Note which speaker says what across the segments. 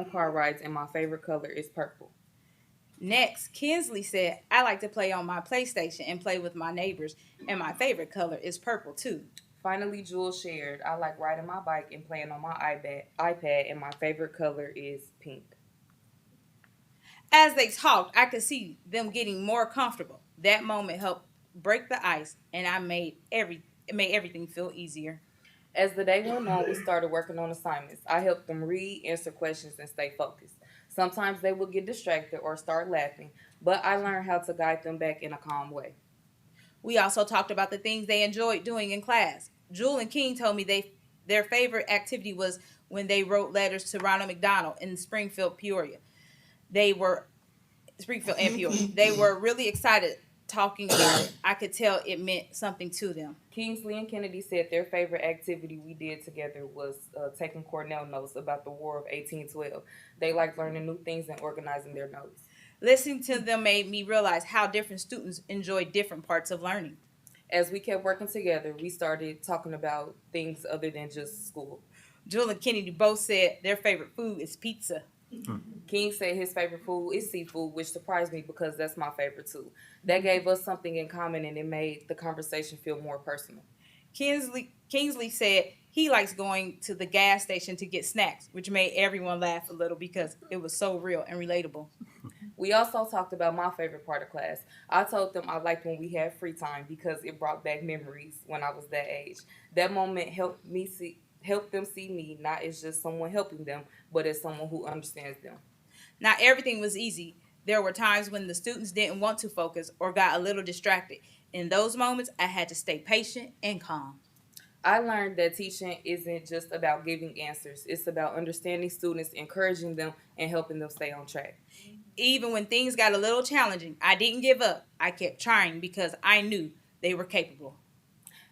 Speaker 1: on car rides, and my favorite color is purple.
Speaker 2: Next, Kinsley said, I like to play on my PlayStation and play with my neighbors, and my favorite color is purple too.
Speaker 1: Finally, Jules shared, I like riding my bike and playing on my iPad, and my favorite color is pink.
Speaker 2: As they talked, I could see them getting more comfortable. That moment helped break the ice, and it made everything feel easier.
Speaker 1: As the day went on, we started working on assignments. I helped them read, answer questions, and stay focused. Sometimes they would get distracted or start laughing, but I learned how to guide them back in a calm way.
Speaker 2: We also talked about the things they enjoyed doing in class. Jewel and King told me their favorite activity was when they wrote letters to Ronald McDonald in Springfield, Peoria. They were Springfield and Peoria. They were really excited talking about it. I could tell it meant something to them.
Speaker 1: Kingsley and Kennedy said their favorite activity we did together was taking Cornell notes about the War of 1812. They liked learning new things and organizing their notes.
Speaker 2: Listening to them made me realize how different students enjoy different parts of learning.
Speaker 1: As we kept working together, we started talking about things other than just school.
Speaker 2: Jewel and Kennedy both said their favorite food is pizza.
Speaker 1: King said his favorite food is seafood, which surprised me because that's my favorite too. That gave us something in common and it made the conversation feel more personal.
Speaker 2: Kingsley said he likes going to the gas station to get snacks, which made everyone laugh a little because it was so real and relatable.
Speaker 1: We also talked about my favorite part of class. I told them I liked when we had free time because it brought back memories when I was that age. That moment helped them see me not as just someone helping them, but as someone who understands them.
Speaker 2: Not everything was easy. There were times when the students didn't want to focus or got a little distracted. In those moments, I had to stay patient and calm.
Speaker 1: I learned that teaching isn't just about giving answers. It's about understanding students, encouraging them, and helping them stay on track.
Speaker 2: Even when things got a little challenging, I didn't give up. I kept trying because I knew they were capable.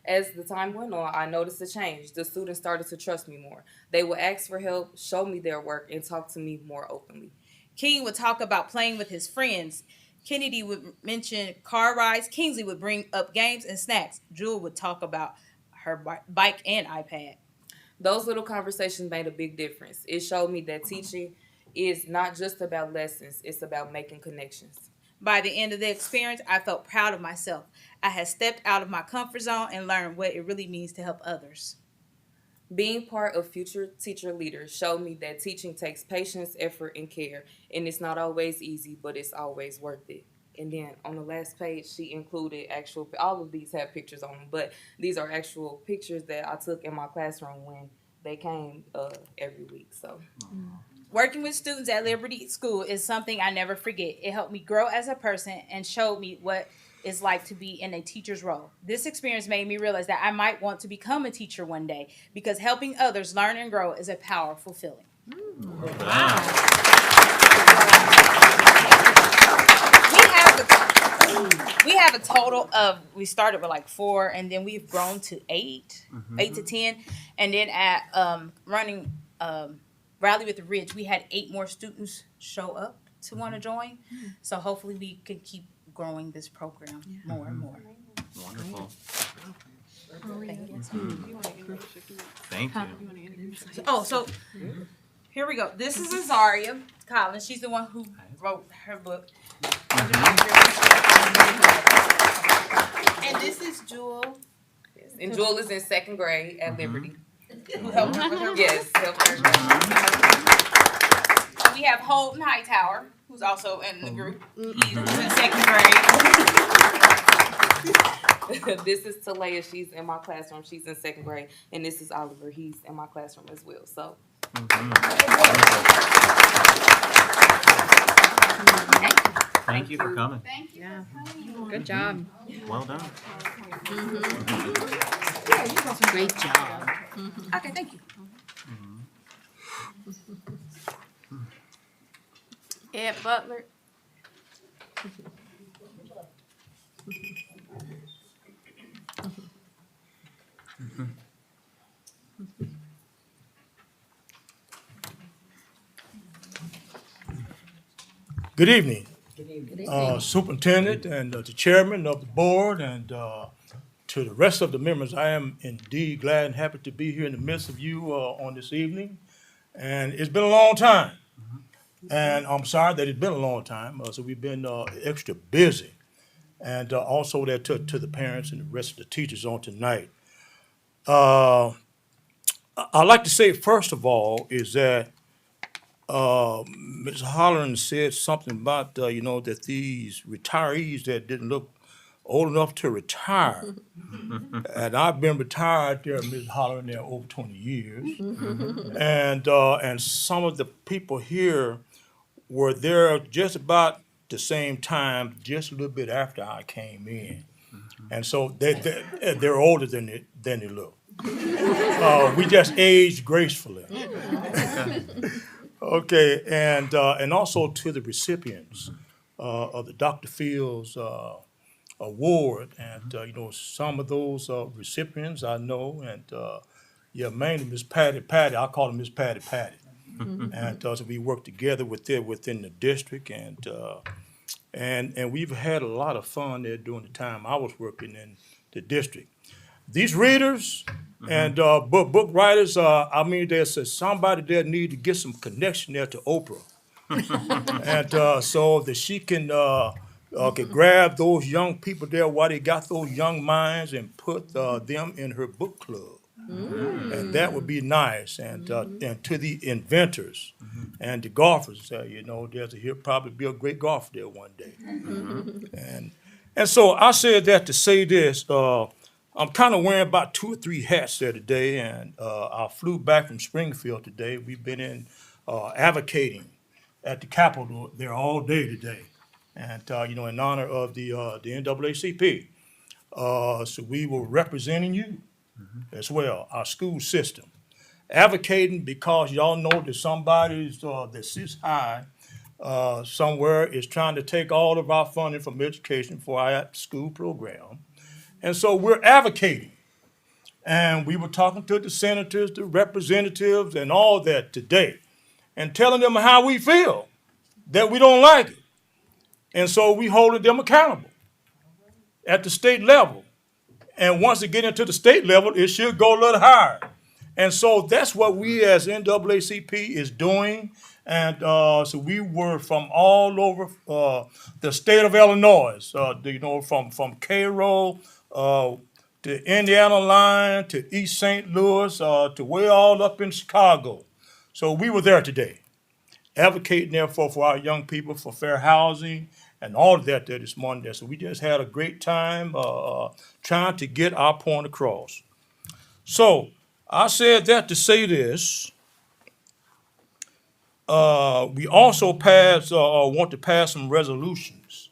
Speaker 1: As the time went on, I noticed a change. The students started to trust me more. They would ask for help, show me their work, and talk to me more openly.
Speaker 2: King would talk about playing with his friends. Kennedy would mention car rides. Kingsley would bring up games and snacks. Jewel would talk about her bike and iPad.
Speaker 1: Those little conversations made a big difference. It showed me that teaching is not just about lessons, it's about making connections.
Speaker 2: By the end of the experience, I felt proud of myself. I had stepped out of my comfort zone and learned what it really means to help others.
Speaker 1: Being part of future teacher leaders showed me that teaching takes patience, effort, and care, and it's not always easy, but it's always worth it. And then on the last page, she included all of these have pictures on them, but these are actual pictures that I took in my classroom when they came every week. So,
Speaker 2: working with students at Liberty School is something I never forget. It helped me grow as a person and showed me what it's like to be in a teacher's role. This experience made me realize that I might want to become a teacher one day because helping others learn and grow is a powerful feeling. Wow. We have a total of, we started with like 4 and then we've grown to 8 to 10. And then at running Rally with the Ridge, we had 8 more students show up to want to join. So hopefully we can keep growing this program more and more.
Speaker 3: Wonderful.
Speaker 2: Thank you. Oh, so here we go. This is Azaria Collins. She's the one who wrote her book.
Speaker 4: And this is Jewel.
Speaker 1: yes. And Jewel is in 2nd grade at Liberty.
Speaker 2: Who helped her with her book.
Speaker 1: Yes, helped her.
Speaker 2: We have Holden Hightower, who's also in the group. He's in 2nd grade.
Speaker 1: This is Talaya. She's in my classroom. She's in 2nd grade. And this is Oliver. He's in my classroom as well. So.
Speaker 3: Thank you for coming.
Speaker 4: Thank you.
Speaker 5: Yeah. Good job.
Speaker 3: Well done.
Speaker 5: Great job.
Speaker 2: Okay, thank you.
Speaker 4: Ed Butler.
Speaker 6: Good evening, Superintendent and the Chairman of the Board and to the rest of the members. I am indeed glad and happy to be here in the midst of you on this evening. And it's been a long time. And I'm sorry that it's been a long time, so we've been extra busy. And also that to the parents and the rest of the teachers on tonight. I'd like to say, first of all, is that Ms. Holland said something about, that these retirees that didn't look old enough to retire. And I've been retired there, Ms. Holland, there over 20 years. And some of the people here were there just about the same time, just a little bit after I came in. And so they're older than they look. We just aged gracefully. Okay, and also to the recipients of the Dr. Fields award, and some of those recipients I know, and mainly Miss Patty. I call her Miss Patty. And so we work together within the district, and we've had a lot of fun there during the time I was working in the district. These readers and book writers, there's somebody there need to get some connection there to Oprah, and so that she can grab those young people there while they got those young minds and put them in her book club, and that would be nice. And to the inventors and the golfers, he'll probably be a great golfer there one day, and so I said that to say this. I'm kind of wearing about 2 or 3 hats there today, and I flew back from Springfield today. We've been in advocating at the Capitol there all day today, and in honor of the NAACP. So we were representing you as well, our school system, advocating because y'all know that somebody that sits high somewhere is trying to take all of our funding from education for our school program. And so we're advocating. And we were talking to the senators, the representatives, and all that today, and telling them how we feel, that we don't like it. And so we holding them accountable at the state level. And once they get into the state level, it should go a little higher. And so that's what we as NAACP is doing. And so we were from all over the state of Illinois, from Cairo, to Indiana line, to East St. Louis, to way all up in Chicago. So we were there today, advocating there for our young people for fair housing and all of that there this morning there. So we just had a great time trying to get our point across. So I said that to say this. We also want to pass some resolutions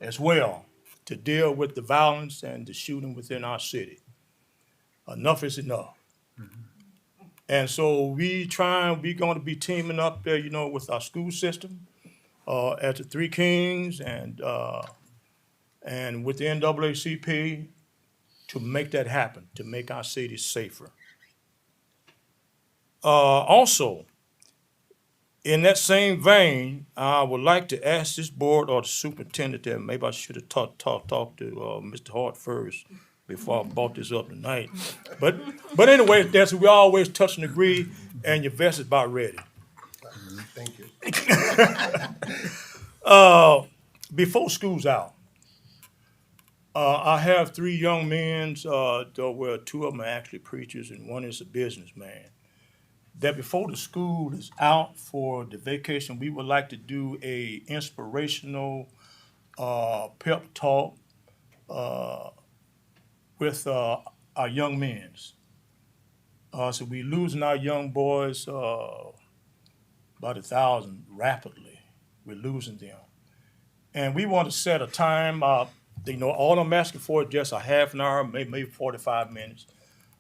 Speaker 6: as well to deal with the violence and the shooting within our city. Enough is enough. And so we're going to be teaming up there, with our school system at the Three Kings and with the NAACP to make that happen, to make our city safer. Also, in that same vein, I would like to ask this board or the superintendent there, maybe I should have talked to Mr. Hart first before I brought this up tonight. But anyway, we always touch and agree, and your vest is about ready.
Speaker 7: Thank you.
Speaker 6: Before school's out, I have 3 young men, where 2 of them are actually preachers and one is a businessman. That before the school is out for the vacation, we would like to do a inspirational pep talk with our young men. So we losing our young boys about 1,000 rapidly. We're losing them. And we want to set a time, all I'm asking for is just a half an hour, maybe 45 minutes.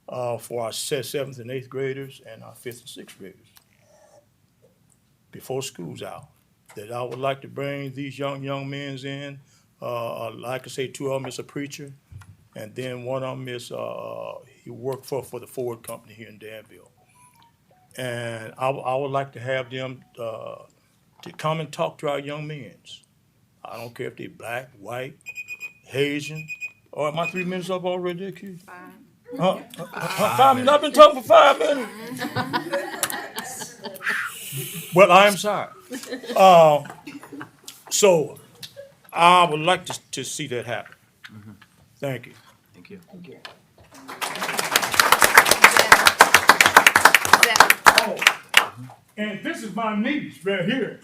Speaker 6: For our 7th and 8th graders and our 5th and 6th graders before school's out. That I would like to bring these young men in. Like I say, 2 of them is a preacher, and then one of them is he worked for the Ford company here in Danville. And I would like to have them to come and talk to our young men. I don't care if they're black, white, Haitian. Oh, am I 3 minutes up already, kid? 5 minutes. I've been talking for 5 minutes. Well, I am sorry. So I would like to see that happen. Thank you.
Speaker 3: Thank you.
Speaker 6: And this is my niece right here.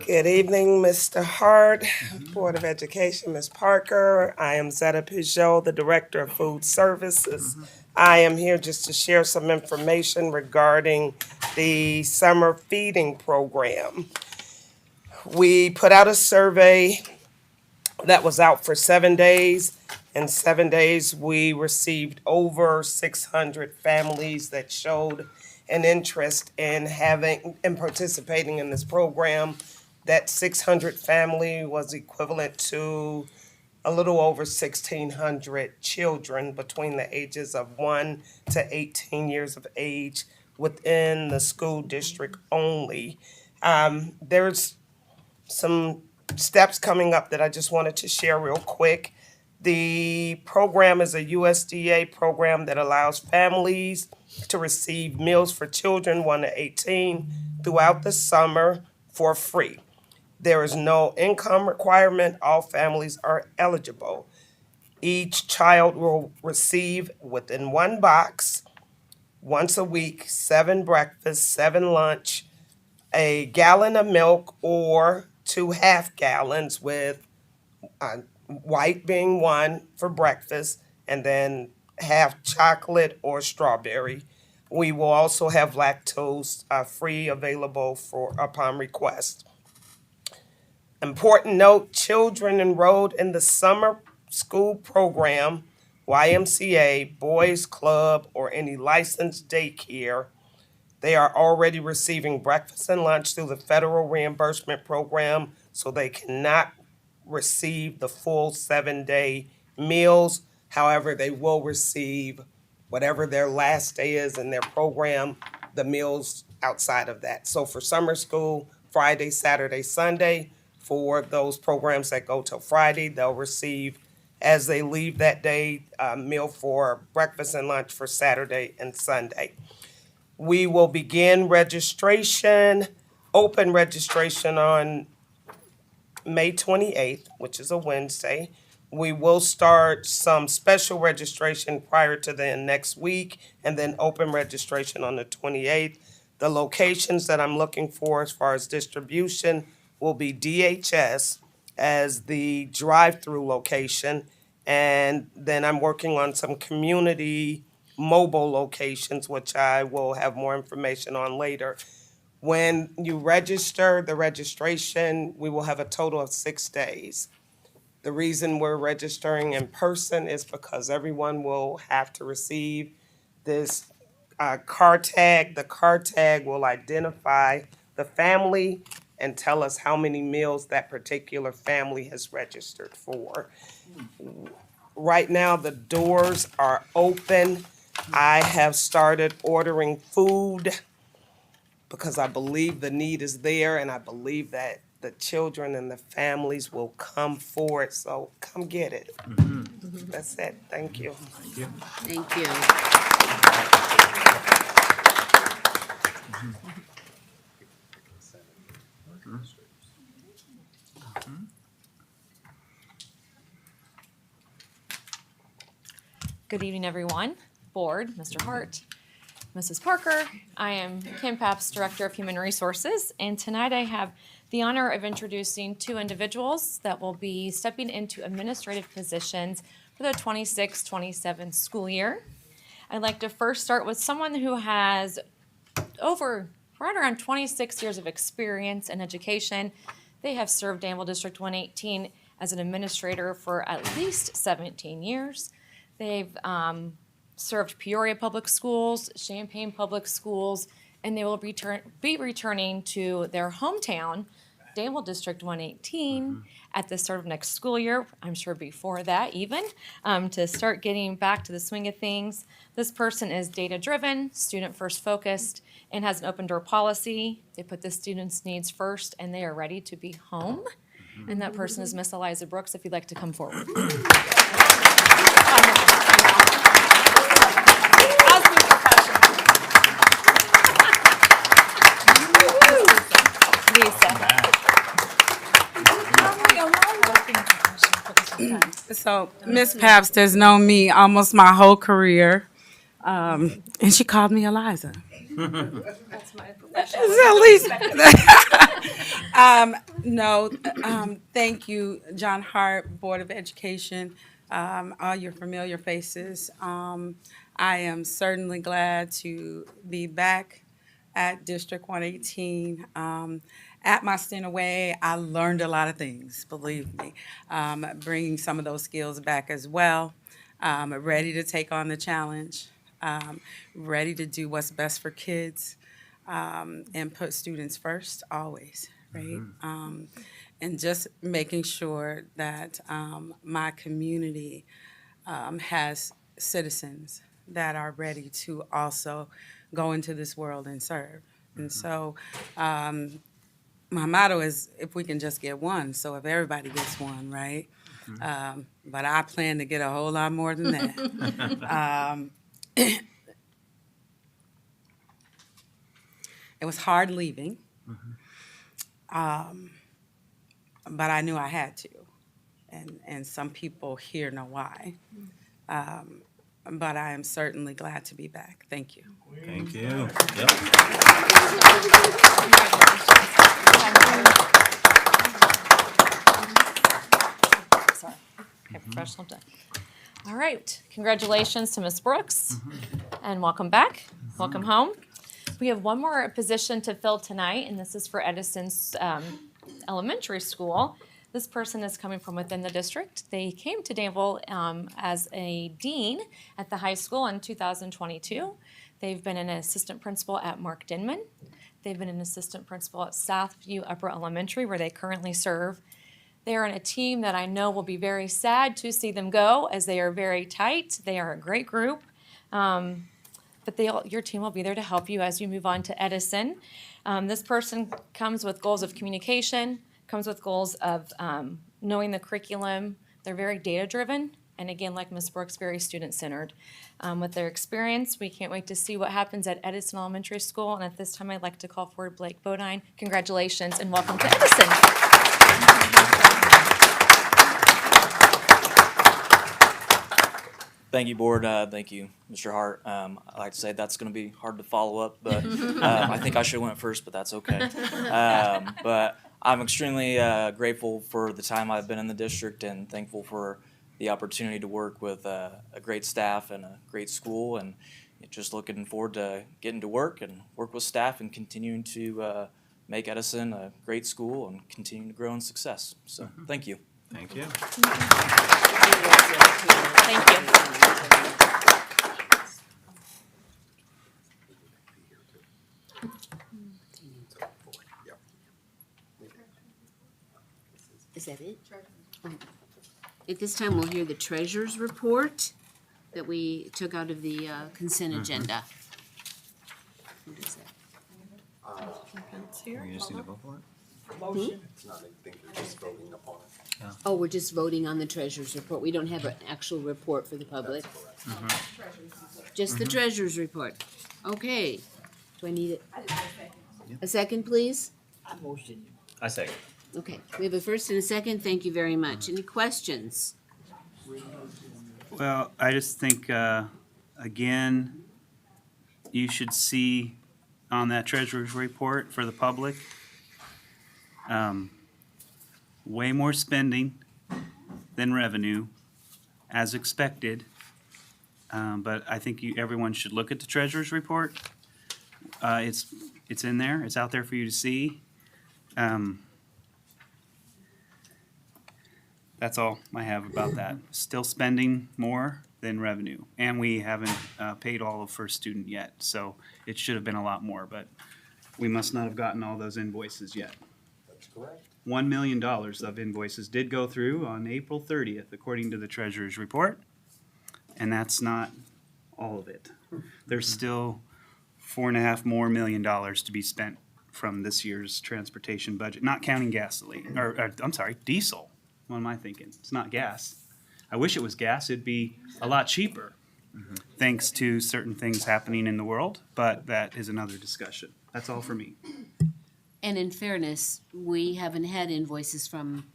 Speaker 8: Good evening, Mr. Hart, Board of Education, Ms. Parker. I am Zetta Peugeot, the Director of Food Services. I am here just to share some information regarding the summer feeding program. We put out a survey that was out for 7 days. In 7 days, we received over 600 families that showed an interest in participating in this program. That 600 family was equivalent to a little over 1,600 children between the ages of 1 to 18 years of age within the school district only. There's some steps coming up that I just wanted to share real quick. The program is a USDA program that allows families to receive meals for children 1 to 18 throughout the summer for free. There is no income requirement. All families are eligible. Each child will receive within one box, once a week, 7 breakfasts, 7 lunch, a gallon of milk or 2 half gallons with white being 1 for breakfast and then half chocolate or strawberry. We will also have lactose free available for upon request. Important note, children enrolled in the summer school program, YMCA, Boys Club, or any licensed daycare, they are already receiving breakfast and lunch through the federal reimbursement program, so they cannot receive the full 7-day meals. However, they will receive whatever their last day is in their program, the meals outside of that. So for summer school, Friday, Saturday, Sunday. For those programs that go till Friday, they'll receive, as they leave that day, a meal for breakfast and lunch for Saturday and Sunday. We will begin registration, open registration on May 28th, which is a Wednesday. We will start some special registration prior to the next week, and then open registration on the 28th. The locations that I'm looking for as far as distribution will be DHS as the drive-through location, and then I'm working on some community mobile locations, which I will have more information on later. When you register, the registration, we will have a total of 6 days. The reason we're registering in person is because everyone will have to receive this car tag. The car tag will identify the family and tell us how many meals that particular family has registered for. Right now, the doors are open. I have started ordering food because I believe the need is there, and I believe that the children and the families will come forward, so come get it. That's it. Thank you.
Speaker 5: Thank you.
Speaker 9: Good evening, everyone. Board, Mr. Hart, Mrs. Parker. I am Kim Papps, Director of Human Resources, and tonight I have the honor of introducing 2 individuals that will be stepping into administrative positions for the 26-27 school year. I'd like to first start with someone who has right around 26 years of experience in education. They have served Danville District 118 as an administrator for at least 17 years. They've served Peoria Public Schools, Champaign Public Schools, and they will be returning to their hometown, Danville District 118, at the start of next school year, I'm sure before that even, to start getting back to the swing of things. This person is data-driven, student-first focused, and has an open-door policy. They put the students' needs first, and they are ready to be home. And that person is Miss Eliza Brooks, if you'd like to come forward.
Speaker 10: So Miss Pabst has known me almost my whole career, and she called me Eliza.
Speaker 9: That's my professional.
Speaker 10: At least. No, thank you, John Hart, Board of Education, all your familiar faces. I am certainly glad to be back at District 118. At my stint away, I learned a lot of things, believe me, bringing some of those skills back as well. Ready to take on the challenge, ready to do what's best for kids, and put students first always, right? And just making sure that my community has citizens that are ready to also go into this world and serve. And so my motto is if we can just get one, so if everybody gets one, right? But I plan to get a whole lot more than that. It was hard leaving, but I knew I had to, and some people here know why. But I am certainly glad to be back. Thank you.
Speaker 3: Thank you. Yep.
Speaker 9: Sorry. Okay, professional done. All right, congratulations to Ms. Brooks, and welcome back. Welcome home. We have one more position to fill tonight, and this is for Edison's elementary school. This person is coming from within the district. They came to Danville as a dean at the high school in 2022. They've been an assistant principal at Mark Denman. They've been an assistant principal at Southview Upper Elementary, where they currently serve. They are in a team that I know will be very sad to see them go, as they are very tight. They are a great group. But your team will be there to help you as you move on to Edison. This person comes with goals of communication, comes with goals of knowing the curriculum. They're very data-driven, and again, like Ms. Brooks, very student-centered. With their experience, we can't wait to see what happens at Edison Elementary School, and at this time, I'd like to call forward Blake Bodine. Congratulations, and welcome to Edison.
Speaker 11: Thank you, Board. Thank you, Mr. Hart. I like to say that's going to be hard to follow up, but I think I should have went first, but that's okay. But I'm extremely grateful for the time I've been in the district and thankful for the opportunity to work with a great staff and a great school, and just looking forward to getting to work and work with staff and continuing to make Edison a great school and continuing to grow in success. So thank you.
Speaker 3: Thank you.
Speaker 9: Thank you.
Speaker 5: Is that it? At this time, we'll hear the treasurer's report that we took out of the consent agenda. What is that?
Speaker 3: You just need to vote for it?
Speaker 7: It's not anything, you're just voting upon it.
Speaker 5: Oh, we're just voting on the treasurer's report. We don't have an actual report for the public. Just the treasurer's report. Okay. Do I need it? A second, please?
Speaker 3: I say.
Speaker 5: Okay, we have a first and a second. Thank you very much. Any questions?
Speaker 12: Well, I just think, again, you should see on that treasurer's report for the public, way more spending than revenue, as expected. But I think everyone should look at the treasurer's report. It's in there. It's out there for you to see. That's all I have about that. Still spending more than revenue. And we haven't paid all of first student yet, so it should have been a lot more, but we must not have gotten all those invoices yet.
Speaker 7: That's correct.
Speaker 12: $1 million of invoices did go through on April 30th, according to the treasurer's report. And that's not all of it. There's still $4.5 million more to be spent from this year's transportation budget, not counting gasoline, or I'm sorry, diesel. What am I thinking? It's not gas. I wish it was gas. It'd be a lot cheaper, thanks to certain things happening in the world, but that is another discussion. That's all for me.
Speaker 5: And in fairness, we haven't had invoices from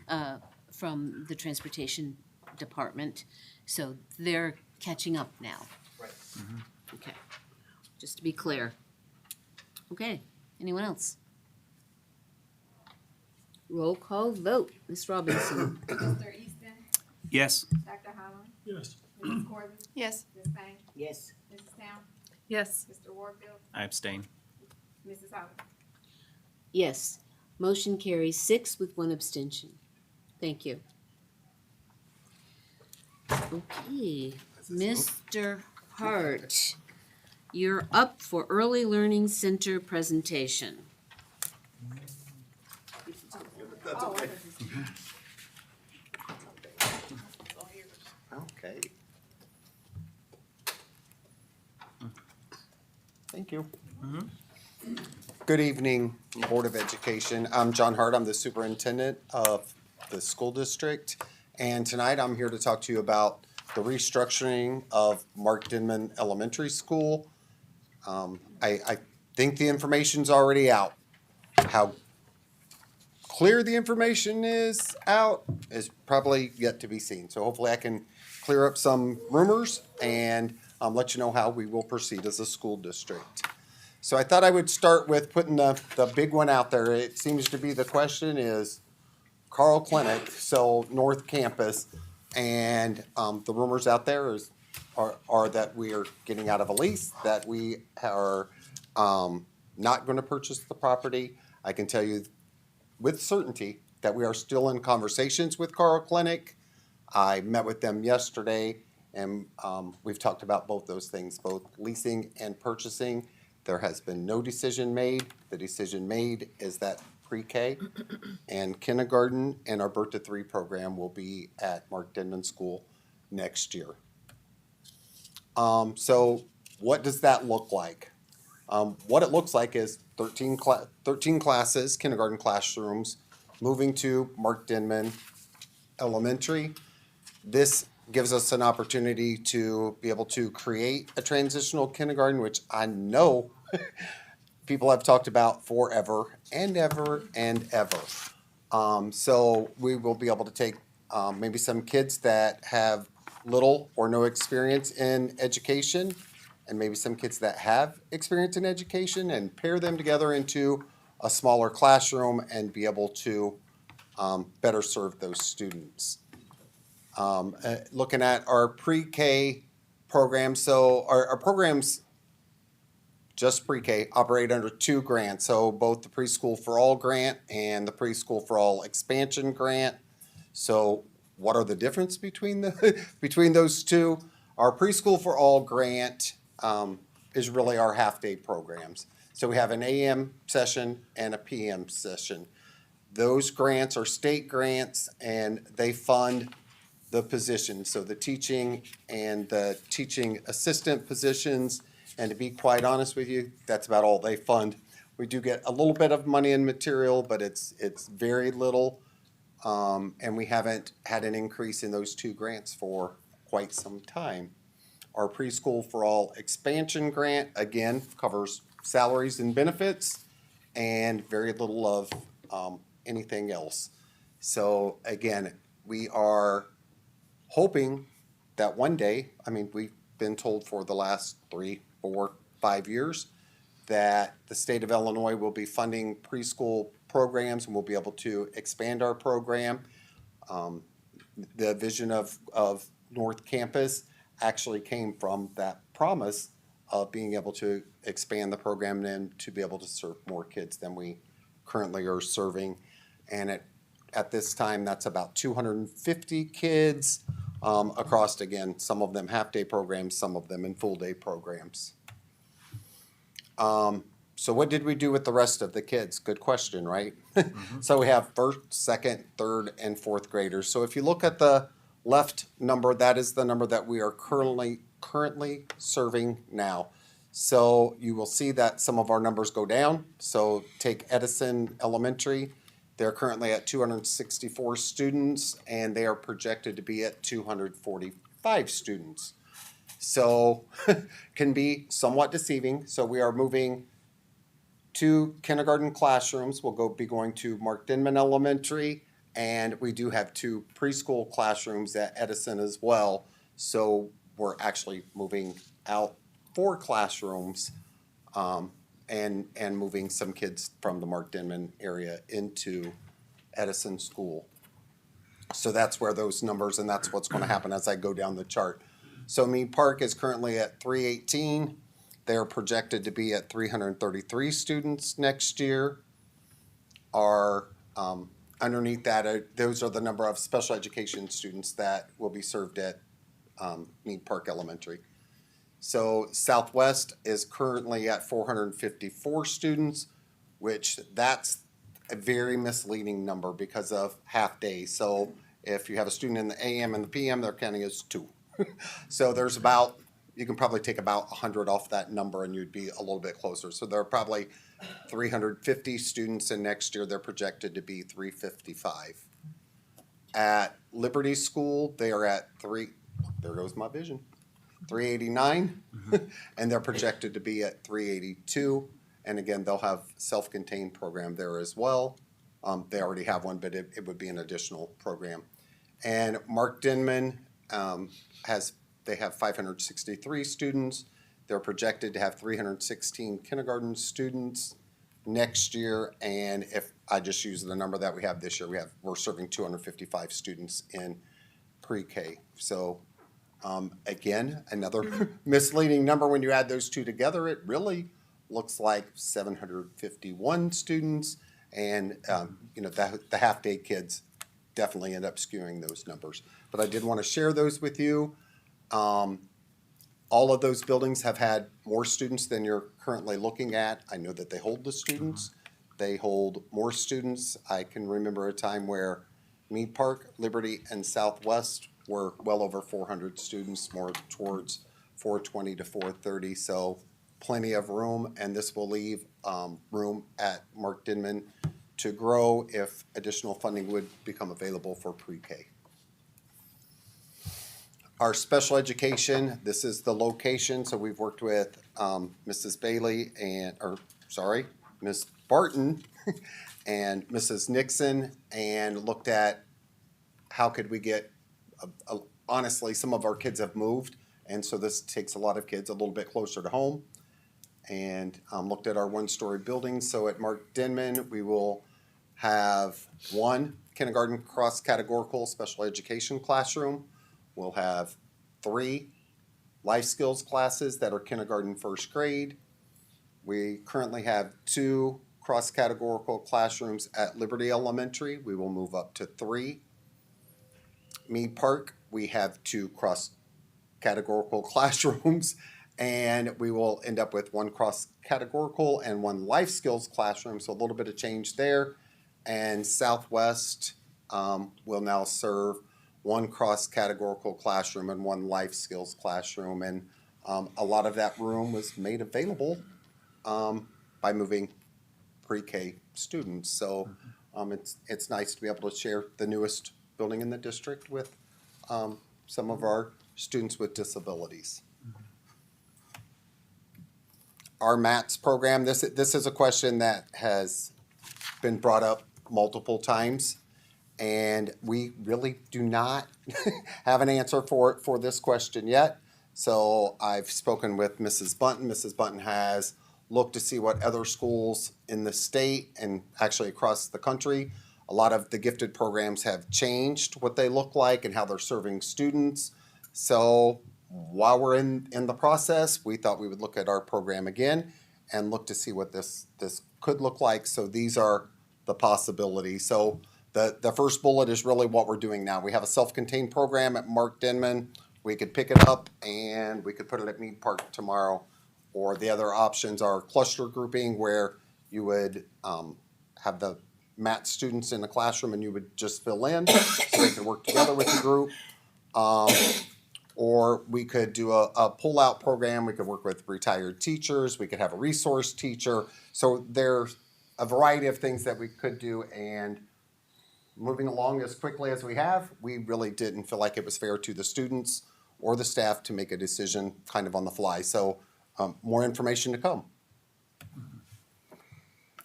Speaker 5: the transportation department, so they're catching up now.
Speaker 8: Right.
Speaker 5: Okay, just to be clear. Okay, anyone else? Roll call vote, Ms. Robinson.
Speaker 4: Mr. Easton,
Speaker 12: Yes.
Speaker 4: Dr. Holland,
Speaker 6: Yes.
Speaker 4: Mrs. Corbin,
Speaker 10: Yes.
Speaker 4: Ms. Payne,
Speaker 5: Yes.
Speaker 4: Mrs. Town,
Speaker 10: Yes.
Speaker 4: Mr. Warfield,
Speaker 3: I abstain.
Speaker 4: Mrs. Holland.
Speaker 5: Yes, motion carries 6 with 1 abstention. Thank you. Okay, Mr. Hart, you're up for Early Learning Center presentation.
Speaker 7: That's okay. Okay. Thank you. Good evening, Board of Education. I'm John Hart. I'm the superintendent of the school district. And tonight I'm here to talk to you about the restructuring of Mark Denman Elementary School. I think the information's already out. How clear the information is out is probably yet to be seen. So hopefully I can clear up some rumors and let you know how we will proceed as a school district. So I thought I would start with putting the big one out there. It seems to be the question is Carl Clinic, so North Campus, and the rumors out there are that we are getting out of a lease, that we are not going to purchase the property. I can tell you with certainty that we are still in conversations with Carl Clinic. I met with them yesterday, and we've talked about both those things, both leasing and purchasing. There has been no decision made. The decision made is that pre-K and kindergarten and our Birth to 3 program will be at Mark Denman School next year. So what does that look like? What it looks like is 13 classes, kindergarten classrooms, moving to Mark Denman Elementary. This gives us an opportunity to be able to create a transitional kindergarten, which I know people have talked about forever and ever and ever. So we will be able to take maybe some kids that have little or no experience in education, and maybe some kids that have experience in education, and pair them together into a smaller classroom and be able to better serve those students. Looking at our pre-K program, so our programs, just pre-K, operate under 2 grants. So both the Preschool for All grant and the Preschool for All expansion grant. So what are the difference between between those two? Our Preschool for All grant is really our half-day programs. So we have an AM session and a PM session. Those grants are state grants, and they fund the positions, so the teaching and the teaching assistant positions. And to be quite honest with you, that's about all they fund. We do get a little bit of money in material, but it's very little. And we haven't had an increase in those 2 grants for quite some time. Our Preschool for All expansion grant, again, covers salaries and benefits and very little of anything else. So again, we are hoping that one day, I mean, we've been told for the last 3, 4, 5 years that the state of Illinois will be funding preschool programs and we'll be able to expand our program. The vision of North Campus actually came from that promise of being able to expand the program and to be able to serve more kids than we currently are serving. And at this time, that's about 250 kids across, again, some of them half-day programs, some of them in full-day programs. So what did we do with the rest of the kids? Good question, right? So we have first, second, third, and fourth graders. So if you look at the left number, that is the number that we are currently serving now. So you will see that some of our numbers go down. So take Edison Elementary. They're currently at 264 students, and they are projected to be at 245 students. So can be somewhat deceiving. So we are moving 2 kindergarten classrooms. We'll be going to Mark Denman Elementary, And we do have 2 preschool classrooms at Edison as well. So we're actually moving out 4 classrooms and moving some kids from the Mark Denman area into Edison School. So that's where those numbers, and that's what's going to happen as I go down the chart. So Mead Park is currently at 318. They're projected to be at 333 students next year. Underneath that, those are the number of special education students that will be served at Mead Park Elementary. So Southwest is currently at 454 students, which that's a very misleading number because of half days. So if you have a student in the AM and the PM, they're counting as 2. So there's about, you can probably take about 100 off that number and you'd be a little bit closer. So there are probably 350 students, and next year they're projected to be 355. At Liberty School, they are at there goes my vision, 389, and they're projected to be at 382. And again, they'll have self-contained program there as well. They already have one, but it would be an additional program. And Mark Denman they have 563 students. They're projected to have 316 kindergarten students next year. And if I just use the number that we have this year, we're serving 255 students in pre-K. So again, another misleading number. When you add those two together, it really looks like 751 students. And the half-day kids definitely end up skewing those numbers. But I did want to share those with you. All of those buildings have had more students than you're currently looking at. I know that they hold the students. They hold more students. I can remember a time where Mead Park, Liberty, and Southwest were well over 400 students, more towards 420 to 430. So plenty of room, and this will leave room at Mark Denman to grow if additional funding would become available for pre-K. Our special education, this is the location, so we've worked with Mrs. Bailey Ms. Barton and Mrs. Nixon, and looked at how could we get, honestly, some of our kids have moved, and so this takes a lot of kids a little bit closer to home, and looked at our one-story buildings. So at Mark Denman, we will have 1 kindergarten cross-categorical special education classroom. We'll have 3 life skills classes that are kindergarten first grade. We currently have 2 cross-categorical classrooms at Liberty Elementary. We will move up to 3. Mead Park, we have 2 cross-categorical classrooms, and we will end up with 1 cross-categorical and 1 life skills classroom, so a little bit of change there. And Southwest will now serve 1 cross-categorical classroom and 1 life skills classroom, and a lot of that room was made available by moving pre-K students. So it's nice to be able to share the newest building in the district with some of our students with disabilities. Our MATS program, this is a question that has been brought up multiple times, and we really do not have an answer for this question yet. So I've spoken with Mrs. Bunton. Mrs. Bunton has looked to see what other schools in the state and actually across the country, a lot of the gifted programs have changed what they look like and how they're serving students. So while we're in the process, we thought we would look at our program again and look to see what this could look like. So these are the possibilities. So the first bullet is really what we're doing now. We have a self-contained program at Mark Denman. We could pick it up and we could put it at Mead Park tomorrow. Or the other options are cluster grouping, where you would have the MAT students in the classroom and you would just fill in so they could work together with the group. Or we could do a pull-out program. We could work with retired teachers. We could have a resource teacher. So there's a variety of things that we could do, and moving along as quickly as we have, we really didn't feel like it was fair to the students or the staff to make a decision kind of on the fly. So more information to come.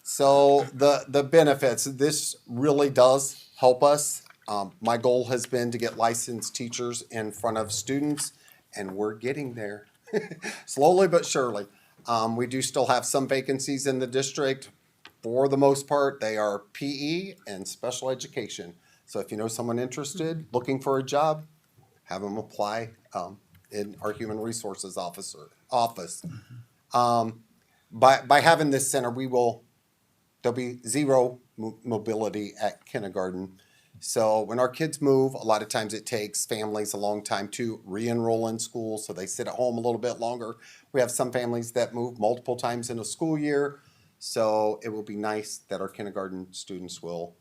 Speaker 7: So the benefits, this really does help us. My goal has been to get licensed teachers in front of students, and we're getting there. Slowly but surely. We do still have some vacancies in the district. For the most part, they are PE and special education. So if you know someone interested, looking for a job, have them apply in our human resources office. By having this center, there'll be zero mobility at kindergarten. So when our kids move, a lot of times it takes families a long time to re-enroll in school, so they sit at home a little bit longer. We have some families that move multiple times in a school year, so it will be nice that our kindergarten students will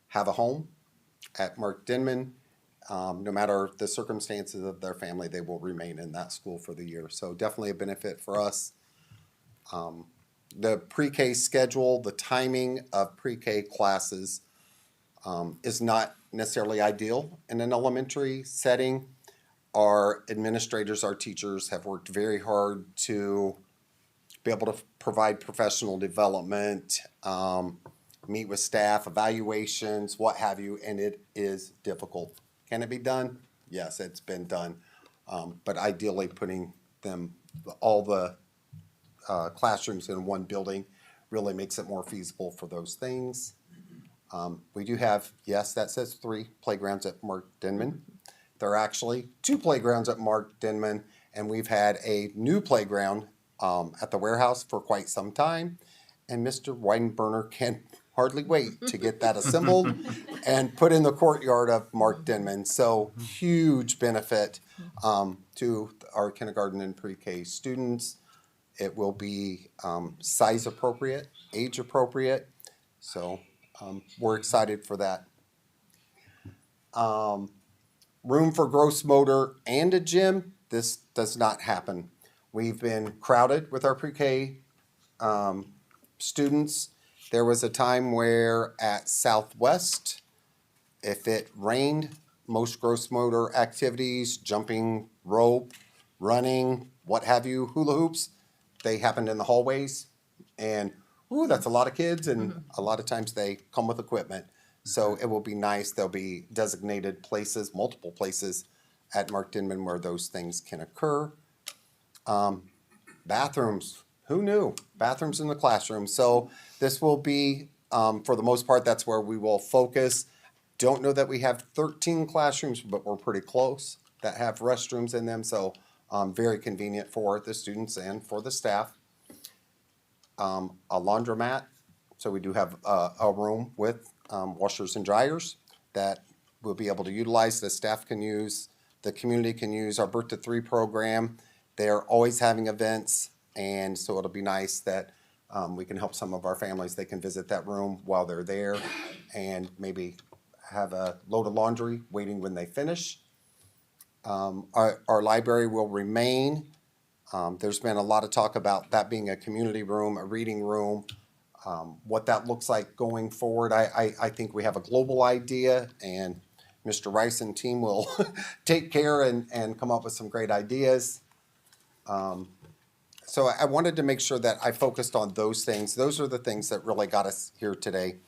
Speaker 7: have a home at Mark Denman. No matter the circumstances of their family, they will remain in that school for the year. So definitely a benefit for us. The pre-K schedule, the timing of pre-K classes is not necessarily ideal in an elementary setting. Our administrators, our teachers have worked very hard to be able to provide professional development, meet with staff, evaluations, what have you, and it is difficult. Can it be done? Yes, it's been done. But ideally putting all the classrooms in one building really makes it more feasible for those things. We do have, yes, that says 3 playgrounds at Mark Denman. There are actually 2 playgrounds at Mark Denman, and we've had a new playground at the warehouse for quite some time. And Mr. Weidenberner can hardly wait to get that assembled and put in the courtyard of Mark Denman. So huge benefit to our kindergarten and pre-K students. It will be size appropriate, age appropriate. So we're excited for that. Room for gross motor and a gym, this does not happen. We've been crowded with our pre-K students. There was a time where at Southwest, if it rained, most gross motor activities, jumping rope, running, what have you, hula hoops, they happened in the hallways. And that's a lot of kids, and a lot of times they come with equipment. So it will be nice. There'll be designated places, multiple places at Mark Denman where those things can occur. Bathrooms, who knew? Bathrooms in the classroom. So this will be, for the most part, that's where we will focus. Don't know that we have 13 classrooms, but we're pretty close that have restrooms in them. So very convenient for the students and for the staff. A laundromat. So we do have a room with washers and dryers that we'll be able to utilize. The staff can use, the community can use our Birth to 3 program. They're always having events, and so it'll be nice that we can help some of our families. They can visit that room while they're there and maybe have a load of laundry waiting when they finish. Our library will remain. There's been a lot of talk about that being a community room, a reading room. What that looks like going forward, I think we have a global idea, and Mr. Rice and team will take care and come up with some great ideas. So I wanted to make sure that I focused on those things. Those are the things that really got us here today.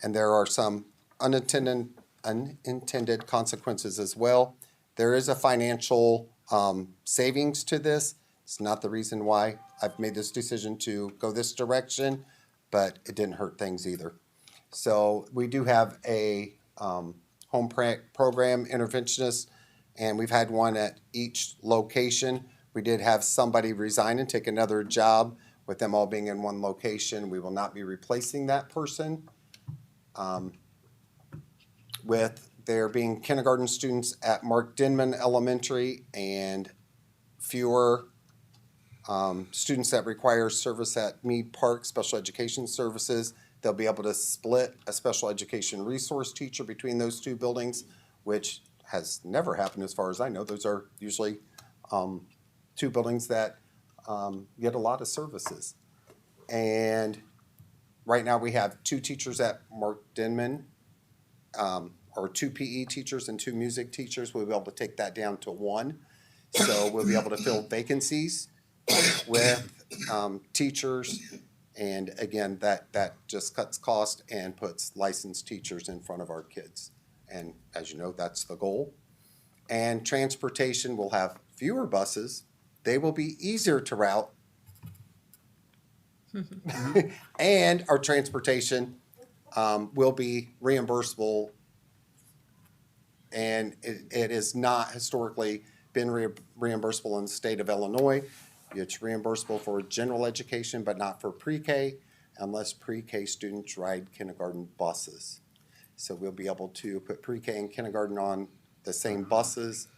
Speaker 7: And there are some unintended consequences as well. There is a financial savings to this. It's not the reason why I've made this decision to go this direction, but it didn't hurt things either. So we do have a home program interventionist, and we've had one at each location. We did have somebody resign and take another job. With them all being in one location, we will not be replacing that person. With there being kindergarten students at Mark Denman Elementary and fewer students that require service at Mead Park Special Education Services, they'll be able to split a special education resource teacher between those 2 buildings, which has never happened as far as I know. Those are usually 2 buildings that get a lot of services. And right now we have 2 teachers at Mark Denman, or 2 PE teachers and 2 music teachers. We'll be able to take that down to 1. So we'll be able to fill vacancies with teachers And again, that just cuts cost and puts licensed teachers in front of our kids. And as you know, that's the goal. And transportation will have fewer buses. They will be easier to route. And our transportation will be reimbursable. And it has not historically been reimbursable in the state of Illinois. It's reimbursable for general education, but not for pre-K, unless pre-K students ride kindergarten buses. So we'll be able to put pre-K and kindergarten on the same buses,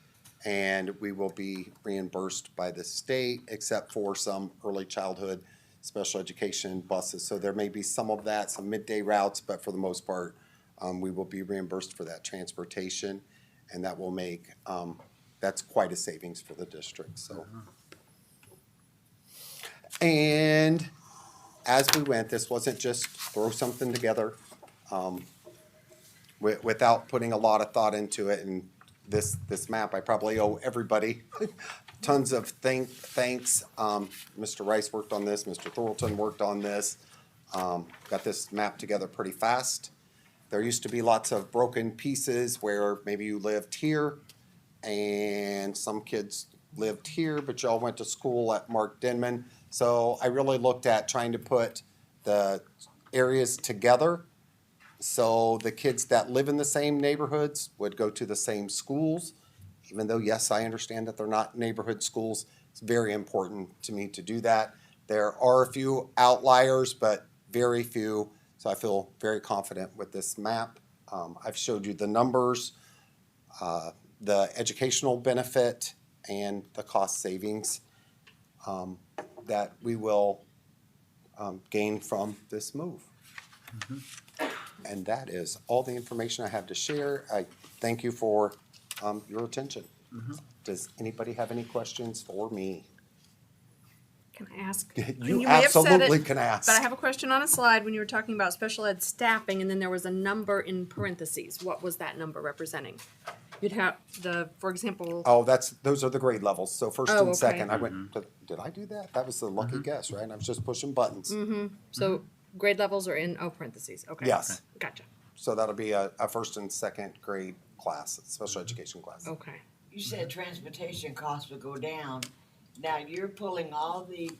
Speaker 7: and we will be reimbursed by the state, except for some early childhood special education buses. So there may be some of that, some midday routes, but for the most part, we will be reimbursed for that transportation, and that will make, that's quite a savings for the district, so. And as we went, this wasn't just throw something together without putting a lot of thought into it. And this map, I probably owe everybody tons of thanks. Mr. Rice worked on this, Mr. Thornton worked on this, got this map together pretty fast. There used to be lots of broken pieces where maybe you lived here and some kids lived here, but y'all went to school at Mark Denman. So I really looked at trying to put the areas together so the kids that live in the same neighborhoods would go to the same schools. Even though, yes, I understand that they're not neighborhood schools, it's very important to me to do that. There are a few outliers, but very few. So I feel very confident with this map. I've showed you the numbers, the educational benefit, and the cost savings that we will gain from this move. And that is all the information I have to share. I thank you for your attention. Does anybody have any questions for me?
Speaker 13: Can I ask?
Speaker 7: You
Speaker 13: may have said
Speaker 7: absolutely
Speaker 13: it,
Speaker 7: can ask.
Speaker 13: But I have a question on a slide when you were talking about special ed staffing, and then there was a number in parentheses. What was that number representing? You'd have for example.
Speaker 7: Oh, those are the grade levels. So first
Speaker 13: Oh,
Speaker 7: and
Speaker 13: okay.
Speaker 7: second, I went. Did I do that? That was the lucky guess, right? I was just pushing buttons.
Speaker 13: So grade levels are in parentheses. Okay.
Speaker 7: Yes.
Speaker 13: Gotcha.
Speaker 7: So that'll be a first and second grade class, special education class.
Speaker 13: Okay.
Speaker 14: You said transportation costs would go down. Now you're pulling all the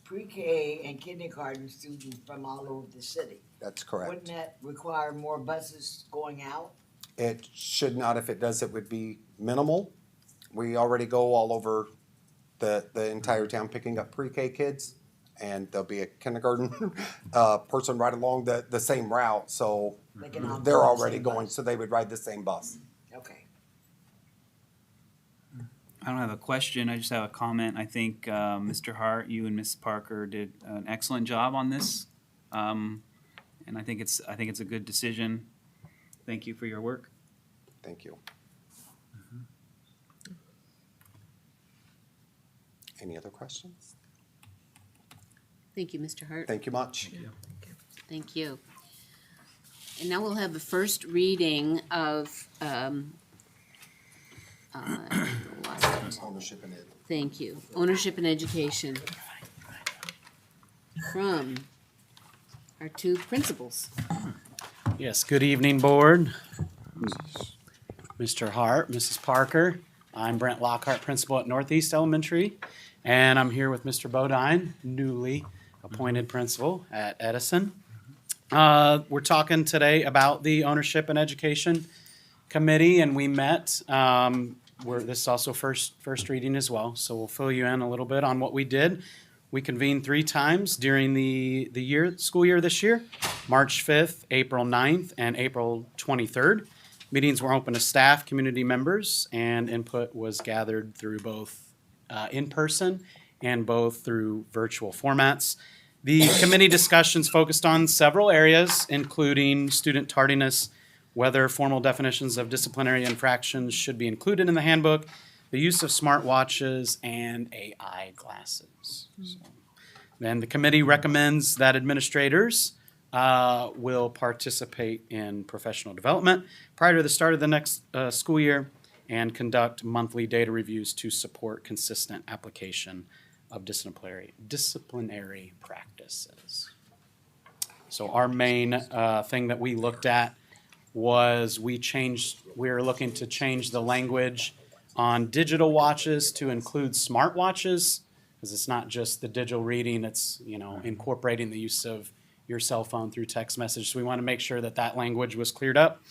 Speaker 14: pre-K and kindergarten students from all over the city.
Speaker 7: That's correct.
Speaker 14: Wouldn't that require more buses going out?
Speaker 7: It should not. If it does, it would be minimal. We already go all over the entire town picking up pre-K kids, and there'll be a kindergarten person right along the same route. So
Speaker 14: They can all go
Speaker 7: they're
Speaker 14: on the
Speaker 7: already
Speaker 14: same
Speaker 7: going,
Speaker 14: bus.
Speaker 7: so they would ride the same bus.
Speaker 14: Okay.
Speaker 12: I don't have a question, I just have a comment. I think Mr. Hart, you and Ms. Parker did an excellent job on this. And I think it's a good decision. Thank you for your work.
Speaker 7: Thank you. Any other questions?
Speaker 5: Thank you, Mr. Hart.
Speaker 7: Thank you much.
Speaker 5: Thank you. And now we'll have the first reading of,
Speaker 7: Ownership and ed.
Speaker 5: thank you, ownership and education from our two principals.
Speaker 15: Yes, good evening, board. Mr. Hart, Mrs. Parker. I'm Brent Lockhart, principal at Northeast Elementary, and I'm here with Mr. Bodine, newly appointed principal at Edison. We're talking today about the Ownership and Education Committee, and we met. This is also first reading as well, so we'll fill you in a little bit on what we did. We convened 3 times during the school year this year, March 5th, April 9th, and April 23rd. Meetings were open to staff, community members, and input was gathered through both in person and both through virtual formats. The committee discussions focused on several areas, including student tardiness, whether formal definitions of disciplinary infractions should be included in the handbook, the use of smartwatches, and AI glasses. Then the committee recommends that administrators will participate in professional development prior to the start of the next school year and conduct monthly data reviews to support consistent application of disciplinary practices. So our main thing that we looked at was we were looking to change the language on digital watches to include smart watches, because it's not just the digital reading, it's, incorporating the use of your cell phone through text message. So we want to make sure that that language was cleared up.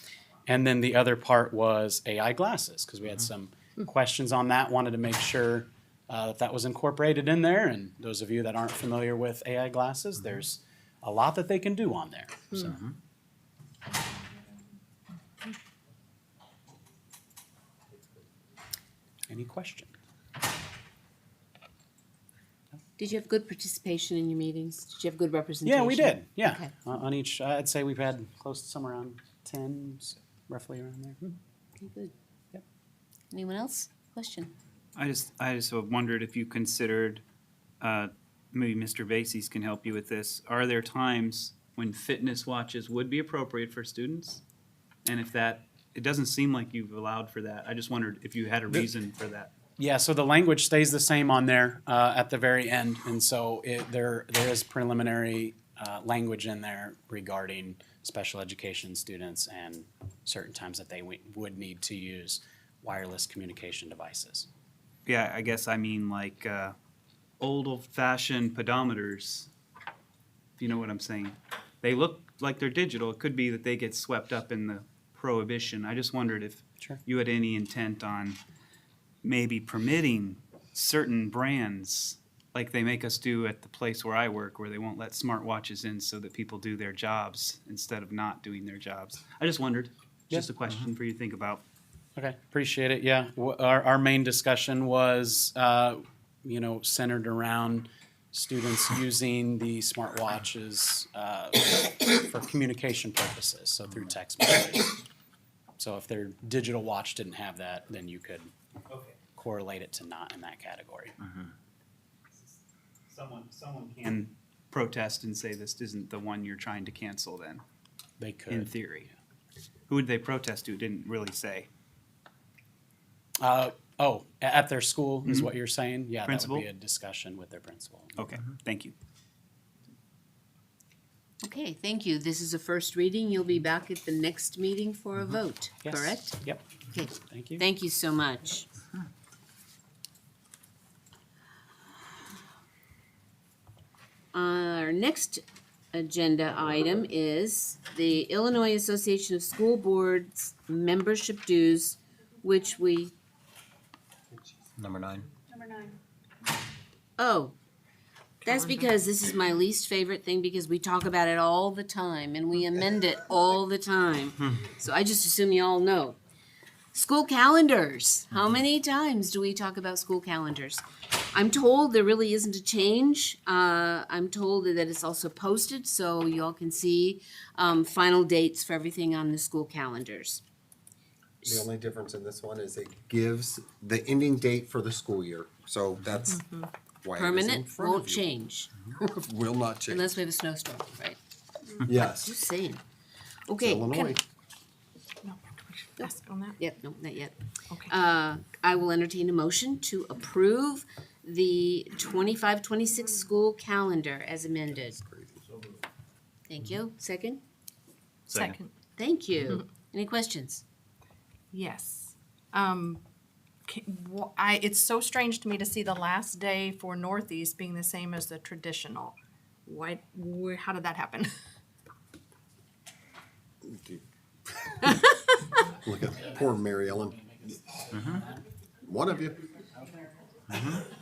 Speaker 15: And then the other part was AI glasses, because we had some questions on that, wanted to make sure that was incorporated in there. And those of you that aren't familiar with AI glasses, there's a lot that they can do on there. So. Any question?
Speaker 5: Did you have good participation in your meetings? Did you have good representation?
Speaker 15: Yeah, we did. Yeah.
Speaker 5: Okay.
Speaker 15: On each, I'd say we've had close to somewhere around 10, roughly around there.
Speaker 5: Okay, good.
Speaker 15: Yep.
Speaker 5: Anyone else? Question?
Speaker 12: I just wondered if you considered, maybe Mr. Vacies can help you with this. Are there times when fitness watches would be appropriate for students? And if it doesn't seem like you've allowed for that. I just wondered if you had a reason for that.
Speaker 15: Yeah, so the language stays the same on there at the very end, and so there is preliminary language in there regarding special education students and certain times that they would need to use wireless communication devices.
Speaker 12: Yeah, I guess I mean like old-fashioned pedometers, if you know what I'm saying. They look like they're digital. It could be that they get swept up in the prohibition. I just wondered if you had any intent on maybe permitting certain brands, like they make us do at the place where I work, where they won't let smartwatches in so that people do their jobs instead of not doing their jobs. I just wondered. Just a question for you to think about.
Speaker 15: Okay, appreciate it. Yeah, our main discussion was, centered around students using the smartwatches for communication purposes, so through text messages. So if their digital watch didn't have that, then you could correlate it to not in that category.
Speaker 12: Someone can protest and say this isn't the one you're trying to cancel then.
Speaker 15: They could.
Speaker 12: In theory. Who would they protest to? Didn't really say.
Speaker 15: At their school is what you're saying? Yeah,
Speaker 12: Principal?
Speaker 15: that would be a discussion with their principal.
Speaker 12: Okay, thank you.
Speaker 5: Okay, thank you. This is a first reading. You'll be back at the next meeting for a vote,
Speaker 15: Yes.
Speaker 5: correct?
Speaker 15: Yep.
Speaker 5: Okay,
Speaker 15: Thank you.
Speaker 5: thank you so much. Our next agenda item is the Illinois Association of School Boards membership dues, which we,
Speaker 3: Number 9.
Speaker 5: oh, that's because this is my least favorite thing because we talk about it all the time and we amend it all the time. So I just assume you all know. School calendars. How many times do we talk about school calendars? I'm told there really isn't a change. I'm told that it's also posted so you all can see final dates for everything on the school calendars.
Speaker 7: The only difference in this one is it gives the ending date for the school year. So that's why it is in
Speaker 5: Permanent,
Speaker 7: front
Speaker 5: won't
Speaker 7: of you.
Speaker 5: change,
Speaker 7: Will not change.
Speaker 5: unless we have a snowstorm, right?
Speaker 7: Yes.
Speaker 5: Just saying.
Speaker 7: It's
Speaker 5: Okay.
Speaker 7: Illinois.
Speaker 13: Ask on that.
Speaker 5: Yep, no, not yet.
Speaker 13: Okay.
Speaker 5: I will entertain a motion to approve the 25-26 school calendar as amended. Thank you. Second?
Speaker 13: Second.
Speaker 5: Thank you. Any questions?
Speaker 13: Yes. It's so strange to me to see the last day for Northeast being the same as the traditional. How did that happen?
Speaker 7: Look at poor Mary Ellen. One of you.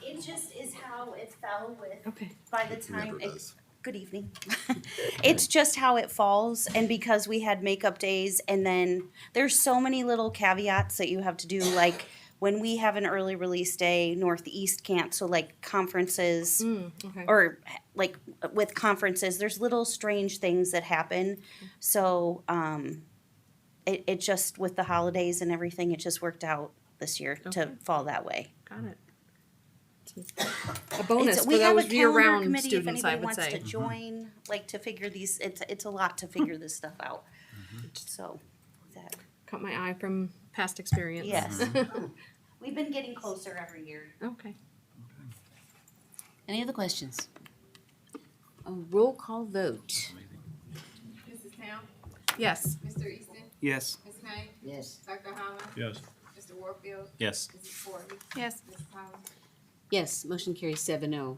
Speaker 16: It just is how it fell with,
Speaker 13: Okay.
Speaker 16: by the time,
Speaker 7: Never does.
Speaker 16: good evening. It's just how it falls, and because we had makeup days, and then there's so many little caveats that you have to do, like when we have an early release day, Northeast can't, so like conferences,
Speaker 13: Okay.
Speaker 16: or like with conferences, there's little strange things that happen. So, it just, with the holidays and everything, it just worked out this year to
Speaker 13: Okay.
Speaker 16: fall that way.
Speaker 13: Got it. A bonus
Speaker 16: It's-
Speaker 13: for
Speaker 16: we have a
Speaker 13: those
Speaker 16: calendar
Speaker 13: year-round
Speaker 16: committee if
Speaker 13: students, I
Speaker 16: anybody
Speaker 13: would
Speaker 16: wants
Speaker 13: say.
Speaker 16: to join, like to figure these, it's a lot to figure this stuff out. So, that,
Speaker 13: Caught my eye from past experience.
Speaker 16: yes. We've been getting closer every year.
Speaker 13: Okay.
Speaker 5: Any other questions? A roll call vote.
Speaker 13: Yes.
Speaker 4: Mr. Easton?
Speaker 12: Yes.
Speaker 4: Ms. Payne?
Speaker 14: Yes.
Speaker 4: Dr. Holland?
Speaker 6: Yes.
Speaker 4: Mr. Warfield?
Speaker 3: Yes.
Speaker 4: Mrs. Corby?
Speaker 13: Yes.
Speaker 4: Mrs. Collins?
Speaker 5: Yes, motion carries 7-0.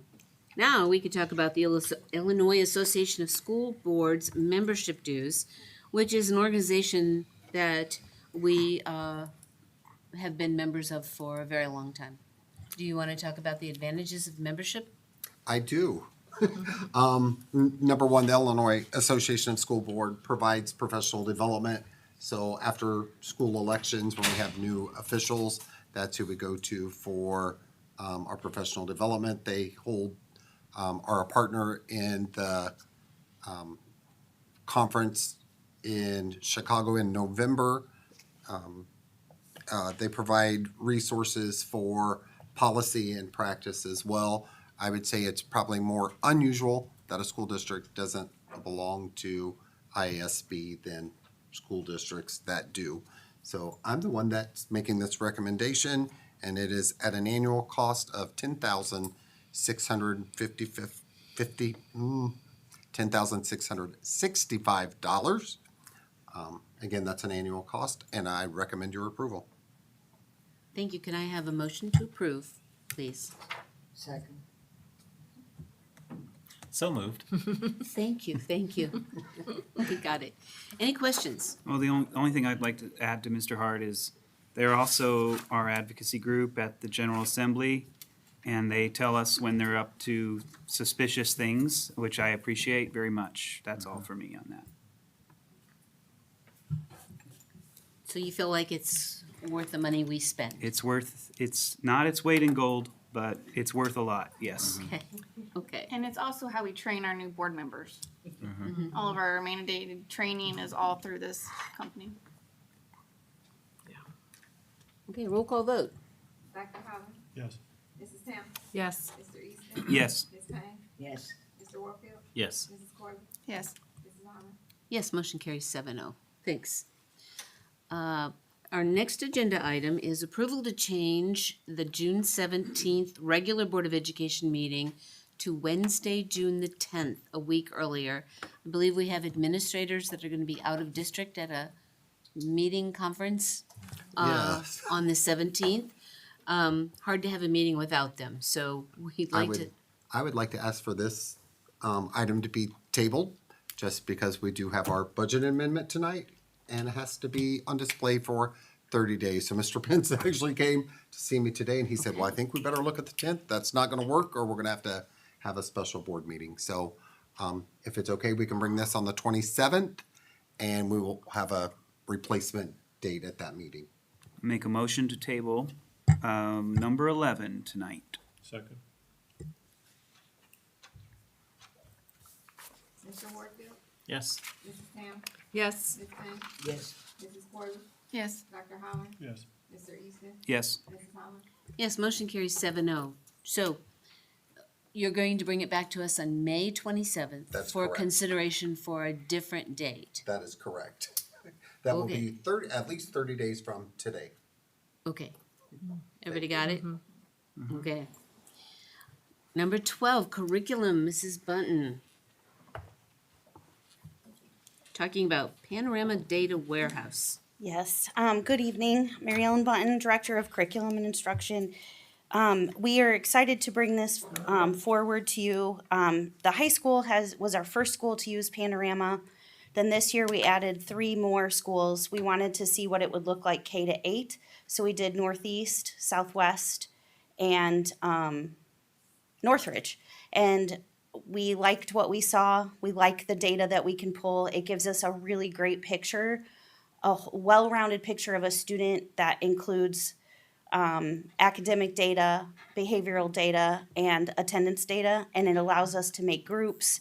Speaker 5: Now we could talk about the Illinois Association of School Boards membership dues, which is an organization that we have been members of for a very long time. Do you want to talk about the advantages of membership?
Speaker 7: I do. Number one, the Illinois Association of School Board provides professional development. So after school elections, when we have new officials, that's who we go to for our professional development. They are a partner in the conference in Chicago in November. They provide resources for policy and practice as well. I would say it's probably more unusual that a school district doesn't belong to IASB than school districts that do. So I'm the one that's making this recommendation, and it is at an annual cost of $10,665. Again, that's an annual cost, and I recommend your approval.
Speaker 5: Thank you. Can I have a motion to approve, please?
Speaker 14: Second.
Speaker 3: So moved.
Speaker 5: Thank you, thank you. We got it. Any questions?
Speaker 12: Well, the only thing I'd like to add to Mr. Hart is they're also our advocacy group at the General Assembly, and they tell us when they're up to suspicious things, which I appreciate very much. That's all for me on that.
Speaker 5: So you feel like it's worth the money we spend?
Speaker 12: It's not its weight in gold, but it's worth a lot, yes.
Speaker 5: Okay, okay.
Speaker 17: And it's also how we train our new board members. All of our mandated training is all through this company.
Speaker 5: Okay, roll call vote.
Speaker 4: Dr. Holland?
Speaker 6: Yes.
Speaker 4: Mrs. Townsend?
Speaker 13: Yes.
Speaker 4: Mr. Easton?
Speaker 12: Yes.
Speaker 4: Ms. Payne?
Speaker 14: Yes.
Speaker 4: Mr. Warfield?
Speaker 3: Yes.
Speaker 4: Mrs. Corby?
Speaker 13: Yes.
Speaker 4: Mrs. Holland?
Speaker 5: Yes, motion carries 7-0. Thanks. Our next agenda item is approval to change the June 17th regular Board of Education meeting to Wednesday, June the 10th, a week earlier. I believe we have administrators that are going to be out of district at a meeting conference
Speaker 7: Yes.
Speaker 5: on the 17th. Hard to have a meeting without them, so we'd like to.
Speaker 7: I would like to ask for this item to be tabled, just because we do have our budget amendment tonight, and it has to be on display for 30 days. So Mr. Pence actually came to see me today, and he said, well, I think we better look at the 10th. That's not gonna work, or we're gonna have a special board meeting. So if it's okay, we can bring this on the 27th, and we will have a replacement date at that meeting.
Speaker 12: Make a motion to table number 11 tonight.
Speaker 6: Second.
Speaker 4: Mr. Warfield?
Speaker 3: Yes.
Speaker 4: Mrs. Townsend?
Speaker 13: Yes.
Speaker 4: Ms. Payne?
Speaker 14: Yes.
Speaker 4: Mrs. Corby?
Speaker 13: Yes.
Speaker 4: Dr. Holland?
Speaker 6: Yes.
Speaker 4: Mr. Easton?
Speaker 12: Yes.
Speaker 4: Mrs. Holland?
Speaker 5: Yes, motion carries 7-0. So you're going to bring it back to us on May 27th
Speaker 7: That's
Speaker 5: for
Speaker 7: correct.
Speaker 5: consideration for a different date.
Speaker 7: That is correct. That will
Speaker 5: Okay.
Speaker 7: be at least 30 days from today.
Speaker 5: Okay. Everybody got it? Okay. Number 12, curriculum, Mrs. Bunton. Talking about Panorama Data Warehouse.
Speaker 16: Yes, good evening, Mary Ellen Button, Director of Curriculum and Instruction. We are excited to bring this forward to you. The high school was our first school to use Panorama. Then this year we added 3 more schools. We wanted to see what it would look like K-8. So we did Northeast, Southwest, and Northridge. And we liked what we saw. We like the data that we can pull. It gives us a really great picture, a well-rounded picture of a student that includes academic data, behavioral data, and attendance data. And it allows us to make groups,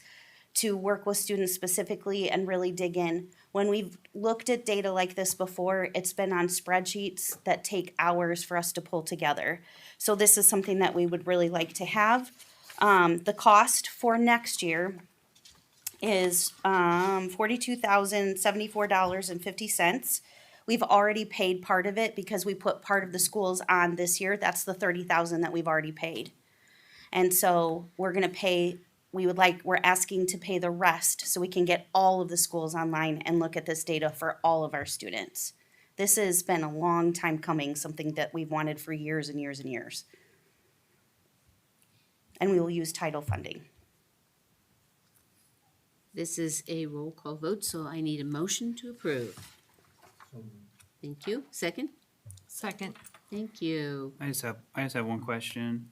Speaker 16: to work with students specifically and really dig in. When we've looked at data like this before, it's been on spreadsheets that take hours for us to pull together. So this is something that we would really like to have. The cost for next year is $42,074.50. We've already paid part of it because we put part of the schools on this year. That's the $30,000 that we've already paid. And so we're gonna pay we're asking to pay the rest so we can get all of the schools online and look at this data for all of our students. This has been a long time coming, something that we've wanted for years and years and years. And we will use title funding.
Speaker 5: This is a roll call vote, so I need a motion to approve. Thank you. Second?
Speaker 9: Second.
Speaker 5: Thank you.
Speaker 12: I just have one question.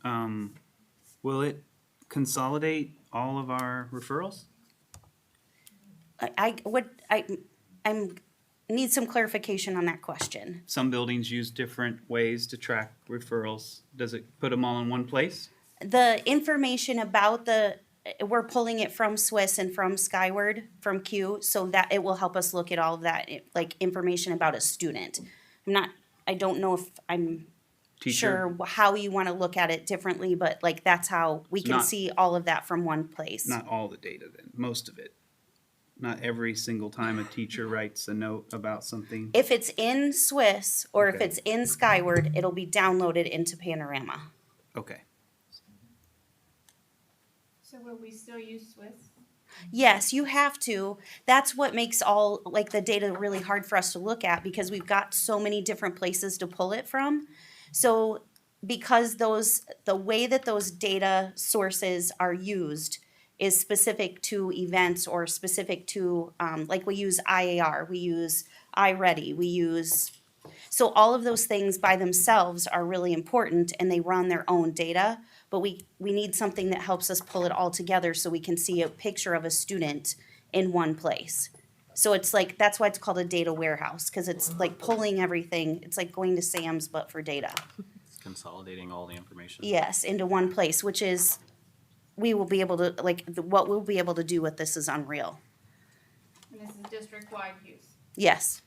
Speaker 12: Will it consolidate all of our referrals?
Speaker 16: I'm need some clarification on that question.
Speaker 12: Some buildings use different ways to track referrals. Does it put them all in one place?
Speaker 16: The information about we're pulling it from Swiss and from Skyward, from Q, so that it will help us look at all of that, like information about a student. I don't know if I'm sure how you want to look at it differently, but like that's how we can see all of that from one place.
Speaker 12: Not all the data then, most of it. Not every single time a teacher writes a note about something.
Speaker 16: If it's in Swiss or if it's in Skyward, it'll be downloaded into Panorama.
Speaker 12: Okay.
Speaker 17: So will we still use Swiss?
Speaker 16: Yes, you have to. That's what makes all like the data really hard for us to look at because we've got so many different places to pull it from. So because the way that those data sources are used is specific to events or specific to like we use IAR, we use iReady, so all of those things by themselves are really important and they run their own data, but we need something that helps us pull it all together so we can see a picture of a student in one place. So it's like, that's why it's called a data warehouse, because it's like pulling everything, it's like going to Sam's but for data.
Speaker 3: Consolidating all the information.
Speaker 16: Yes, into one place, which is, we will be able to, what we'll be able to do with this is unreal.
Speaker 17: And this is district-wide use.
Speaker 16: Yes.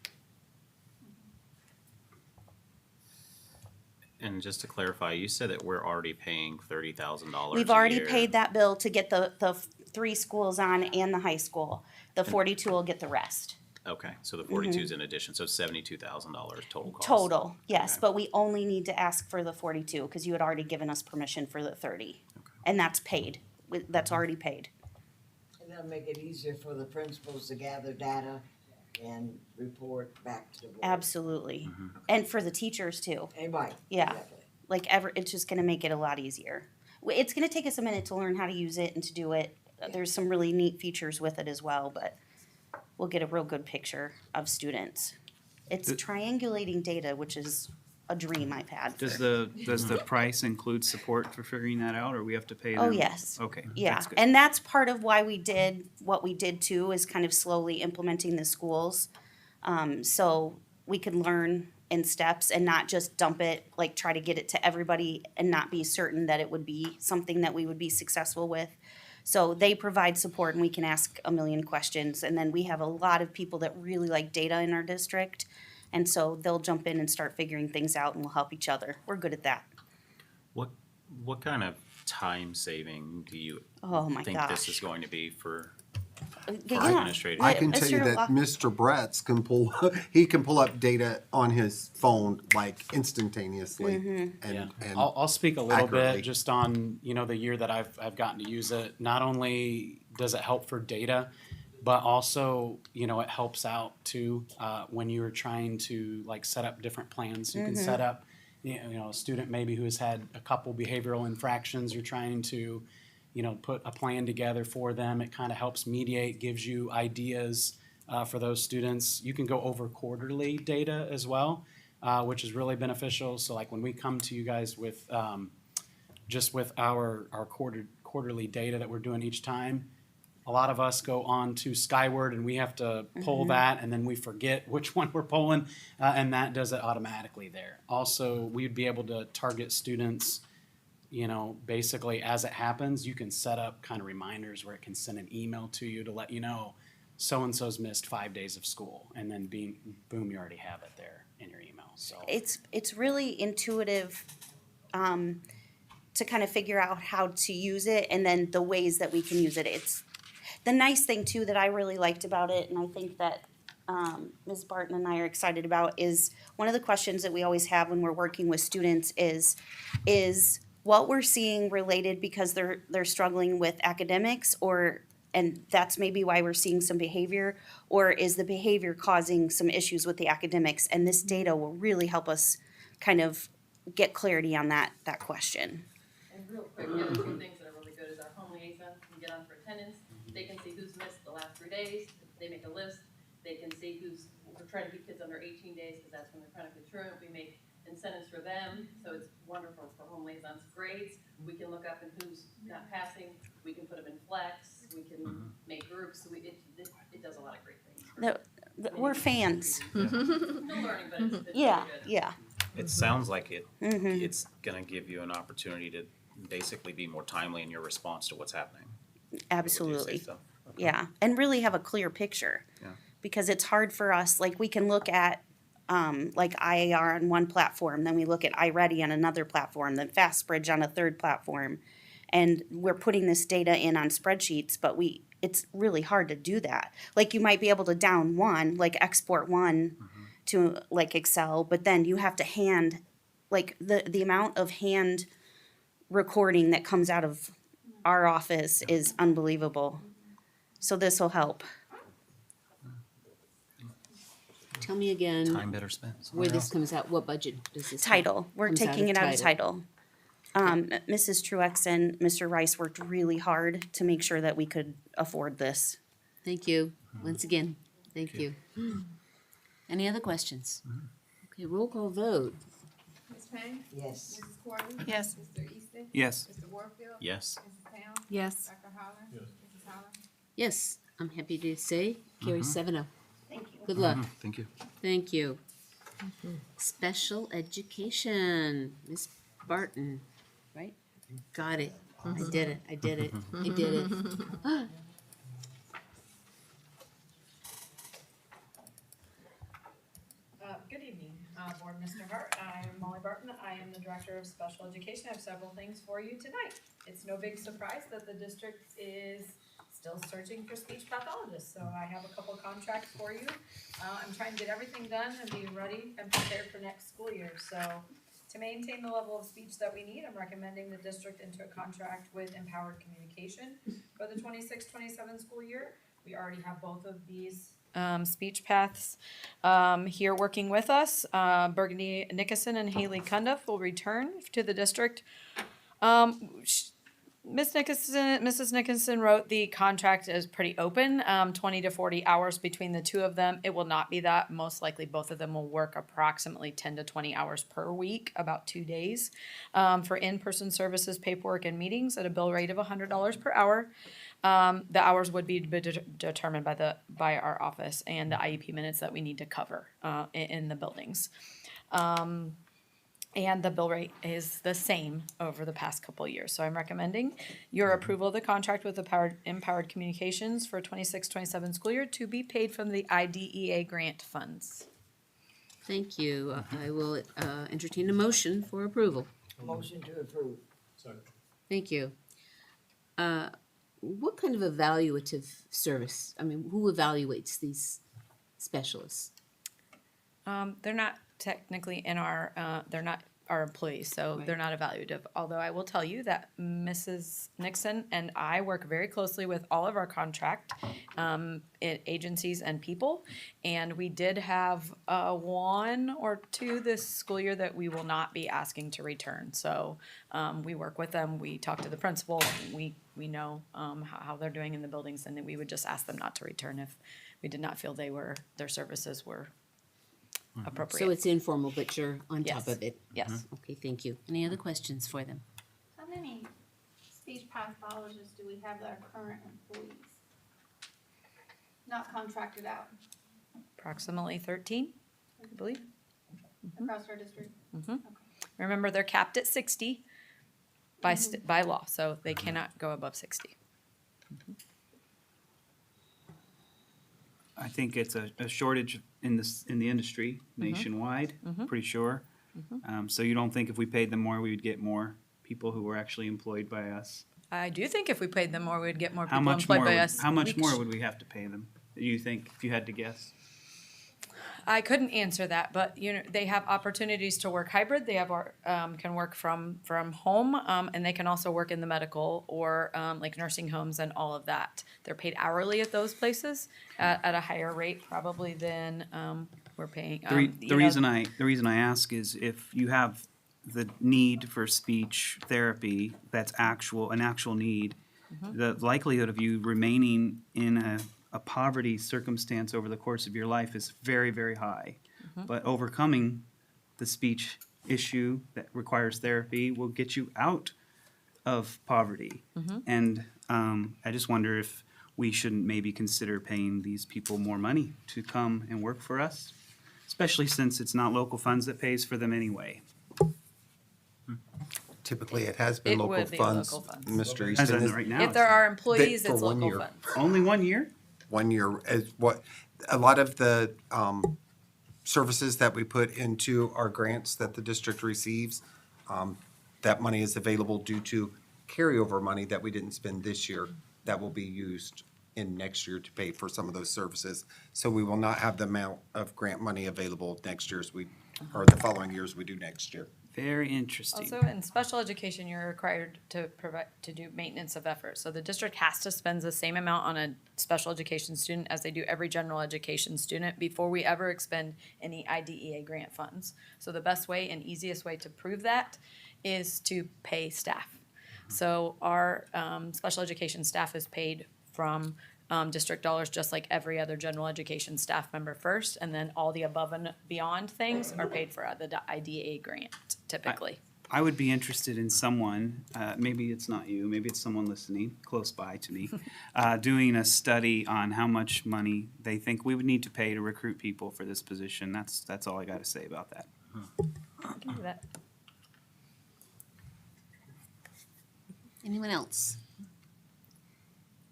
Speaker 3: And just to clarify, you said that we're already paying $30,000.
Speaker 16: We've already paid that bill to get the 3 schools on and the high school. The 42 will get the rest.
Speaker 3: Okay, so the 42 is in addition, so $72,000 total cost.
Speaker 16: Total, yes,
Speaker 3: Okay.
Speaker 16: but we only need to ask for the 42 because you had already given us permission for the 30. Okay. And that's paid, that's already paid.
Speaker 14: And that'll make it easier for the principals to gather data and report back to the board.
Speaker 16: Absolutely. And for the teachers too.
Speaker 14: Right.
Speaker 16: Yeah.
Speaker 14: Exactly.
Speaker 16: It's just gonna make it a lot easier. It's gonna take us a minute to learn how to use it and to do it. There's some really neat features with it as well, but we'll get a real good picture of students. It's triangulating data, which is a dream I've had.
Speaker 12: Does the price include support for figuring that out, or we have to pay them?
Speaker 16: Oh, yes.
Speaker 12: Okay.
Speaker 16: Yeah,
Speaker 12: That's good.
Speaker 16: and that's part of why we did what we did too, is kind of slowly implementing the schools. So we can learn in steps and not just dump it, like try to get it to everybody and not be certain that it would be something that we would be successful with. So they provide support and we can ask a million questions. And then we have a lot of people that really like data in our district. And so they'll jump in and start figuring things out and we'll help each other. We're good at that.
Speaker 3: What kind of time saving do you think this is going to be for administrators?
Speaker 7: I can tell you that Mr. Bretz can pull up data on his phone like instantaneously. And
Speaker 15: I'll speak a little
Speaker 7: accurately.
Speaker 15: bit just on, the year that I've gotten to use it. Not only does it help for data, but also, it helps out too, when you're trying to set up different plans. You can set up, a student maybe who has had a couple behavioral infractions. You're trying to, put a plan together for them. It kind of helps mediate, gives you ideas for those students. You can go over quarterly data as well, which is really beneficial. So when we come to you guys with just with our quarterly data that we're doing each time, a lot of us go on to Skyward and we have to pull that and then we forget which one we're pulling, and that does it automatically there. Also, we'd be able to target students, basically as it happens. You can set up kind of reminders where it can send an email to you to let you know so-and-so's missed 5 days of school, and then boom, you already have it there in your email. So
Speaker 16: it's really intuitive to kind of figure out how to use it and then the ways that we can use it. It's the nice thing too that I really liked about it, and I think that Ms. Barton and I are excited about, is one of the questions that we always have when we're working with students is what we're seeing related because they're struggling with academics, and that's maybe why we're seeing some behavior, or is the behavior causing some issues with the academics? And this data will really help us kind of get clarity on that question.
Speaker 18: And real quick, the other two things that are really good is our home liaisons can get on for attendance. They can see who's missed the last 3 days. They make a list. They can see we're trying to keep kids under 18 days because that's when they're chronically truant. We make incentives for them, so it's wonderful for home liaisons. Grades, we can look up and who's not passing. We can put them in flex. We can make groups. So it does a lot of great things.
Speaker 16: We're fans.
Speaker 18: Still learning, but it's
Speaker 16: Yeah,
Speaker 18: really good.
Speaker 16: yeah.
Speaker 3: It sounds like it's gonna give you an opportunity to basically be more timely in your response to what's happening.
Speaker 16: Absolutely.
Speaker 3: So.
Speaker 16: Yeah, and really have a clear picture.
Speaker 3: Yeah.
Speaker 16: Because it's hard for us, like we can look at like IAR on one platform, then we look at iReady on another platform, then FastBridge on a third platform. And we're putting this data in on spreadsheets, but it's really hard to do that. Like you might be able to down one, like export one to like Excel, but then you have to like the amount of hand recording that comes out of our office is unbelievable. So this will help.
Speaker 5: Tell me again.
Speaker 3: Time better spent.
Speaker 5: Where this comes out, what budget does this?
Speaker 16: Title. We're
Speaker 5: comes out
Speaker 16: taking
Speaker 5: of
Speaker 16: it out of title. Mrs. Truex and Mr. Rice worked really hard to make sure that we could afford this.
Speaker 5: Thank you, once again, thank you. Any other questions? Okay, roll call vote.
Speaker 4: Ms. Payne?
Speaker 14: Yes.
Speaker 4: Mrs. Courtney?
Speaker 2: Yes.
Speaker 4: Mr. Easton?
Speaker 12: Yes.
Speaker 4: Mr. Warfield?
Speaker 3: Yes.
Speaker 4: Mrs. Towns?
Speaker 13: Yes.
Speaker 4: Dr. Holland? Mrs. Holland?
Speaker 5: Yes, I'm happy to say, carry 7-0.
Speaker 16: Thank you.
Speaker 5: Good luck.
Speaker 3: Thank you.
Speaker 5: Thank you. Special education, Miss Barton, right? Got it. I did it. I did it. I did it.
Speaker 19: Good evening, Board, Mr. Hart. I am Molly Barton. I am the Director of Special Education. I have several things for you tonight. It's no big surprise that the district is still searching for speech pathologists, so I have a couple contracts for you. I'm trying to get everything done and be ready and prepared for next school year. So to maintain the level of speech that we need, I'm recommending the district into a contract with Empowered Communication for the 26-27 school year. We already have both of these speech paths here working with us. Burgundy Nickerson and Haley Cundiff will return to the district. Mrs. Nickerson wrote the contract is pretty open, 20 to 40 hours between the two of them. It will not be that. Most likely both of them will work approximately 10 to 20 hours per week, about 2 days, for in-person services, paperwork, and meetings at a bill rate of $100 per hour. The hours would be determined by our office and the IEP minutes that we need to cover in the buildings. And the bill rate is the same over the past couple of years. So I'm recommending your approval of the contract with Empowered Communications for 26-27 school year to be paid from the IDEA grant funds.
Speaker 5: Thank you. I will entertain a motion for approval.
Speaker 14: Motion to approve.
Speaker 5: Thank you. What kind of evaluative service? I mean, who evaluates these specialists?
Speaker 2: They're not technically in they're not our employees, so they're not evaluative. Although I will tell you that Mrs. Nixon and I work very closely with all of our contract agencies and people, and we did have 1 or 2 this school year that we will not be asking to return. So we work with them, we talk to the principal, we know how they're doing in the buildings, and then we would just ask them not to return if we did not feel their services were appropriate.
Speaker 5: So it's informal, but you're on
Speaker 2: Yes.
Speaker 5: top of it?
Speaker 2: Yes.
Speaker 5: Okay, thank you. Any other questions for them?
Speaker 17: How many speech pathologists do we have that are current employees? Not contracted out
Speaker 2: Approximately 13, I believe.
Speaker 17: across our district?
Speaker 2: Remember, they're capped at 60 by law, so they cannot go above 60.
Speaker 12: I think it's a shortage in the industry nationwide, pretty sure. So you don't think if we paid them more, we would get more people who were actually employed by us?
Speaker 2: I do think if we paid them more, we'd get more
Speaker 12: How
Speaker 2: people
Speaker 12: much
Speaker 2: employed
Speaker 12: more?
Speaker 2: by us.
Speaker 12: How much more would we have to pay them? Do you think, if you had to guess?
Speaker 9: I couldn't answer that, but they have opportunities to work hybrid. They have can work from home, and they can also work in the medical or like nursing homes and all of that. They're paid hourly at those places at a higher rate probably than we're paying.
Speaker 12: The reason I ask is if you have the need for speech therapy, that's an actual need, the likelihood of you remaining in a poverty circumstance over the course of your life is very, very high. But overcoming the speech issue that requires therapy will get you out of poverty. And I just wonder if we shouldn't maybe consider paying these people more money to come and work for us, especially since it's not local funds that pays for them anyway.
Speaker 7: Typically, it has been local
Speaker 9: would be
Speaker 7: funds,
Speaker 9: local funds.
Speaker 7: Mr.
Speaker 12: As
Speaker 7: Easton.
Speaker 12: of right now.
Speaker 9: If there are employees,
Speaker 7: for
Speaker 9: it's
Speaker 7: 1
Speaker 9: local
Speaker 7: year.
Speaker 9: funds.
Speaker 12: Only 1 year?
Speaker 7: 1 year is what, a lot of the services that we put into our grants that the district receives, that money is available due to carryover money that we didn't spend this year that will be used in next year to pay for some of those services. So we will not have the amount of grant money available next year or the following years we do next year.
Speaker 12: Very interesting.
Speaker 9: Also, in special education, you're required to do maintenance of effort. So the district has to spend the same amount on a special education student as they do every general education student before we ever expend any IDEA grant funds. So the best way and easiest way to prove that is to pay staff. So our special education staff is paid from district dollars, just like every other general education staff member first, and then all the above and beyond things are paid for the IDEA grant typically.
Speaker 12: I would be interested in someone, maybe it's not you, maybe it's someone listening close by to me, doing a study on how much money they think we would need to pay to recruit people for this position. That's all I got to say about that.
Speaker 9: I can do that.
Speaker 5: Anyone else?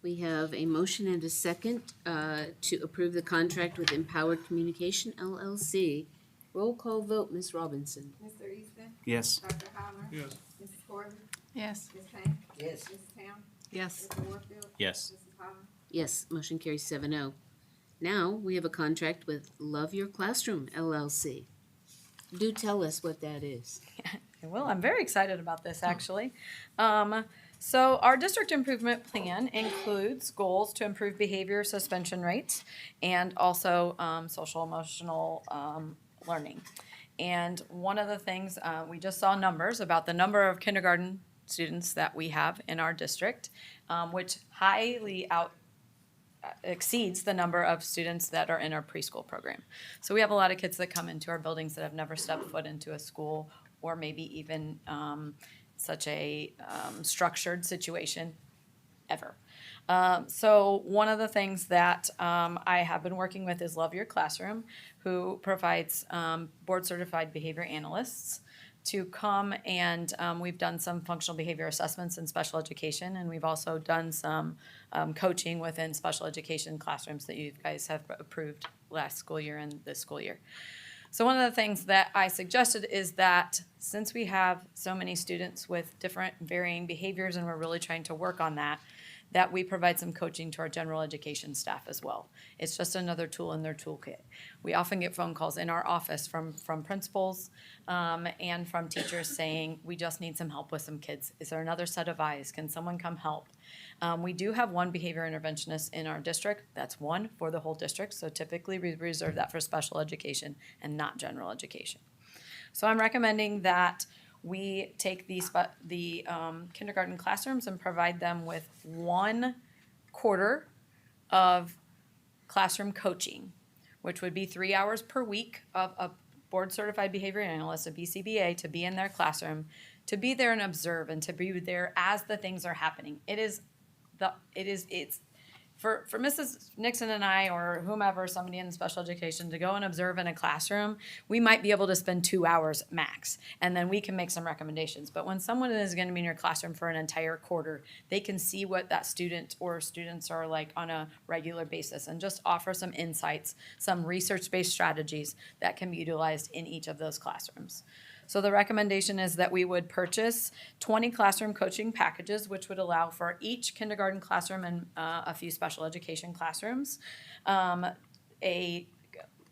Speaker 5: We have a motion and a second to approve the contract with Empowered Communication LLC. Roll call vote, Ms. Robinson.
Speaker 4: Mr. Easton?
Speaker 12: Yes.
Speaker 4: Dr. Holler?
Speaker 6: Yes.
Speaker 4: Mrs. Gordon?
Speaker 2: Yes.
Speaker 4: Ms. Payne?
Speaker 14: Yes.
Speaker 4: Mrs. Town?
Speaker 2: Yes.
Speaker 4: Mr. Warfield?
Speaker 3: Yes.
Speaker 4: Mrs. Holler?
Speaker 5: Yes, motion carries 7-0. Now, we have a contract with Love Your Classroom LLC. Do tell us what that is.
Speaker 9: Well, I'm very excited about this actually. So our district improvement plan includes goals to improve behavior suspension rates and also social emotional learning. And one of the things, we just saw numbers about the number of kindergarten students that we have in our district, which highly exceeds the number of students that are in our preschool program. So we have a lot of kids that come into our buildings that have never stepped foot into a school or maybe even such a structured situation ever. So one of the things that I have been working with is Love Your Classroom, who provides board-certified behavior analysts to come and we've done some functional behavior assessments in special education, and we've also done some coaching within special education classrooms that you guys have approved last school year and this school year. So one of the things that I suggested is that since we have so many students with different varying behaviors and we're really trying to work on that, that we provide some coaching to our general education staff as well. It's just another tool in their toolkit. We often get phone calls in our office from principals and from teachers saying, we just need some help with some kids. Is there another set of eyes? Can someone come help? We do have one behavior interventionist in our district. That's one for the whole district. So typically we reserve that for special education and not general education. So I'm recommending that we take the kindergarten classrooms and provide them with 1 quarter of classroom coaching, which would be 3 hours per week of a board-certified behavior analyst, a BCBA, to be in their classroom, to be there and observe and to be there as the things are happening. It's for Mrs. Nixon and I or whomever, somebody in special education, to go and observe in a classroom, we might be able to spend 2 hours max, and then we can make some recommendations. But when someone is going to be in your classroom for an entire quarter, they can see what that student or students are like on a regular basis and just offer some insights, some research-based strategies that can be utilized in each of those classrooms. So the recommendation is that we would purchase 20 classroom coaching packages, which would allow for each kindergarten classroom and a few special education classrooms, a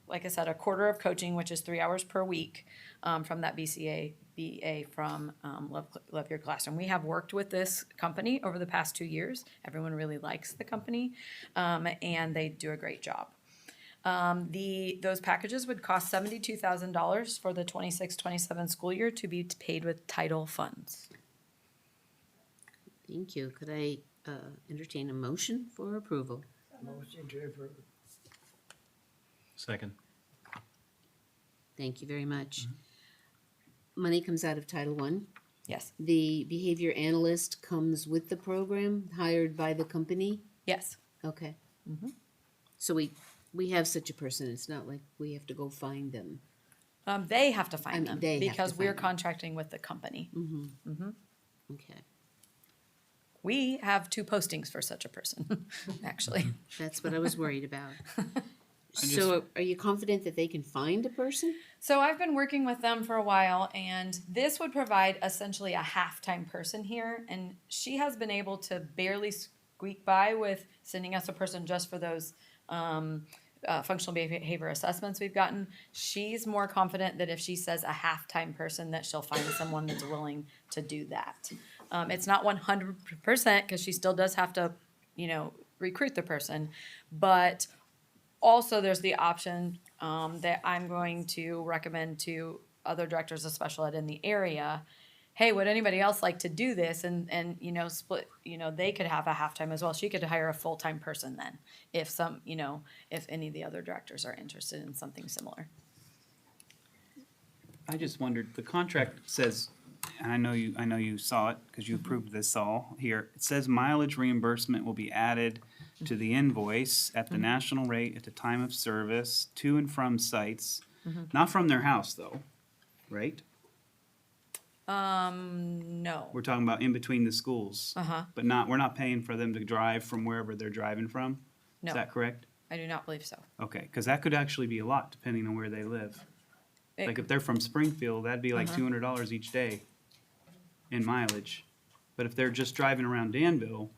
Speaker 2: like I said, a quarter of coaching, which is 3 hours per week, from that BA from Love Your Classroom. We have worked with this company over the past 2 years. Everyone really likes the company, and they do a great job. Those packages would cost $72,000 for the 26-27 school year to be paid with title funds.
Speaker 5: Thank you. Could I entertain a motion for approval?
Speaker 14: Motion to approve.
Speaker 3: Second.
Speaker 5: Thank you very much. Money comes out of Title I.
Speaker 2: Yes.
Speaker 5: The behavior analyst comes with the program, hired by the company?
Speaker 2: Yes.
Speaker 5: Okay. So we have such a person. It's not like we have to go find them.
Speaker 2: They have to find them
Speaker 5: they have to
Speaker 2: because
Speaker 5: find
Speaker 2: we're
Speaker 5: them.
Speaker 2: contracting with the company.
Speaker 5: Okay.
Speaker 2: We have 2 postings for such a person, actually.
Speaker 5: That's what I was worried about. So are you confident that they can find a person?
Speaker 2: So I've been working with them for a while, and this would provide essentially a half-time person here, and she has been able to barely squeak by with sending us a person just for those functional behavior assessments we've gotten. She's more confident that if she says a half-time person, that she'll find someone that's willing to do that. It's not 100% because she still does have to, recruit the person, but also there's the option that I'm going to recommend to other directors of special ed in the area. Hey, would anybody else like to do this and split, they could have a halftime as well. She could hire a full-time person then if if any of the other directors are interested in something similar.
Speaker 12: I just wondered, the contract says, and I know you saw it because you approved this all here. It says mileage reimbursement will be added to the invoice at the national rate at the time of service to and from sites, not from their house though, right?
Speaker 2: No.
Speaker 12: We're talking about in between the schools. But we're not paying for them to drive from wherever they're driving from?
Speaker 2: No.
Speaker 12: Is that correct?
Speaker 2: I do not believe so.
Speaker 12: Okay, because that could actually be a lot depending on where they live. Like if they're from Springfield, that'd be like $200 each day in mileage. But if they're just driving around Danville,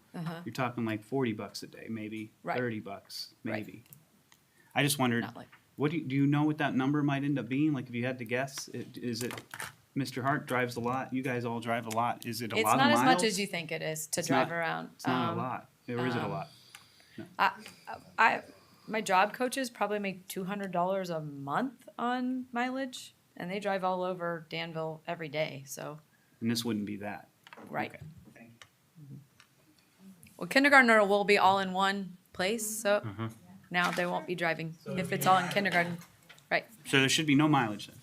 Speaker 12: you're talking like $40 a day, maybe
Speaker 2: Right.
Speaker 12: $30, maybe. I just wondered,
Speaker 2: Not like-
Speaker 12: what do you know what that number might end up being? Like if you had to guess, is it Mr. Hart drives a lot? You guys all drive a lot. Is it a lot of miles?
Speaker 2: It's not as much as you think it is to drive around.
Speaker 12: It's not a lot. Or is it a lot?
Speaker 2: My job coaches probably make $200 a month on mileage, and they drive all over Danville every day. So.
Speaker 12: And this wouldn't be that.
Speaker 2: Right.
Speaker 12: Okay.
Speaker 2: Well, kindergartner will be all in one place, so now they won't be driving if it's all in kindergarten. Right.
Speaker 12: So there should be no mileage then.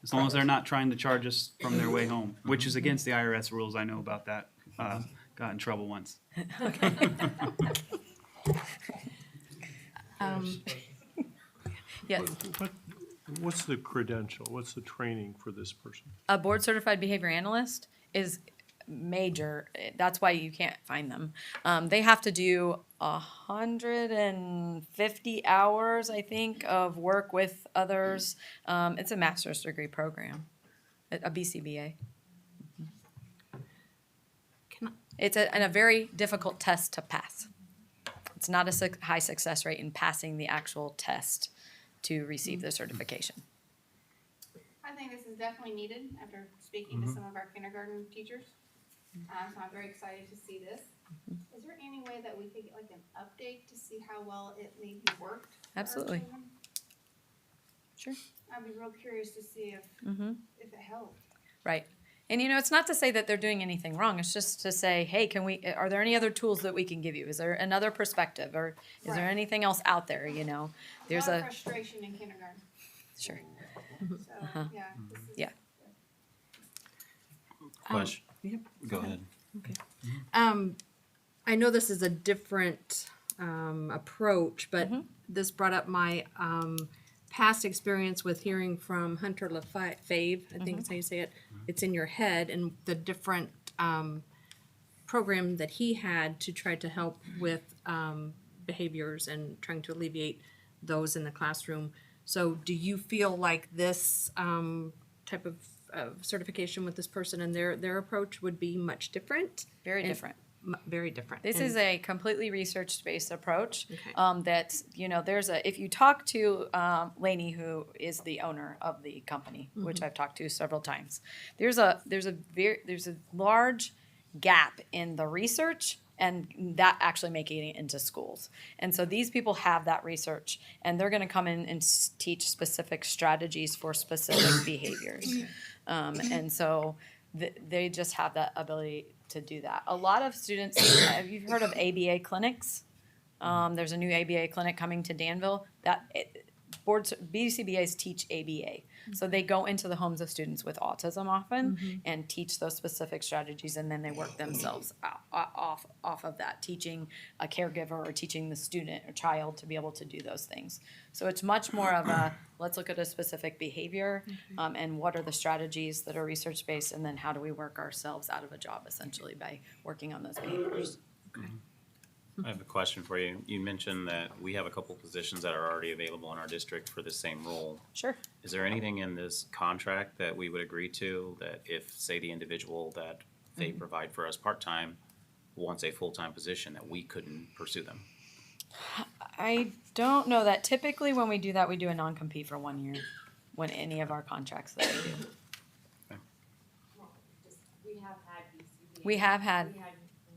Speaker 12: As long as they're not trying to charge us from their way home, which is against the IRS rules. I know about that. Got in trouble once.
Speaker 2: Yes.
Speaker 20: What's the credential? What's the training for this person?
Speaker 2: A board certified behavior analyst is major. That's why you can't find them. They have to do 150 hours, I think, of work with others. It's a master's degree program, a BCBA. It's a very difficult test to pass. It's not a high success rate in passing the actual test to receive the certification.
Speaker 17: I think this is definitely needed after speaking to some of our kindergarten teachers. So I'm very excited to see this. Is there any way that we could get like an update to see how well it maybe worked? For our
Speaker 2: Absolutely.
Speaker 17: children?
Speaker 2: Sure.
Speaker 17: I'd be real curious to see if it helped.
Speaker 2: Right. And it's not to say that they're doing anything wrong. It's just to say, hey, are there any other tools that we can give you? Is there another perspective, or is there anything else out there? There's
Speaker 17: a lot of frustration in kindergarten.
Speaker 2: Sure.
Speaker 17: So yeah. This is
Speaker 2: Yeah.
Speaker 3: Question. Go ahead.
Speaker 13: Okay. I know this is a different approach, but this brought up my past experience with hearing from Hunter LaFave, I think is how you say it. It's in your head, and the different program that he had to try to help with behaviors and trying to alleviate those in the classroom. So do you feel like this type of certification with this person and their approach would be much different?
Speaker 2: Very different.
Speaker 13: very different.
Speaker 9: This
Speaker 13: And-
Speaker 9: is a completely research-based approach.
Speaker 13: Okay.
Speaker 9: That's, if you talk to Lainey, who is the owner of the company, which I've talked to several times, there's a large gap in the research and that actually making it into schools. And so these people have that research, and they're gonna come in and teach specific strategies for specific behaviors. And so they just have that ability to do that. A lot of students, have you heard of ABA clinics? There's a new ABA clinic coming to Danville. BCBAs teach ABA. So they go into the homes of students with autism often and teach those specific strategies, and then they work themselves off of that, teaching a caregiver or teaching the student or child to be able to do those things. So it's much more of a, let's look at a specific behavior, and what are the strategies that are research-based, and then how do we work ourselves out of a job essentially by working on those behaviors.
Speaker 3: I have a question for you. You mentioned that we have a couple positions that are already available in our district for the same role.
Speaker 9: Sure.
Speaker 3: Is there anything in this contract that we would agree to that if, say, the individual that they provide for us part-time wants a full-time position, that we couldn't pursue them?
Speaker 9: I don't know that. Typically, when we do that, we do a non-compete for 1 year, when any of our contracts that we do.
Speaker 19: We have had BCBA.
Speaker 9: We have had.
Speaker 19: When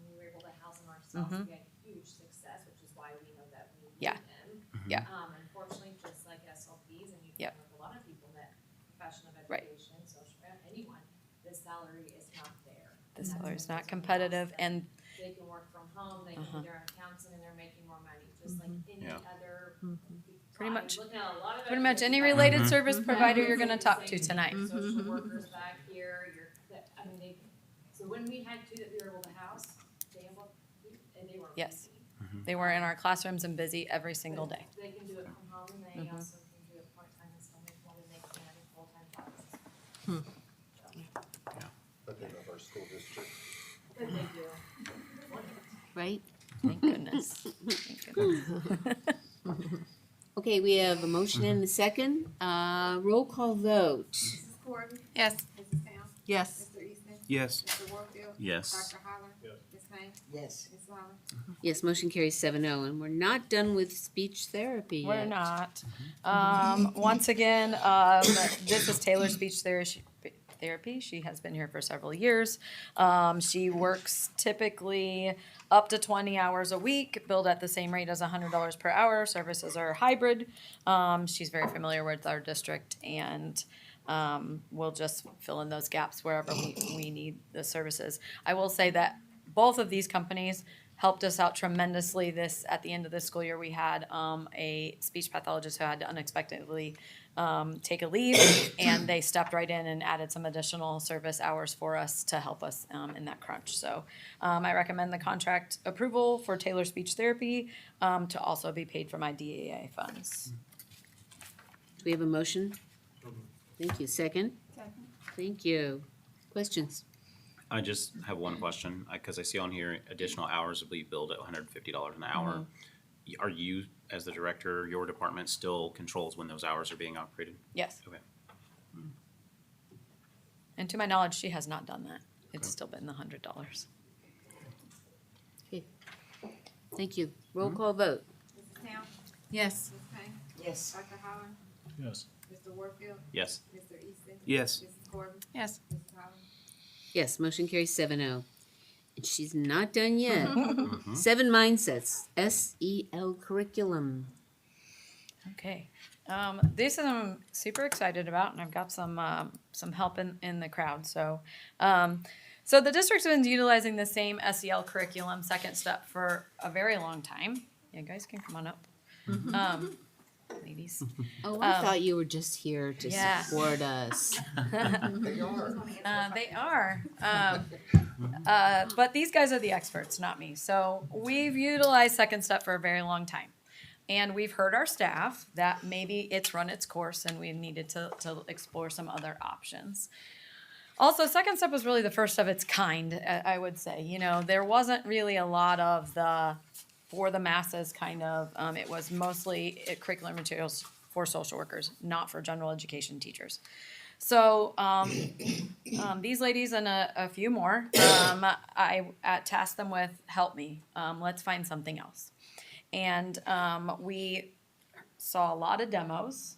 Speaker 19: we were able to house them ourselves, we had huge success, which is why we know that we need
Speaker 9: Yeah.
Speaker 19: them.
Speaker 9: Yeah.
Speaker 19: Unfortunately, just like SLPs, and you
Speaker 9: Yep.
Speaker 19: find with a lot of people that profession of
Speaker 9: Right.
Speaker 19: education, social, anyone, the salary is not there.
Speaker 9: The salary is not competitive, and
Speaker 19: They can work from home, they can be their own accountant, and they're making more money, just like any
Speaker 3: Yeah.
Speaker 19: other.
Speaker 9: Pretty much-
Speaker 19: I'm looking at a lot of
Speaker 9: pretty much
Speaker 19: education
Speaker 9: any
Speaker 19: backgrounds.
Speaker 9: related service provider you're gonna talk to tonight.
Speaker 19: Social workers back here, so when we had two that we were able to house, they were.
Speaker 9: Yes. They were in our classrooms and busy every single day.
Speaker 19: They can do it from home, and they also can do it part-time and still make more than they can in full-time jobs.
Speaker 7: But they love our school district.
Speaker 19: But they do.
Speaker 5: Right?
Speaker 9: Thank goodness. Thank goodness.
Speaker 5: Okay, we have a motion and a second. Roll call vote.
Speaker 17: Mrs. Gordon?
Speaker 10: Yes.
Speaker 17: Mrs. Towns?
Speaker 13: Yes.
Speaker 17: Mr. Easton?
Speaker 12: Yes.
Speaker 17: Mr. Warfield?
Speaker 3: Yes.
Speaker 17: Dr. Holler? Ms. Payne?
Speaker 14: Yes.
Speaker 17: Ms. Waller?
Speaker 5: Yes, motion carries 7-0, and we're not done with speech therapy
Speaker 9: We're
Speaker 5: yet.
Speaker 9: not. Once again, this is Taylor's speech therapy. She has been here for several years. She works typically up to 20 hours a week, billed at the same rate as $100 per hour. Services are hybrid. She's very familiar with our district, and we'll just fill in those gaps wherever we need the services. I will say that both of these companies helped us out tremendously. At the end of this school year, we had a speech pathologist who had to unexpectedly take a leave, and they stepped right in and added some additional service hours for us to help us in that crunch. So I recommend the contract approval for Taylor Speech Therapy to also be paid from my DAA funds.
Speaker 5: Do we have a motion? Thank you. Second?
Speaker 17: Second.
Speaker 5: Thank you. Questions?
Speaker 3: I just have one question, because I see on here additional hours will be billed at $150 an hour. Are you, as the director, your department still controls when those hours are being operated?
Speaker 9: Yes.
Speaker 3: Okay.
Speaker 9: And to my knowledge, she has not done that. It's still been the $100.
Speaker 5: Okay. Thank you. Roll call vote.
Speaker 17: Mrs. Towns?
Speaker 10: Yes.
Speaker 17: Ms. Payne?
Speaker 14: Yes.
Speaker 17: Dr. Holler?
Speaker 20: Yes.
Speaker 17: Mr. Warfield?
Speaker 3: Yes.
Speaker 17: Mr. Easton?
Speaker 12: Yes.
Speaker 17: Mrs. Gordon?
Speaker 10: Yes.
Speaker 17: Mrs. Holler?
Speaker 5: Yes, motion carries 7-0. And she's not done yet. 7 Mindsets, SEL curriculum.
Speaker 9: Okay. This I'm super excited about, and I've got some help in the crowd. So the district's been utilizing the same SEL curriculum, second step, for a very long time. Yeah, guys can come on up. Ladies.
Speaker 5: Oh, I thought you were just here to
Speaker 9: yeah.
Speaker 5: support us.
Speaker 9: They are. But these guys are the experts, not me. So we've utilized Second Step for a very long time. And we've heard our staff that maybe it's run its course and we needed to explore some other options. Also, Second Step was really the first of its kind, I would say. You know, there wasn't really a lot of the for the masses kind of, it was mostly curricular materials for social workers, not for general education teachers. So these ladies and a few more, I tasked them with, help me, let's find something else. And we saw a lot of demos,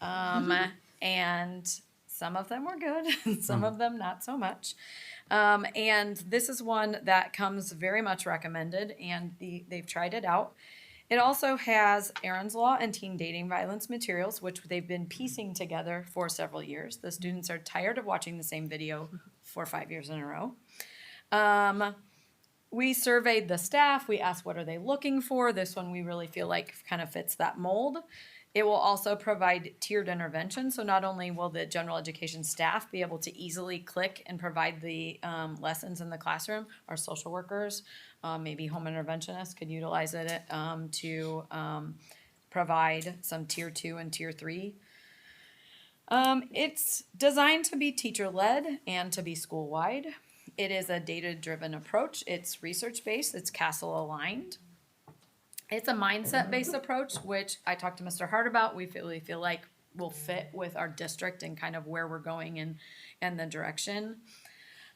Speaker 9: and some of them were good, some of them not so much. And this is one that comes very much recommended, and they've tried it out. It also has Aaron's Law and teen dating violence materials, which they've been piecing together for several years. The students are tired of watching the same video for 5 years in a row. We surveyed the staff. We asked what are they looking for. This one we really feel like kind of fits that mold. It will also provide tiered intervention. So not only will the general education staff be able to easily click and provide the lessons in the classroom, our social workers, maybe home interventionists could utilize it to provide some tier 2 and tier 3. It's designed to be teacher-led and to be school-wide. It is a data-driven approach. It's research-based. It's CASEL-aligned. It's a mindset-based approach, which I talked to Mr. Hart about. We feel like will fit with our district and kind of where we're going and the direction.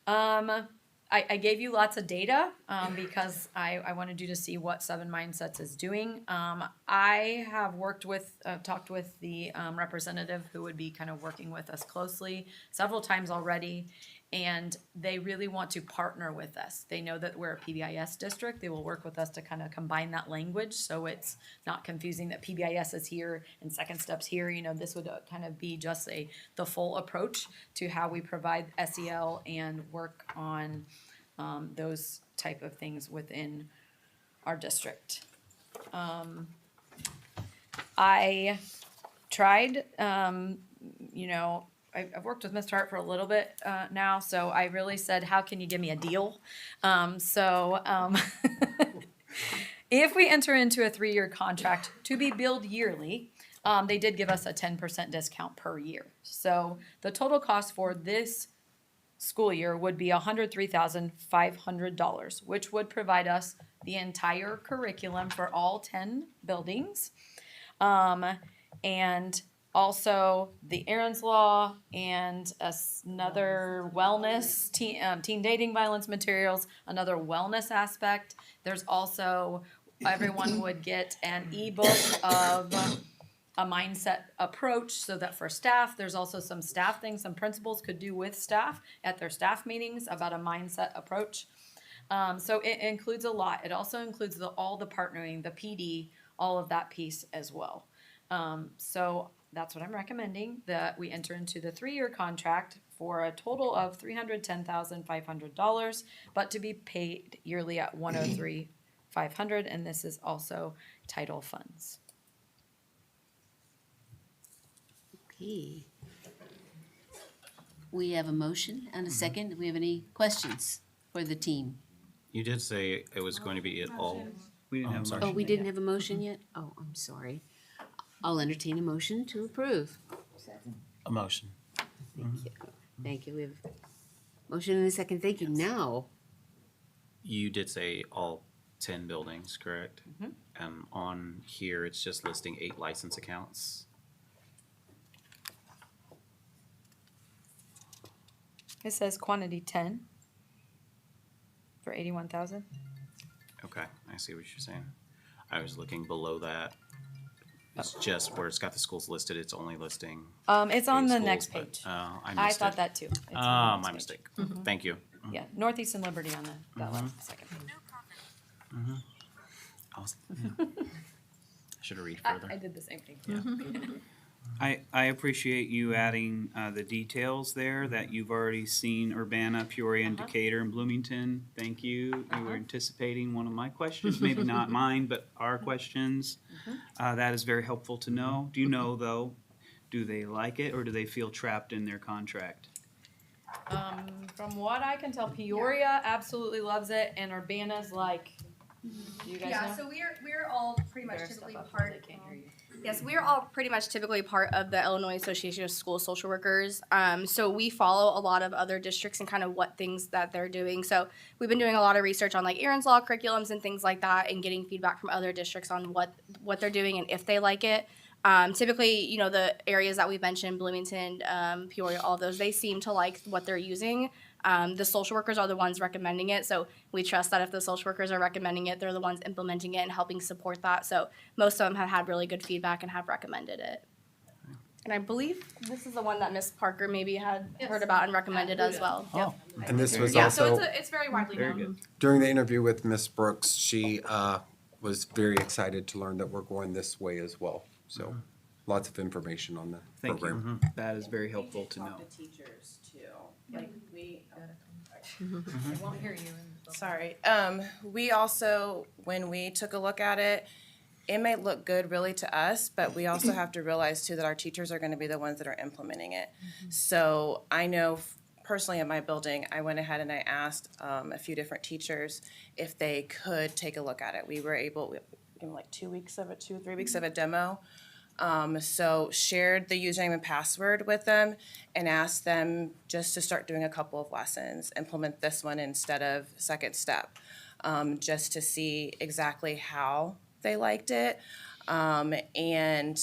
Speaker 9: I gave you lots of data because I wanted you to see what 7 Mindsets is doing. I have talked with the representative who would be kind of working with us closely several times already, and they really want to partner with us. They know that we're a PBIS district. They will work with us to kind of combine that language so it's not confusing that PBIS is here and Second Steps here. You know, this would kind of be just the full approach to how we provide SEL and work on those type of things within our district. I tried, I've worked with Mr. Hart for a little bit now, so I really said, how can you give me a deal? If we enter into a 3-year contract to be billed yearly, they did give us a 10% discount per year. So the total cost for this school year would be $103,500, which would provide us the entire curriculum for all 10 buildings. And also the Aaron's Law and another wellness, teen dating violence materials, another wellness aspect. There's also, everyone would get an ebook of a mindset approach so that for staff, there's also some staff things some principals could do with staff at their staff meetings about a mindset approach. So it includes a lot. It also includes all the partnering, the PD, all of that piece as well. So that's what I'm recommending, that we enter into the 3-year contract for a total of $310,500, but to be paid yearly at $103,500, and this is also title funds.
Speaker 5: Okay. We have a motion and a second. Do we have any questions for the team?
Speaker 3: You did say it was going to be at all.
Speaker 12: We didn't
Speaker 3: I'm
Speaker 12: have a
Speaker 3: sorry.
Speaker 5: Oh, we didn't have a motion yet? Oh, I'm sorry. I'll entertain a motion to approve.
Speaker 3: A motion.
Speaker 5: Thank you. We have a motion and a second. Thank you. Now,
Speaker 3: You did say all 10 buildings, correct? On here, it's just listing 8 license accounts.
Speaker 9: It says quantity 10 for 81,000.
Speaker 3: Okay, I see what you're saying. I was looking below that. It's just where it's got the schools listed, it's only listing.
Speaker 9: It's on
Speaker 3: 8
Speaker 9: the
Speaker 3: schools,
Speaker 9: next
Speaker 3: but,
Speaker 9: page.
Speaker 3: I
Speaker 9: I
Speaker 3: missed
Speaker 9: thought
Speaker 3: it.
Speaker 9: that too. It's on the
Speaker 3: Ah,
Speaker 9: next
Speaker 3: my
Speaker 9: page.
Speaker 3: mistake.
Speaker 9: Mhm.
Speaker 3: Thank you.
Speaker 9: Yeah, Northeast and Liberty on that second page.
Speaker 3: I was, I should have read further.
Speaker 9: I did the same thing.
Speaker 12: I appreciate you adding the details there that you've already seen Urbana, Peoria, and Decatur, and Bloomington. Thank you. You were anticipating one of my questions, maybe not mine, but our questions. That is very helpful to know. Do you know, though, do they like it or do they feel trapped in their contract?
Speaker 9: From what I can tell, Peoria absolutely loves it, and Urbana's like, do you guys know?
Speaker 21: So we're all pretty much
Speaker 9: Their
Speaker 21: typically
Speaker 9: stuff up,
Speaker 21: part.
Speaker 9: they can't hear you.
Speaker 21: Yes, we're all pretty much typically part of the Illinois Association of School Social Workers. So we follow a lot of other districts and kind of what things that they're doing. So we've been doing a lot of research on like Aaron's Law curriculums and things like that, and getting feedback from other districts on what they're doing and if they like it. Typically, you know, the areas that we mentioned, Bloomington, Peoria, all of those, they seem to like what they're using. The social workers are the ones recommending it, so we trust that if the social workers are recommending it, they're the ones implementing it and helping support that. So most of them have had really good feedback and have recommended it. And I believe this is the one that Ms. Parker maybe had heard about and recommended as well.
Speaker 7: Oh. And this was
Speaker 21: Yeah, so
Speaker 7: also,
Speaker 21: it's very widely known.
Speaker 7: during the interview with Ms. Brooks, she was very excited to learn that we're going this way as well. So lots of information on the
Speaker 12: Thank
Speaker 7: program.
Speaker 12: you. That is very helpful to know.
Speaker 1: Teachers too, like we.
Speaker 19: I won't hear you.
Speaker 1: Sorry. We also, when we took a look at it, it may look good really to us, but we also have to realize too that our teachers are going to be the ones that are implementing it. So I know personally in my building, I went ahead and I asked a few different teachers if they could take a look at it. We were able, we gave them like 2 weeks of it, 2 or 3 weeks of a demo. So shared the username and password with them and asked them just to start doing a couple of lessons, implement this one instead of second step, just to see exactly how they liked it. And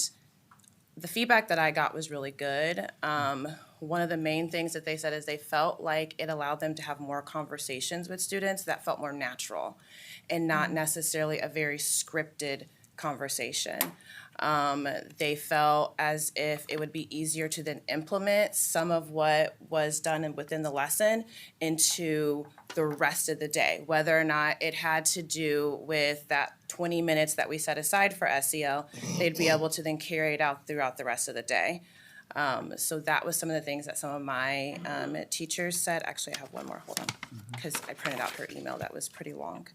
Speaker 1: the feedback that I got was really good. One of the main things that they said is they felt like it allowed them to have more conversations with students that felt more natural and not necessarily a very scripted conversation. They felt as if it would be easier to then implement some of what was done within the lesson into the rest of the day, whether or not it had to do with that 20 minutes that we set aside for SEL, they'd be able to then carry it out throughout the rest of the day. So that was some of the things that some of my teachers said. Actually, I have one more, hold on, because I printed out her email that was pretty long.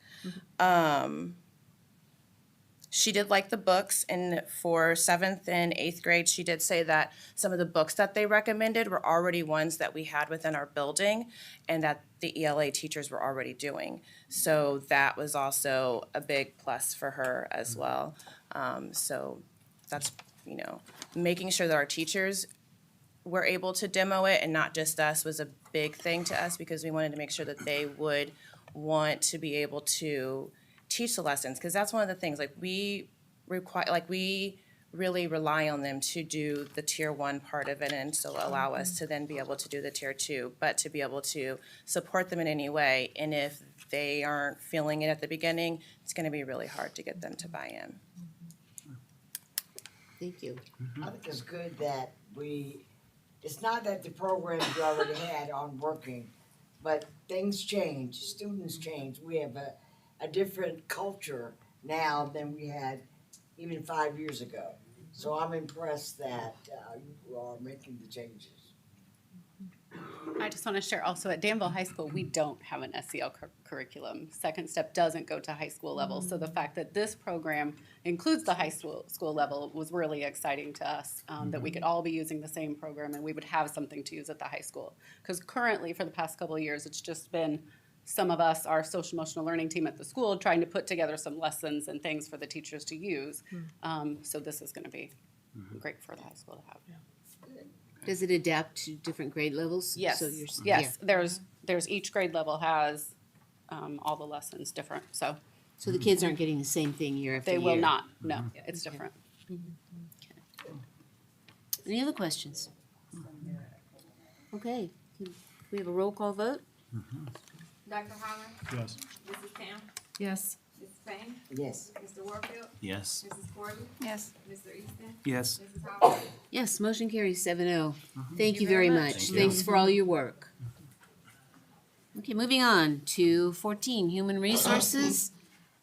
Speaker 1: She did like the books, and for 7th and 8th grade, she did say that some of the books that they recommended were already ones that we had within our building and that the ELA teachers were already doing. So that was also a big plus for her as well. So that's, you know, making sure that our teachers were able to demo it and not just us was a big thing to us because we wanted to make sure that they would want to be able to teach the lessons, because that's one of the things, like we really rely on them to do the tier 1 part of it and so allow us to then be able to do the tier 2, but to be able to support them in any way. And if they aren't feeling it at the beginning, it's going to be really hard to get them to buy in.
Speaker 5: Thank you.
Speaker 14: I think it's good that it's not that the programs you already had aren't working, but things change, students change. We have a different culture now than we had even 5 years ago. So I'm impressed that you are making the changes.
Speaker 22: I just want to share also at Danville High School, we don't have an SEL curriculum. Second Step doesn't go to high school level. So the fact that this program includes the high school level was really exciting to us, that we could all be using the same program and we would have something to use at the high school. Because currently, for the past couple of years, it's just been some of us, our social emotional learning team at the school, trying to put together some lessons and things for the teachers to use. So this is going to be great for the high school to have.
Speaker 5: Does it adapt to different grade levels?
Speaker 22: Yes,
Speaker 5: So you're,
Speaker 22: yes. There's each grade level has all the lessons different. So
Speaker 5: the kids aren't getting the same thing year after
Speaker 22: they
Speaker 5: year?
Speaker 22: will not. No, it's different.
Speaker 5: Any other questions? Okay, can we have a roll call vote?
Speaker 4: Dr. Holland?
Speaker 20: Yes.
Speaker 4: Mrs. Tam?
Speaker 13: Yes.
Speaker 4: Mrs. Payne?
Speaker 7: Yes.
Speaker 4: Mr. Warfield?
Speaker 3: Yes.
Speaker 4: Mrs. Gordon?
Speaker 21: Yes.
Speaker 4: Mr. Easton?
Speaker 12: Yes.
Speaker 4: Mrs. Howard?
Speaker 5: Yes, motion carries 7-0. Thank you very much. Thanks for all your work. Okay, moving on to 14, Human Resources.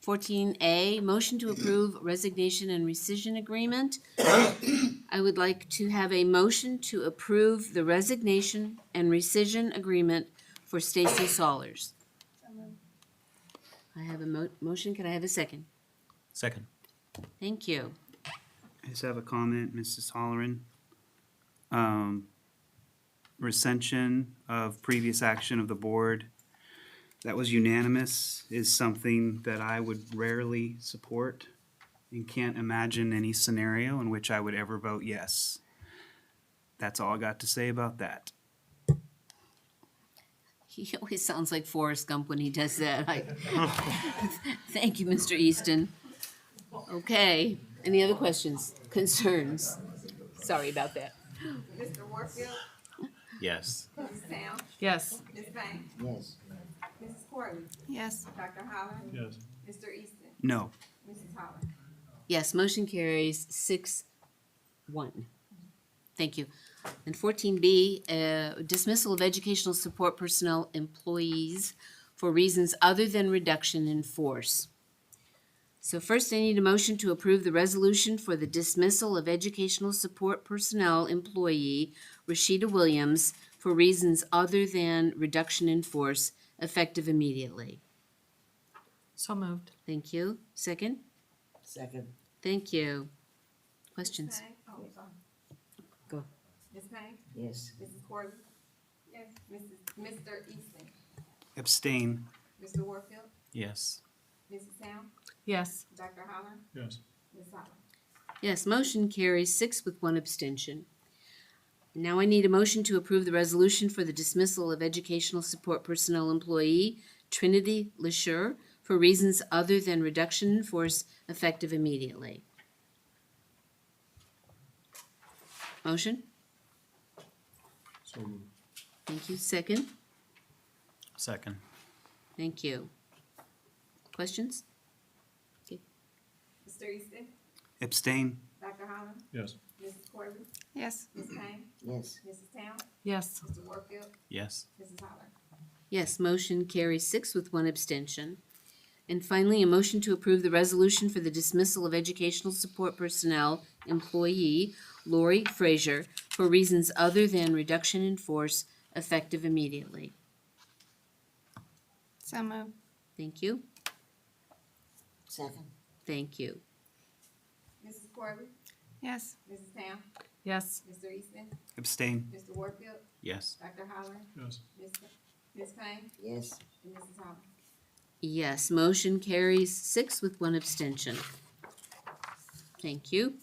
Speaker 5: 14A, motion to approve resignation and rescission agreement. I would like to have a motion to approve the resignation and rescission agreement for Stacy Sollers. I have a motion. Can I have a second?
Speaker 3: Second.
Speaker 5: Thank you.
Speaker 12: I just have a comment, Mrs. Holleran. Recension of previous action of the board that was unanimous is something that I would rarely support and can't imagine any scenario in which I would ever vote yes. That's all I got to say about that.
Speaker 5: He always sounds like Forrest Gump when he does that. Thank you, Mr. Easton. Okay, any other questions, concerns? Sorry about that.
Speaker 4: Mr. Warfield,
Speaker 3: Yes.
Speaker 4: Mrs. Town,
Speaker 13: Yes.
Speaker 4: Ms. Payne,
Speaker 14: Yes.
Speaker 4: Mrs. Corley,
Speaker 10: Yes.
Speaker 4: Dr. Holland,
Speaker 20: Yes.
Speaker 4: Mr. Easton,
Speaker 12: No.
Speaker 4: Mrs. Holland.
Speaker 5: Yes, motion carries 6-1. Thank you. And 14B, dismissal of educational support personnel employees for reasons other than reduction in force. So first, I need a motion to approve the resolution for the dismissal of educational support personnel employee Rashida Williams for reasons other than reduction in force, effective immediately.
Speaker 13: So moved.
Speaker 5: Thank you. Second?
Speaker 14: Second.
Speaker 5: Thank you. Questions?
Speaker 4: Payne, oh, sorry.
Speaker 5: Go.
Speaker 4: Ms. Payne,
Speaker 14: Yes.
Speaker 4: Mrs. Corley, yes, Mr. Easton,
Speaker 12: Abstain.
Speaker 4: Mr. Warfield,
Speaker 3: Yes.
Speaker 4: Mrs. Town,
Speaker 13: Yes.
Speaker 4: Dr. Holland,
Speaker 20: Yes.
Speaker 4: Ms. Holland.
Speaker 5: Yes, motion carries 6 with 1 abstention. Now I need a motion to approve the resolution for the dismissal of educational support personnel employee Trinity LaSure for reasons other than reduction in force, effective immediately. Motion?
Speaker 20: So moved.
Speaker 5: Thank you. Second?
Speaker 3: Second.
Speaker 5: Thank you. Questions?
Speaker 4: Mr. Easton,
Speaker 12: Abstain.
Speaker 4: Dr. Holland,
Speaker 20: Yes.
Speaker 4: Mrs. Corley,
Speaker 10: Yes.
Speaker 4: Ms. Payne,
Speaker 14: Yes.
Speaker 4: Mrs. Town,
Speaker 13: Yes.
Speaker 4: Mr. Warfield,
Speaker 3: Yes.
Speaker 4: Mrs. Holland.
Speaker 5: Yes, motion carries 6 with 1 abstention. And finally, a motion to approve the resolution for the dismissal of educational support personnel employee Lori Frazier for reasons other than reduction in force, effective immediately.
Speaker 10: So moved.
Speaker 5: Thank you.
Speaker 14: Second.
Speaker 5: Thank you.
Speaker 4: Mrs. Corley,
Speaker 10: Yes.
Speaker 4: Mrs. Town,
Speaker 13: Yes.
Speaker 4: Mr. Easton,
Speaker 12: Abstain.
Speaker 4: Mr. Warfield,
Speaker 3: Yes.
Speaker 4: Dr. Holland,
Speaker 20: Yes.
Speaker 4: Ms. Payne,
Speaker 14: Yes.
Speaker 4: and Mrs. Holland.
Speaker 5: Yes, motion carries 6 with 1 abstention. Thank you.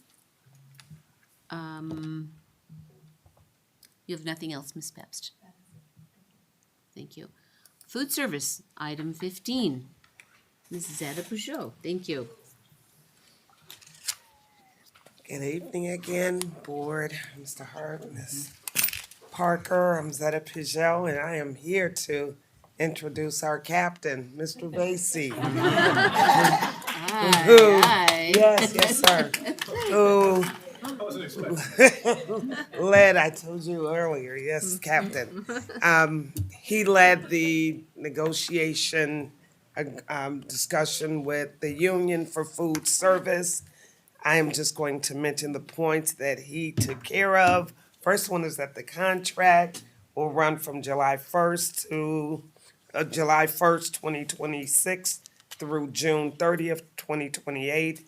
Speaker 5: You have nothing else, Ms. Pabst? Thank you. Food service, item 15. Ms. Zeta Peugeot, thank you.
Speaker 8: Good evening again, Board, Mr. Hart, Ms. Parker. I'm Zeta Peugeot, and I am here to introduce our captain, Mr. Vasey. Who-
Speaker 5: Aye.
Speaker 8: Yes, sir. Who led, I told you earlier, yes, captain. He led the negotiation, discussion with the union for food service. I am just going to mention the points that he took care of. First one is that the contract will run from July 1st to July 1st, 2026 through June 30th, 2028.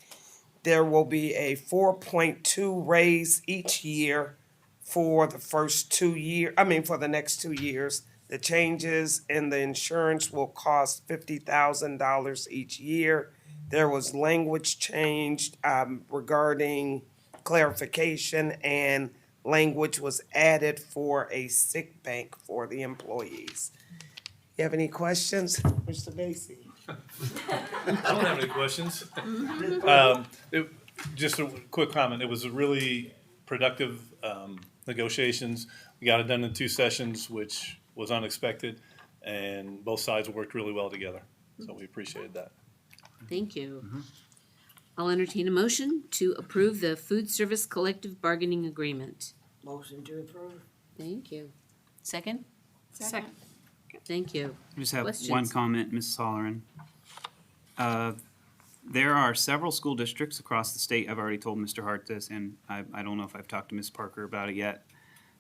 Speaker 8: There will be a 4.2 raise each year for the first 2 years, for the next 2 years. The changes in the insurance will cost $50,000 each year. There was language changed regarding clarification, and language was added for a sick bank for the employees. You have any questions, Mr. Vasey?
Speaker 20: I don't have any questions. Just a quick comment. It was a really productive negotiations. We got it done in 2 sessions, which was unexpected, and both sides worked really well together. So we appreciated that.
Speaker 5: Thank you. I'll entertain a motion to approve the food service collective bargaining agreement.
Speaker 14: Motion to approve.
Speaker 5: Thank you. Second?
Speaker 10: Second.
Speaker 5: Thank you.
Speaker 12: I just have one
Speaker 5: Questions?
Speaker 12: comment, Ms. Holleran. There are several school districts across the state, I've already told Mr. Hart this, and I don't know if I've talked to Ms. Parker about it yet.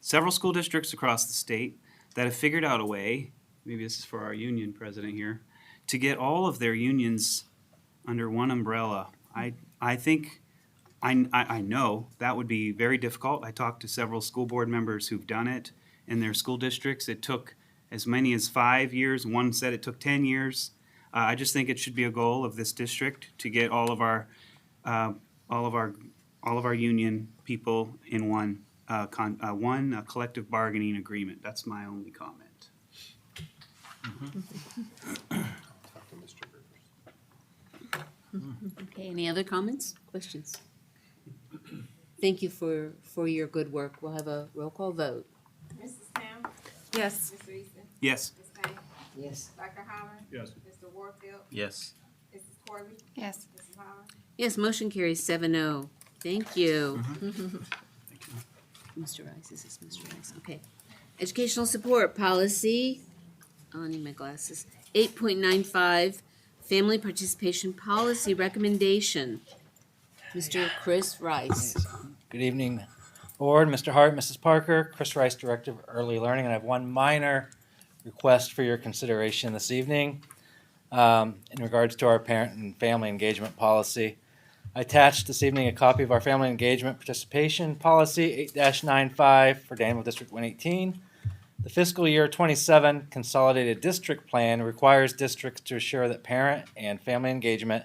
Speaker 12: Several school districts across the state that have figured out a way, maybe this is for our union president here, to get all of their unions under one umbrella. I think, I know that would be very difficult. I talked to several school board members who've done it in their school districts. It took as many as 5 years. One said it took 10 years. I just think it should be a goal of this district to get all of our union people in one collective bargaining agreement. That's my only comment.
Speaker 5: Okay, any other comments, questions? Thank you for your good work. We'll have a roll call vote.
Speaker 4: Mrs. Tam?
Speaker 10: Yes.
Speaker 4: Mr. Easton?
Speaker 12: Yes.
Speaker 4: Ms. Payne?
Speaker 14: Yes.
Speaker 4: Dr. Holland?
Speaker 20: Yes.
Speaker 4: Mr. Warfield?
Speaker 3: Yes.
Speaker 4: Mrs. Corby?
Speaker 10: Yes.
Speaker 4: Mrs. Holland?
Speaker 5: Yes, motion carries 7-0. Thank you. Mr. Rice, this is Mr. Rice, okay. Educational support policy, oh, I need my glasses. 8.95, family participation policy recommendation. Mr. Chris Rice.
Speaker 11: Good evening, Board, Mr. Hart, Mrs. Parker, Chris Rice, Director of Early Learning, and I have one minor request for your consideration this evening in regards to our parent and family engagement policy. I attached this evening a copy of our family engagement participation policy 8-95 for Danville District 118. The fiscal year 27 consolidated district plan requires districts to assure that parent and family engagement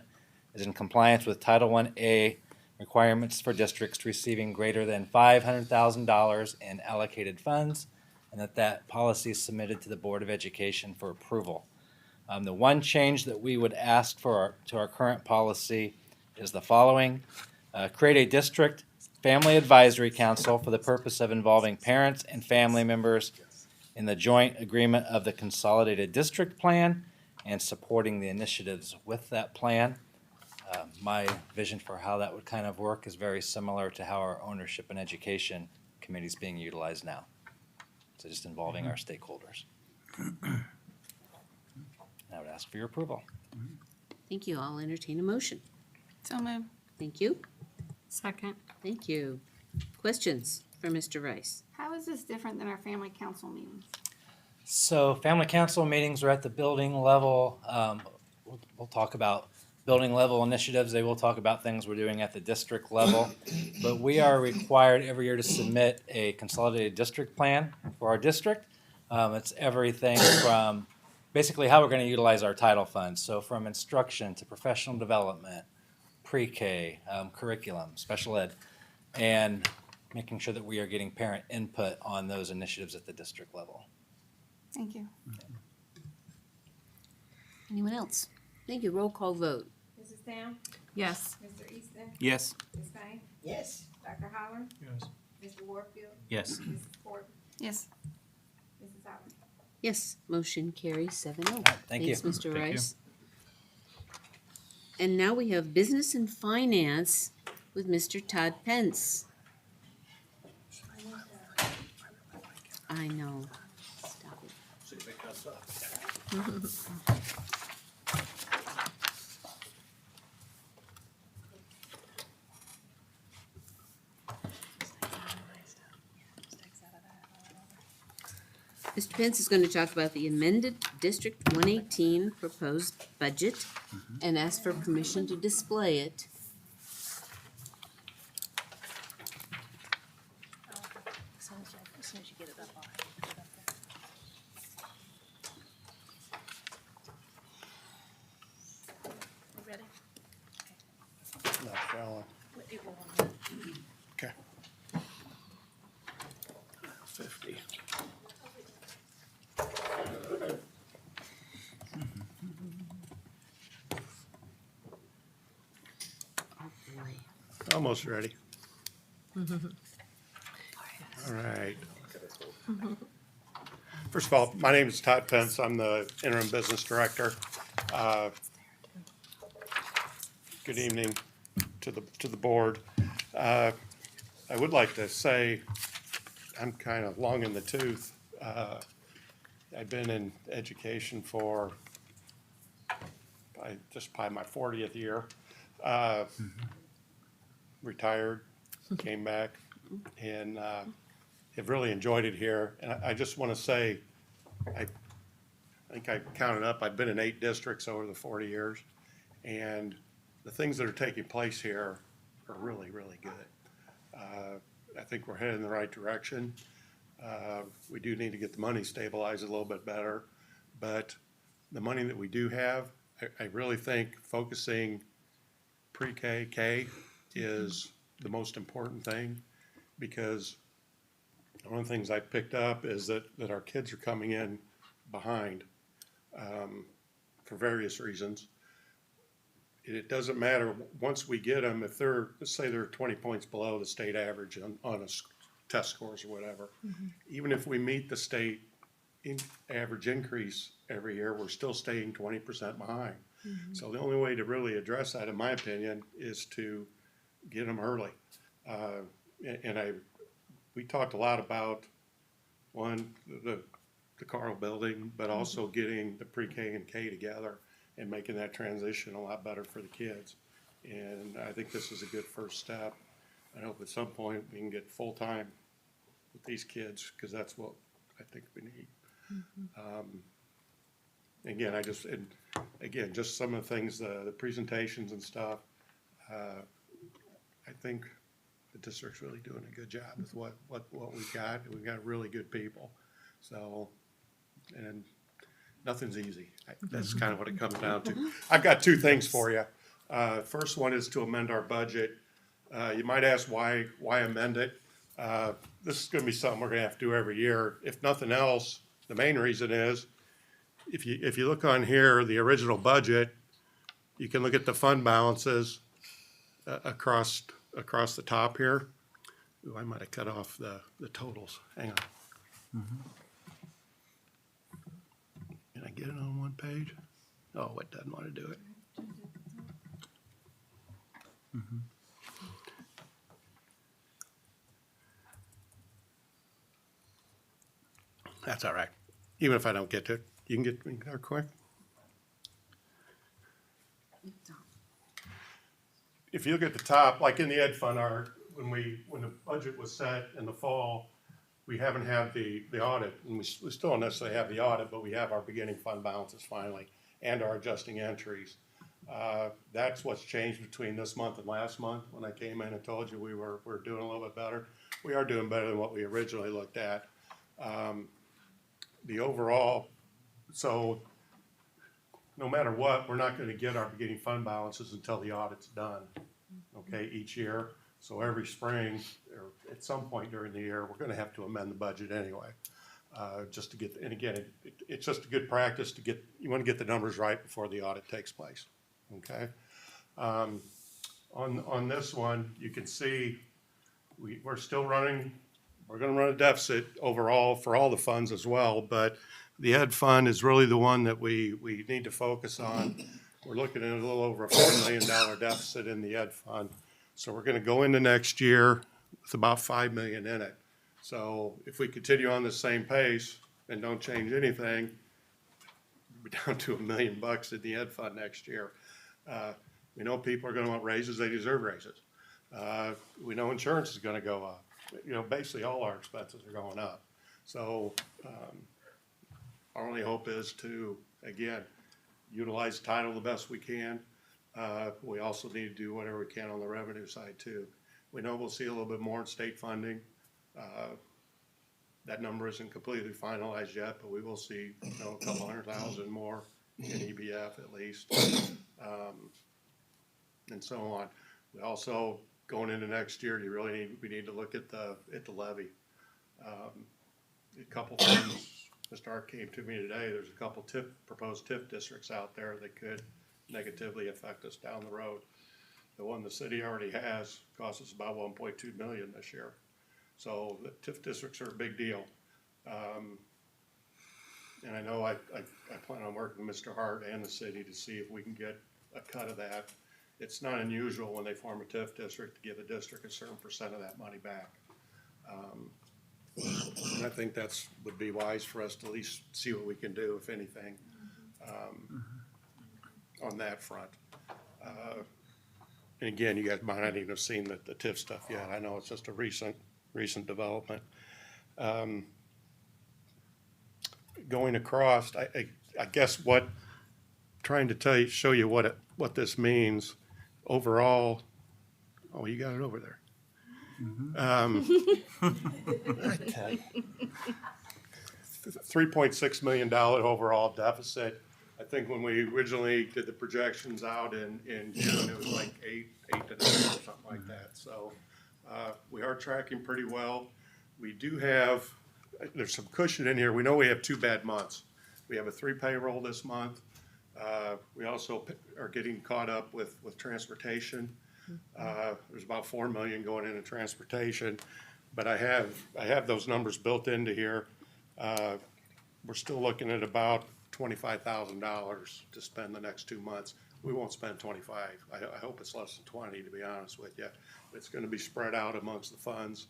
Speaker 11: is in compliance with Title I-A requirements for districts receiving greater than $500,000 in allocated funds, and that policy is submitted to the Board of Education for approval. The one change that we would ask to our current policy is the following. Create a district family advisory council for the purpose of involving parents and family members in the joint agreement of the consolidated district plan and supporting the initiatives with that plan. My vision for how that would kind of work is very similar to how our ownership and education committee is being utilized now. So just involving our stakeholders. I would ask for your approval.
Speaker 5: Thank you. I'll entertain a motion.
Speaker 10: So moved.
Speaker 5: Thank you.
Speaker 13: Second.
Speaker 5: Thank you. Questions for Mr. Rice?
Speaker 17: How is this different than our family council meetings?
Speaker 11: So family council meetings are at the building level. We'll talk about building level initiatives. They will talk about things we're doing at the district level. But we are required every year to submit a consolidated district plan for our district. It's everything from basically how we're going to utilize our title funds. So from instruction to professional development, pre-K, curriculum, special ed, and making sure that we are getting parent input on those initiatives at the district level.
Speaker 17: Thank you.
Speaker 5: Anyone else? Thank you. Roll call vote.
Speaker 4: Mrs. Tam?
Speaker 10: Yes.
Speaker 4: Mr. Easton?
Speaker 12: Yes.
Speaker 4: Ms. Payne?
Speaker 14: Yes.
Speaker 4: Dr. Holland?
Speaker 20: Yes.
Speaker 4: Mr. Warfield?
Speaker 3: Yes.
Speaker 4: Mrs. Corby?
Speaker 10: Yes.
Speaker 4: Mrs. Holland?
Speaker 5: Yes, motion carries 7-0.
Speaker 11: Thank you.
Speaker 5: Thanks, Mr.
Speaker 20: Thank you.
Speaker 5: Rice. And now we have business and finance with Mr. Todd Pence. I know. Stop it. Mr. Pence is going to talk about the amended District 118 proposed budget and ask for permission to display it.
Speaker 2: As soon as you get it up, I'll put it up there. You ready? It will on that.
Speaker 20: Okay. 50.
Speaker 5: Oh, boy.
Speaker 20: Almost ready. All right. First of all, my name is Todd Pence. I'm the interim business director. Good evening to the board. I would like to say I'm kind of long in the tooth. I've been in education for probably my 40th year. Retired, came back, and have really enjoyed it here. And I just want to say, I think I counted up, I've been in 8 districts over the 40 years, and the things that are taking place here are really, really good. I think we're headed in the right direction. We do need to get the money stabilized a little bit better, but the money that we do have, I really think focusing pre-K, K is the most important thing, because one of the things I picked up is that our kids are coming in behind for various reasons.
Speaker 15: it doesn't matter, once we get them, if they're, let's say they're 20 points below the state average on test scores or whatever, even if we meet the state average increase every year, we're still staying 20% behind. So the only way to really address that, in my opinion, is to get them early. We talked a lot about, one, the Carl building, but also getting the pre-K and K together and making that transition a lot better for the kids. And I think this is a good first step. I hope at some point we can get full-time with these kids, because that's what I think we need. Again, just some of the things, the presentations and stuff, I think the district's really doing a good job with what we've got. We've got really good people. So, and nothing's easy. That's kind of what it comes down to. I've got two things for you. First one is to amend our budget. You might ask why amend it? This is going to be something we're going to have to do every year. If nothing else, the main reason is, if you look on here, the original budget, you can look at the fund balances across the top here. Ooh, I might have cut off the totals. Hang on. Can I get it on one page? Oh, it doesn't want to do it. That's all right. Even if I don't get to it, you can get me there quick. If you look at the top, like in the ed fund, when the budget was set in the fall, we haven't had the audit, and we still don't necessarily have the audit, but we have our beginning fund balances finally, and our adjusting entries. That's what's changed between this month and last month. When I came in and told you we're doing a little bit better, we are doing better than what we originally looked at. The overall, so no matter what, we're not going to get our beginning fund balances until the audit's done, okay, each year. So every spring, or at some point during the year, we're going to have to amend the budget anyway, just to get, and again, it's just a good practice to get, you want to get the numbers right before the audit takes place, okay? On this one, you can see we're still running, we're going to run a deficit overall for all the funds as well, but the ed fund is really the one that we need to focus on. We're looking at a little over a $4 million deficit in the ed fund. So we're going to go into next year with about $5 million in it. So if we continue on the same pace and don't change anything, we'll be down to $1 million in the ed fund next year. We know people are going to want raises; they deserve raises. We know insurance is going to go up. You know, basically all our expenses are going up. So our only hope is to, again, utilize title the best we can. We also need to do whatever we can on the revenue side too. We know we'll see a little bit more in state funding. That number isn't completely finalized yet, but we will see, you know, a couple $100,000 more in EBF at least, and so on. We also, going into next year, we need to look at the levy. A couple things. Mr. Hart came to me today. There's a couple proposed TIF districts out there that could negatively affect us down the road. The one the city already has costs us about $1.2 million this year. So the TIF districts are a big deal. And I know I plan on working with Mr. Hart and the city to see if we can get a cut of that. It's not unusual when they form a TIF district to give a district a certain percent of that money back. And I think would be wise for us to at least see what we can do, if anything, on that front. And again, you guys might not even have seen the TIF stuff yet. I know it's just a recent development. Going across, I guess trying to show you what this means overall. Oh, you got it over there. $3.6 million overall deficit. I think when we originally did the projections out in June, it was like 8 to 9 or something like that. So we are tracking pretty well. We do have, there's some cushion in here. We know we have 2 bad months. We have a 3 payroll this month. We also are getting caught up with transportation. There's about 4 million going into transportation, but I have those numbers built into here. We're still looking at about $25,000 to spend the next 2 months. We won't spend 25. I hope it's less than 20, to be honest with you. It's gonna be spread out amongst the funds.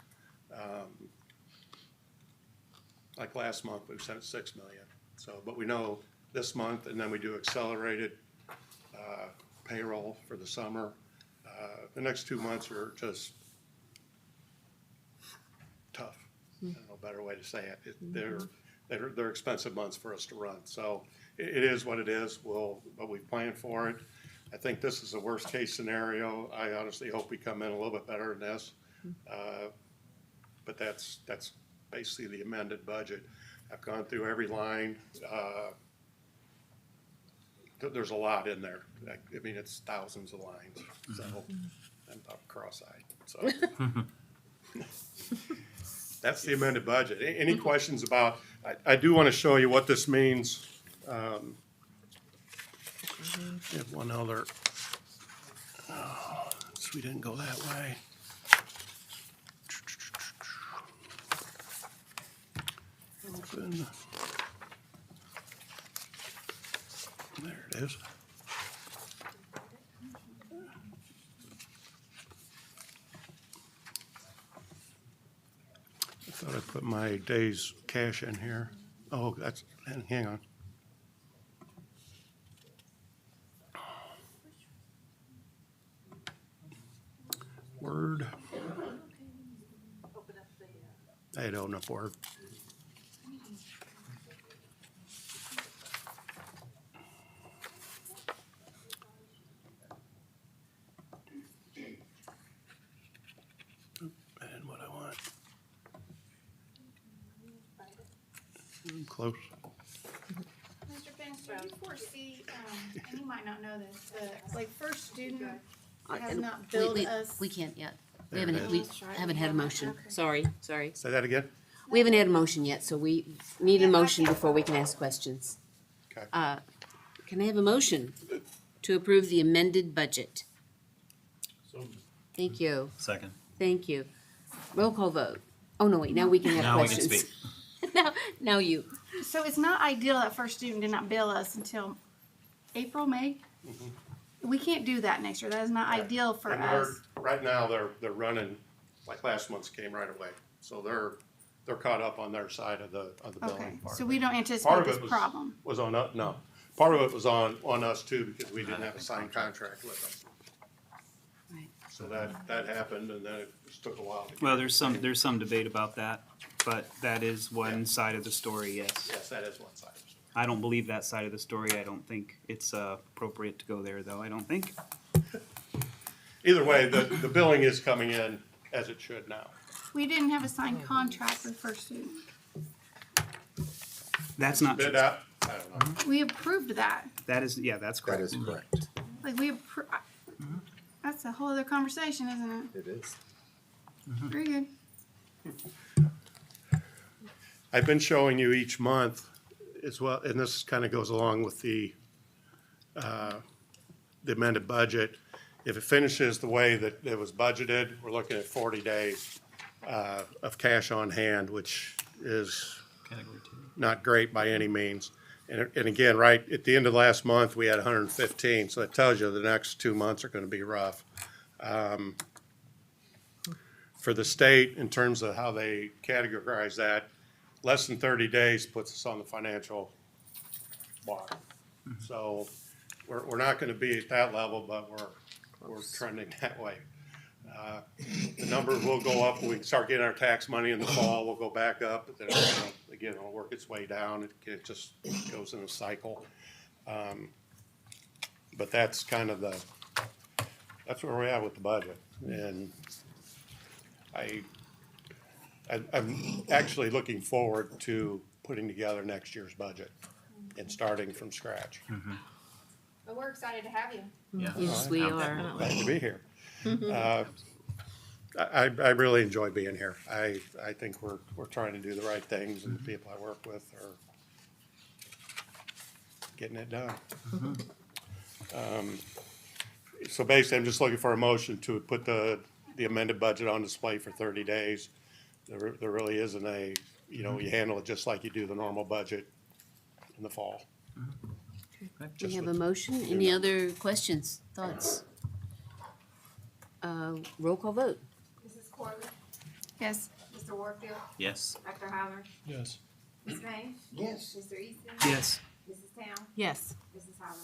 Speaker 15: Like last month, we sent 6 million. So, but we know this month, and then we do accelerated payroll for the summer. The next 2 months are just tough. I don't know a better way to say it. They're expensive months for us to run. So it is what it is. But we plan for it. I think this is the worst case scenario. I honestly hope we come in a little bit better than this. But that's basically the amended budget. I've gone through every line. There's a lot in there. I mean, it's thousands of lines. So I'm about cross-eyed. So that's the amended budget. Any questions about? I do want to show you what this means. I have one other. Oh, so we didn't go that way. Open. There it is. I thought I put my day's cash in here. Oh, that's, hang on. Word. I don't know Word. And what I want. I'm close.
Speaker 17: Mr. Finch, do you foresee, and you might not know this, but like first student has not billed us.
Speaker 5: We can't yet.
Speaker 15: There it is.
Speaker 5: We haven't had a motion. Sorry.
Speaker 15: Say that again?
Speaker 5: We haven't had a motion yet, so we need a motion before we can ask questions.
Speaker 15: Okay.
Speaker 5: Can I have a motion to approve the amended budget? Thank you.
Speaker 3: Second.
Speaker 5: Thank you. Roll call vote. Oh, no, wait, now we can have
Speaker 3: Now we can
Speaker 5: questions.
Speaker 3: speak.
Speaker 5: Now you.
Speaker 17: So it's not ideal that first student did not bill us until April, May? We can't do that next year. That is not ideal for
Speaker 15: And
Speaker 17: us.
Speaker 15: right now, they're running, like last month's came right away. So they're caught up on their side of the billing
Speaker 17: Okay,
Speaker 15: part.
Speaker 17: so we don't
Speaker 15: Part
Speaker 17: anticipate
Speaker 15: of
Speaker 17: this
Speaker 15: it
Speaker 17: problem.
Speaker 15: was on us, no. Part of it was on us too, because we didn't have a signed contract with them.
Speaker 5: Right.
Speaker 15: So that happened, and then it just took a while to get.
Speaker 12: Well, there's some debate about that, but that is one side of the story, yes.
Speaker 15: Yes, that is one side.
Speaker 12: I don't believe that side of the story. I don't think it's appropriate to go there, though. I don't think.
Speaker 15: Either way, the billing is coming in as it should now.
Speaker 17: We didn't have a signed contract with first student.
Speaker 12: That's not
Speaker 15: Bid
Speaker 12: true.
Speaker 15: out, I don't know.
Speaker 17: We approved that.
Speaker 12: That is, yeah, that's correct.
Speaker 7: That is correct.
Speaker 17: Like that's a whole other conversation, isn't it?
Speaker 7: It is.
Speaker 17: Very good.
Speaker 15: I've been showing you each month as well, and this kind of goes along with the amended budget. If it finishes the way that it was budgeted, we're looking at 40 days of cash on hand, which is not great by any means. And again, right at the end of last month, we had 115, so it tells you the next 2 months are going to be rough. For the state, in terms of how they categorize that, less than 30 days puts us on the financial bar. So we're not going to be at that level, but we're trending that way. The number will go up when we start getting our tax money in the fall. We'll go back up, but then again, it'll work its way down. It just goes in a cycle. But that's kind of that's where we're at with the budget. And I'm actually looking forward to putting together next year's budget and starting from scratch.
Speaker 17: But we're excited to have you.
Speaker 3: Yeah.
Speaker 5: Yes, we are.
Speaker 15: Glad to be here. I really enjoy being here. I think we're trying to do the right things, and the people I work with are getting it done. So basically, I'm just looking for a motion to put the amended budget on display for 30 days. There really isn't you handle it just like you do the normal budget in the fall.
Speaker 5: We have a motion. Any other questions, thoughts? Roll call vote.
Speaker 4: Mrs. Corley?
Speaker 21: Yes.
Speaker 4: Mr. Warfield?
Speaker 3: Yes.
Speaker 4: Dr. Holler?
Speaker 20: Yes.
Speaker 4: Ms. May?
Speaker 14: Yes.
Speaker 4: Mr. Easton?
Speaker 12: Yes.
Speaker 4: Mrs. Town?
Speaker 10: Yes.
Speaker 4: Mrs. Holler?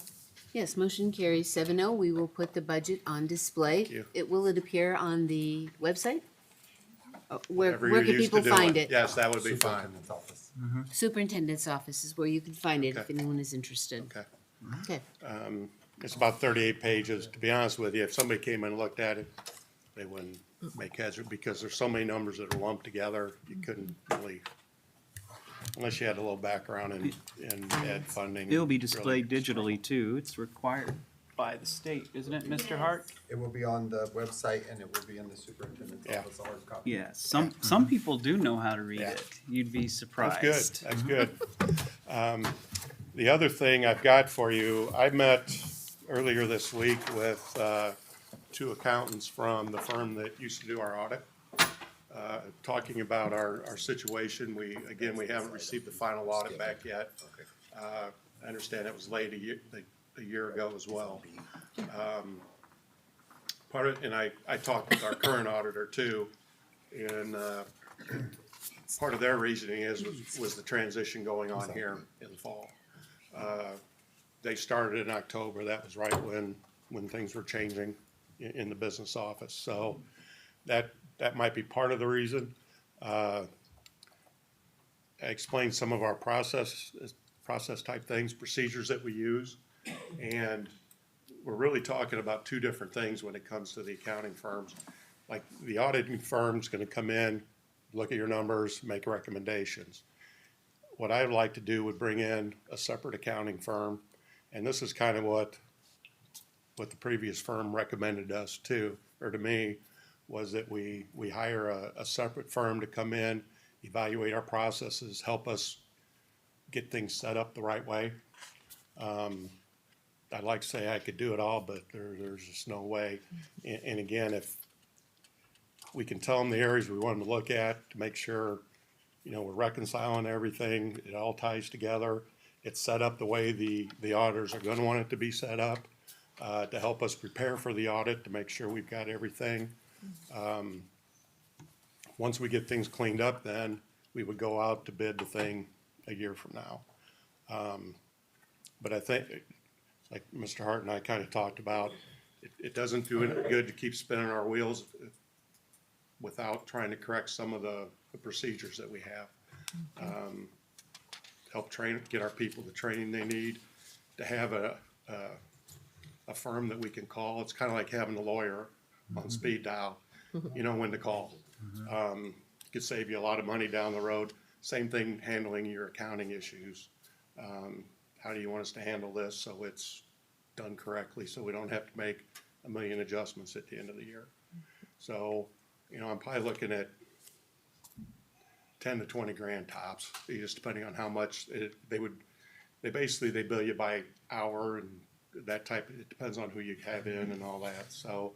Speaker 5: Yes, motion carries 7-0. We will put the budget on display.
Speaker 15: Thank you.
Speaker 5: Will it appear on the website? Where
Speaker 15: Whatever
Speaker 5: can
Speaker 15: you're used to
Speaker 5: people find
Speaker 15: doing.
Speaker 5: it?
Speaker 15: Yes, that would be fine.
Speaker 5: Superintendent's office is where you can find it if
Speaker 15: Okay.
Speaker 5: anyone is interested.
Speaker 15: Okay.
Speaker 5: Okay.
Speaker 15: It's about 38 pages. To be honest with you, if somebody came in and looked at it, they wouldn't make heads, because there's so many numbers that are lumped together, you couldn't really, unless you had a little background in ed funding.
Speaker 12: It'll be
Speaker 15: really
Speaker 12: displayed digitally too. It's required by the state, isn't it, Mr. Hart?
Speaker 16: It will be on the website and it will be in the superintendent's
Speaker 15: Yeah.
Speaker 16: office, hard copy.
Speaker 12: Yeah, some people do know how to read
Speaker 15: Yeah.
Speaker 12: it. You'd be surprised.
Speaker 15: That's good, that's good. The other thing I've got for you, I met earlier this week with, 2 accountants from the firm that used to do our audit, talking about our situation. We haven't received the final audit back yet. I understand it was late a year ago as well. And I talked with our current auditor too, and, part of their reasoning was the transition going on here in the fall. They started in October. That was right when things were changing in the business office. So that might be part of the reason. I explained some of our process type things, procedures that we use. And we're really talking about 2 different things when it comes to the accounting firms. Like the auditing firm's gonna come in, look at your numbers, make recommendations. What I would like to do would bring in a separate accounting firm, and this is kind of what the previous firm recommended us to me, was that we hire a separate firm to come in, evaluate our processes, help us get things set up the right way. I'd like to say I could do it all, but there's just no way. And again, if we can tell them the areas we want them to look at to make sure, we're reconciling everything, it all ties together. It's set up the way the auditors are gonna want it to be set up, to help us prepare for the audit, to make sure we've got everything. Once we get things cleaned up, then we would go out to bid the thing a year from now. But I think, like Mr. Hart and I kind of talked about, it doesn't do any good to keep spinning our wheels without trying to correct some of the procedures that we have. Help get our people the training they need, to have a firm that we can call. It's kind of like having a lawyer on speed dial. You know when to call. Could save you a lot of money down the road. Same thing handling your accounting issues. How do you want us to handle this so it's done correctly, so we don't have to make a million adjustments at the end of the year? So, I'm probably looking at 10 to 20 grand tops, just depending on how much they bill you by hour and that type. It depends on who you have in and all that. So,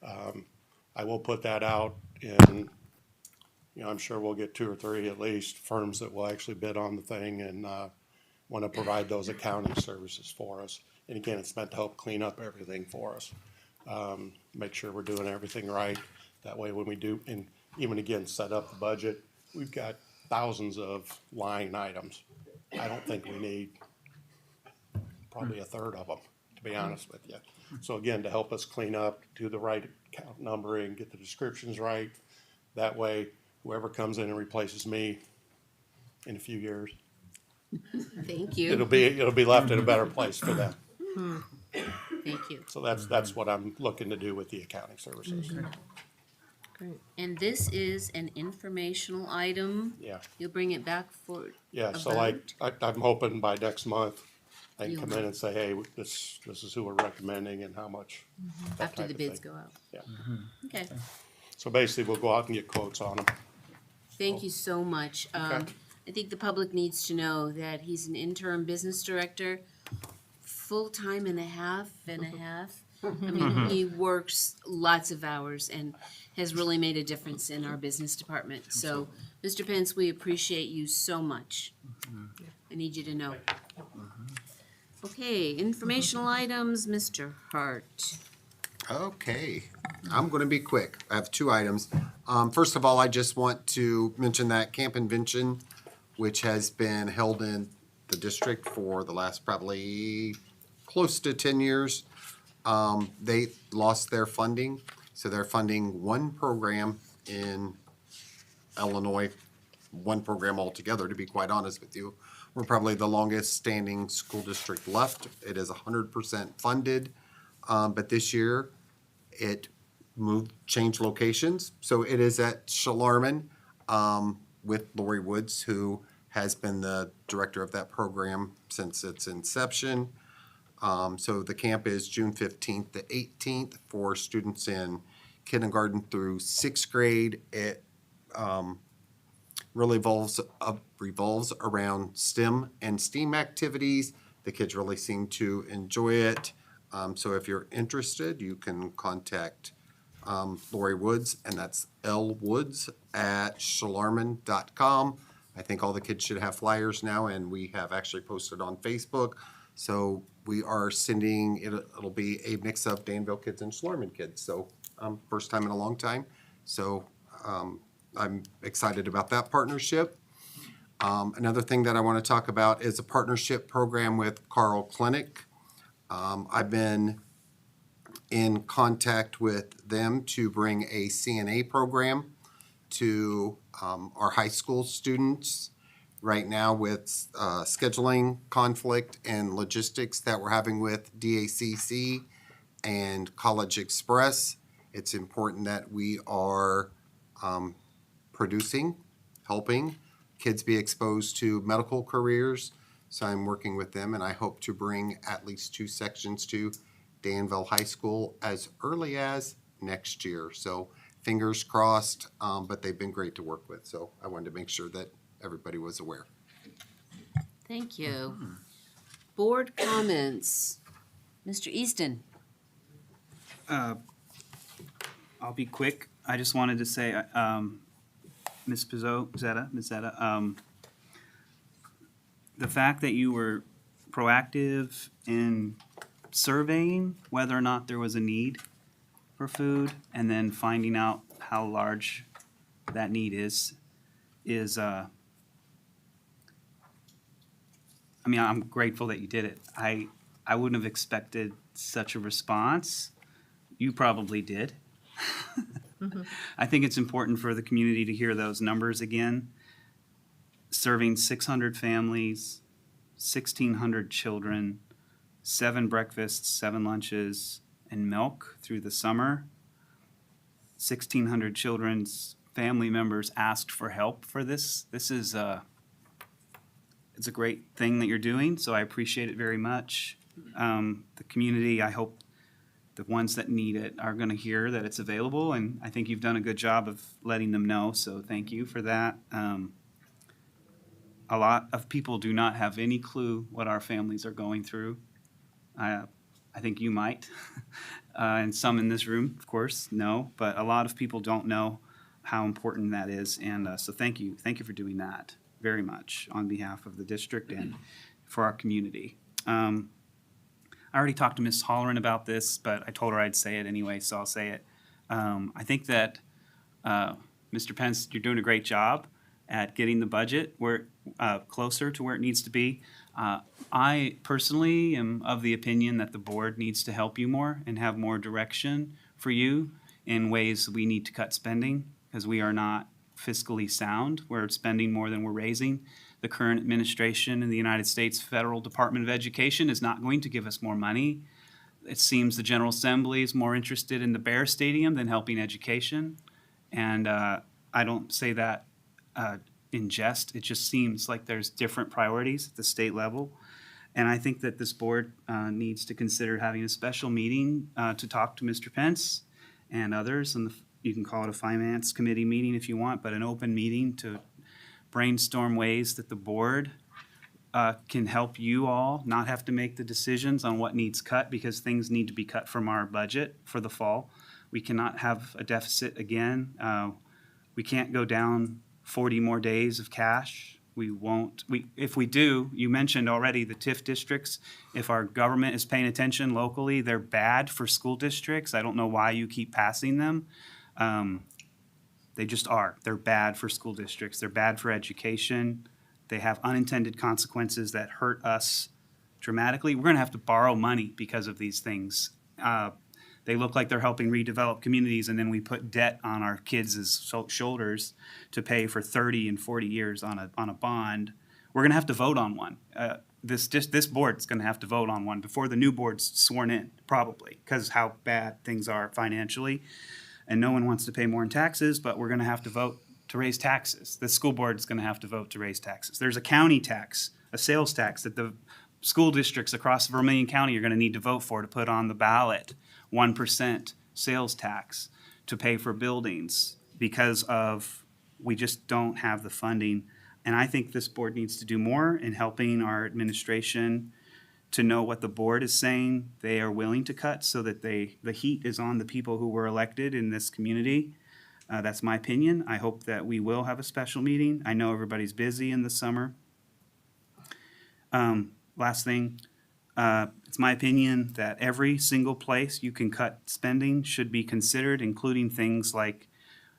Speaker 15: I will put that out, and I'm sure we'll get 2 or 3 at least firms that will actually bid on the thing and want to provide those accounting services for us. And again, it's meant to help clean up everything for us, make sure we're doing everything right. That way, when we do, and even again, set up the budget, we've got thousands of line items. I don't think we need probably a third of them, to be honest with you. So again, to help us clean up, do the right account numbering, get the descriptions right. That way, whoever comes in and replaces me in a few years,
Speaker 5: Thank you.
Speaker 15: it'll be left in a better place for them.
Speaker 5: Thank you.
Speaker 15: So that's what I'm looking to do with the accounting services.
Speaker 5: Great. And this is an informational item.
Speaker 15: Yeah.
Speaker 5: You'll bring it back for
Speaker 15: Yeah,
Speaker 5: a
Speaker 15: so
Speaker 5: vote?
Speaker 15: I'm hoping by next month, I can come in and say, hey, this is who we're recommending and how much. that
Speaker 5: After
Speaker 15: type
Speaker 5: the
Speaker 15: of
Speaker 5: bids
Speaker 15: thing.
Speaker 5: go out.
Speaker 15: Yeah.
Speaker 5: Okay.
Speaker 15: So basically, we'll go out and get quotes on them.
Speaker 5: Thank you so much.
Speaker 15: Okay.
Speaker 5: I think the public needs to know that he's an interim business director full-time and a half and a half. I mean, he works lots of hours and has really made a difference in our business department. So, Mr. Pence, we appreciate you so much. I need you to know. Okay, informational items, Mr. Hart.
Speaker 7: Okay, I'm gonna be quick. I have two items. First of all, I just want to mention that Camp Invention, which has been held in the district for the last probably close to 10 years. They lost their funding, so they're funding one program in Illinois, one program altogether, to be quite honest with you. We're probably the longest standing school district left. It is 100% funded, but this year it changed locations. So it is at Shalarman, with Lori Woods, who has been the director of that program since its inception. So the camp is June 15th to 18th for students in kindergarten through sixth grade. It really revolves around STEM and STEAM activities. The kids really seem to enjoy it. So if you're interested, you can contact Lori Woods, and that's lwoods@shalarman.com. I think all the kids should have flyers now, and we have actually posted on Facebook. So we are sending, it'll be a mix of Danville kids and Shalarman kids. So first time in a long time. So I'm excited about that partnership. Another thing that I want to talk about is a partnership program with Carl Clinic. I've been in contact with them to bring a CNA program to our high school students. Right now with scheduling conflict and logistics that we're having with DACC and College Express, it's important that we are producing, helping kids be exposed to medical careers. So I'm working with them, and I hope to bring at least 2 sections to Danville High School as early as next year. So fingers crossed, but they've been great to work with. So I wanted to make sure that everybody was aware.
Speaker 5: Thank you. Board comments. Mr. Easton.
Speaker 12: I'll be quick. I just wanted to say, Ms. Zetta, the fact that you were proactive in surveying whether or not there was a need for food, and then finding out how large that need is I mean, I'm grateful that you did it. I wouldn't have expected such a response. You probably did. I think it's important for the community to hear those numbers again. Serving 600 families, 1,600 children, 7 breakfasts, 7 lunches, and milk through the summer. 1,600 children's family members asked for help for this. This is it's a great thing that you're doing, so I appreciate it very much. The community, I hope the ones that need it are going to hear that it's available, and I think you've done a good job of letting them know, so thank you for that. A lot of people do not have any clue what our families are going through. I think you might, and some in this room, of course, know, but a lot of people don't know how important that is, and so thank you. Thank you for doing that very much on behalf of the district and for our community. I already talked to Ms. Holleran about this, but I told her I'd say it anyway, so I'll say it. I think that, Mr. Pence, you're doing a great job at getting the budget closer to where it needs to be. I personally am of the opinion that the board needs to help you more and have more direction for you in ways we need to cut spending, because we are not fiscally sound. We're spending more than we're raising. The current administration in the United States Federal Department of Education is not going to give us more money. It seems the General Assembly is more interested in the Bear Stadium than helping education. And I don't say that in jest. It just seems like there's different priorities at the state level. And I think that this board needs to consider having a special meeting to talk to Mr. Pence and others. And you can call it a finance committee meeting if you want, but an open meeting to brainstorm ways that the board can help you all not have to make the decisions on what needs cut, because things need to be cut from our budget for the fall. We cannot have a deficit again. We can't go down 40 more days of cash. We won't. If we do, you mentioned already the TIF districts. If our government is paying attention locally, they're bad for school districts. I don't know why you keep passing them. They just are. They're bad for school districts. They're bad for education. They have unintended consequences that hurt us dramatically. We're going to have to borrow money because of these things. They look like they're helping redevelop communities, and then we put debt on our kids' shoulders to pay for 30 and 40 years on a bond. We're going to have to vote on one. This board's going to have to vote on one before the new board's sworn in, probably, because how bad things are financially. And no one wants to pay more in taxes, but we're going to have to vote to raise taxes. The school board is going to have to vote to raise taxes. There's a county tax, a sales tax that the school districts across Vermilion County are going to need to vote for to put on the ballot, 1% sales tax to pay for buildings, because of we just don't have the funding. And I think this board needs to do more in helping our administration to know what the board is saying they are willing to cut, so that the heat is on the people who were elected in this community. That's my opinion. I hope that we will have a special meeting. I know everybody's busy in the summer. Last thing, it's my opinion that every single place you can cut spending should be considered, including things like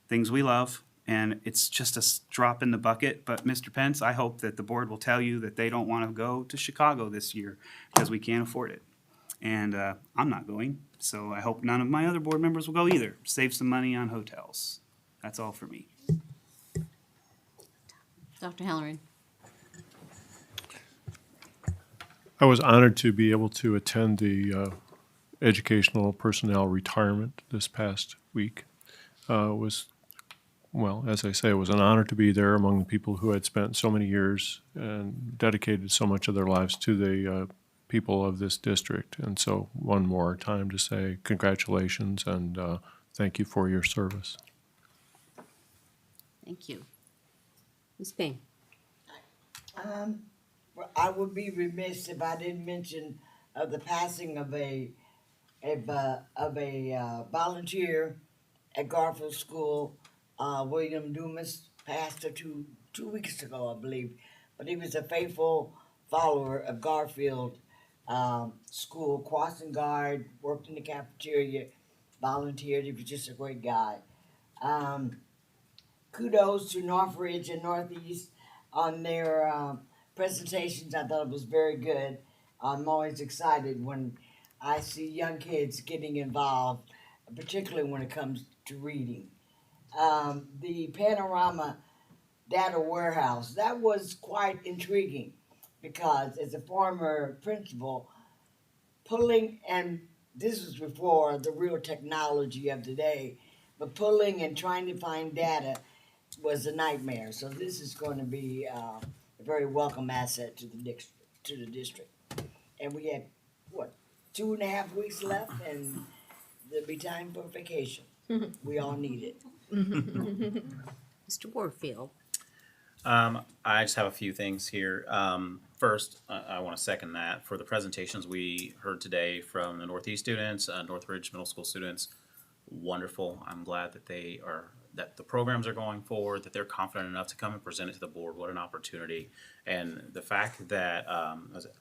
Speaker 12: things we love. And it's just a drop in the bucket. But Mr. Pence, I hope that the board will tell you that they don't want to go to Chicago this year because we can't afford it. And I'm not going, so I hope none of my other board members will go either. Save some money on hotels. That's all for me.
Speaker 5: Dr. Halloran.
Speaker 6: I was honored to be able to attend the educational personnel retirement this past week. Well, as I say, it was an honor to be there among the people who had spent so many years and dedicated so much of their lives to the people of this district. And so one more time to say congratulations and thank you for your service.
Speaker 5: Thank you. Ms. Payne.
Speaker 14: I would be remiss if I didn't mention the passing of a volunteer at Garfield School. William Dumas passed two weeks ago, I believe. But he was a faithful follower of Garfield School, crossing guard, worked in the cafeteria, volunteered. He was just a great guy. Kudos to Northridge and Northeast on their presentations. I thought it was very good. I'm always excited when I see young kids getting involved, particularly when it comes to reading. The Panorama Data Warehouse, that was quite intriguing because as a former principal, pulling, and this was before the real technology of today, but pulling and trying to find data was a nightmare. So this is going to be a very welcome asset to the district. And we had, 2.5 weeks left, and there'll be time for vacation. We all need it.
Speaker 5: Mr. Warfield.
Speaker 3: I just have a few things here. First, I want to second that for the presentations we heard today from the Northeast students, Northridge Middle School students. Wonderful. I'm glad that that the programs are going forward, that they're confident enough to come and present it to the board. What an opportunity. And the fact that